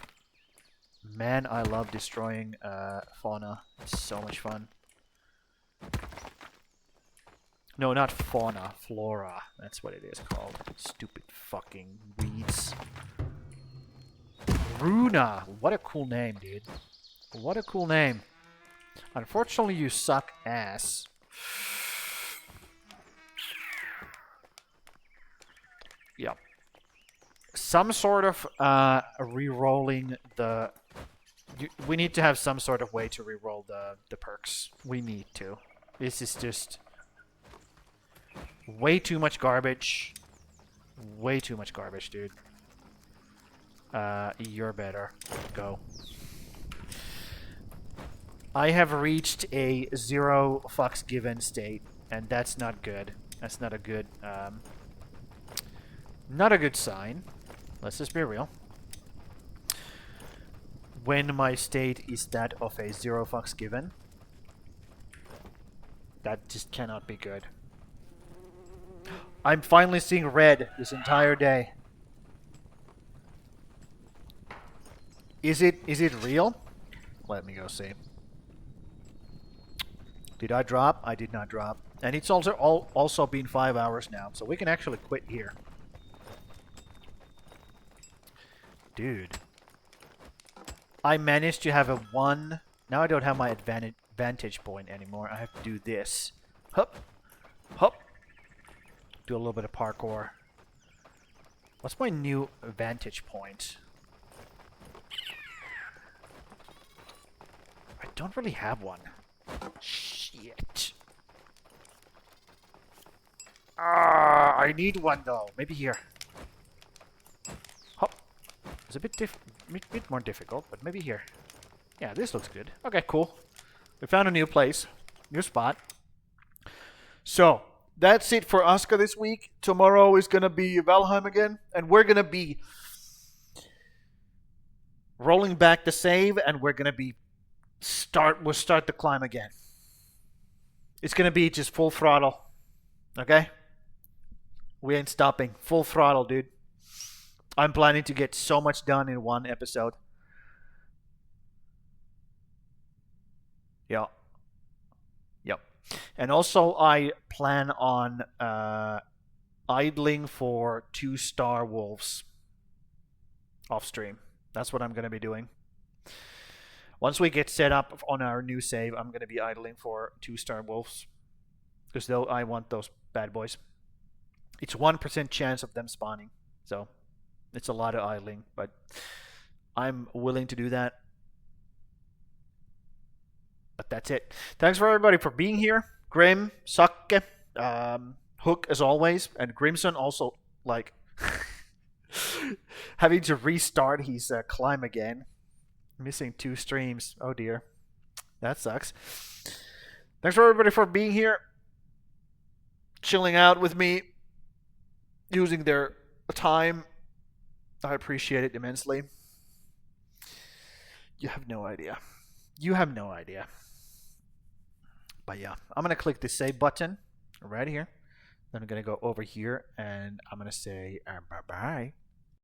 Man, I love destroying fauna. It's so much fun. No, not fauna. Flora. That's what it is called. Stupid fucking weeds. Runa. What a cool name, dude. What a cool name. Unfortunately, you suck ass. Yep. Some sort of re-rolling the... we need to have some sort of way to re-roll the perks. We need to. This is just... way too much garbage. Way too much garbage, dude. You're better. Go. I have reached a 0 fucks given state, and that's not good. That's not a good, not a good sign. Let's just be real. When my state is that of a 0 fucks given, that just cannot be good. I'm finally seeing red this entire day. Is it real? Let me go see. Did I drop? I did not drop. And it's also been 5 hours now, so we can actually quit here. Dude. I managed to have a 1. Now I don't have my vantage point anymore. I have to do this. Hup. Hup. Do a little bit of parkour. What's my new vantage point? I don't really have one. Shit. I need one though. Maybe here. Hop. It's a bit more difficult, but maybe here. Yeah, this looks good. Okay, cool. We found a new place. New spot. So, that's it for ASKA this week. Tomorrow is going to be Valheim again. And we're going to be rolling back the save. And we're going to be we'll start the climb again. It's going to be just full throttle. Okay? We ain't stopping. Full throttle, dude. I'm planning to get so much done in one episode. Yeah. Yep. And also, I plan on idling for 2-star wolves off stream. That's what I'm going to be doing. Once we get set up on our new save, I'm going to be idling for 2-star wolves. Because though I want those bad boys. It's 1% chance of them spawning. So, it's a lot of idling. But I'm willing to do that. But that's it. Thanks for everybody for being here. Grim, Sakke, Hook as always, and Grimson also, like, Having to restart his climb again. Missing 2 streams. Oh dear. That sucks. Thanks for everybody for being here. Chilling out with me. Using their time. I appreciate it immensely. You have no idea. You have no idea. But yeah, I'm going to click the save button right here. Then I'm going to go over here and I'm going to say bye-bye.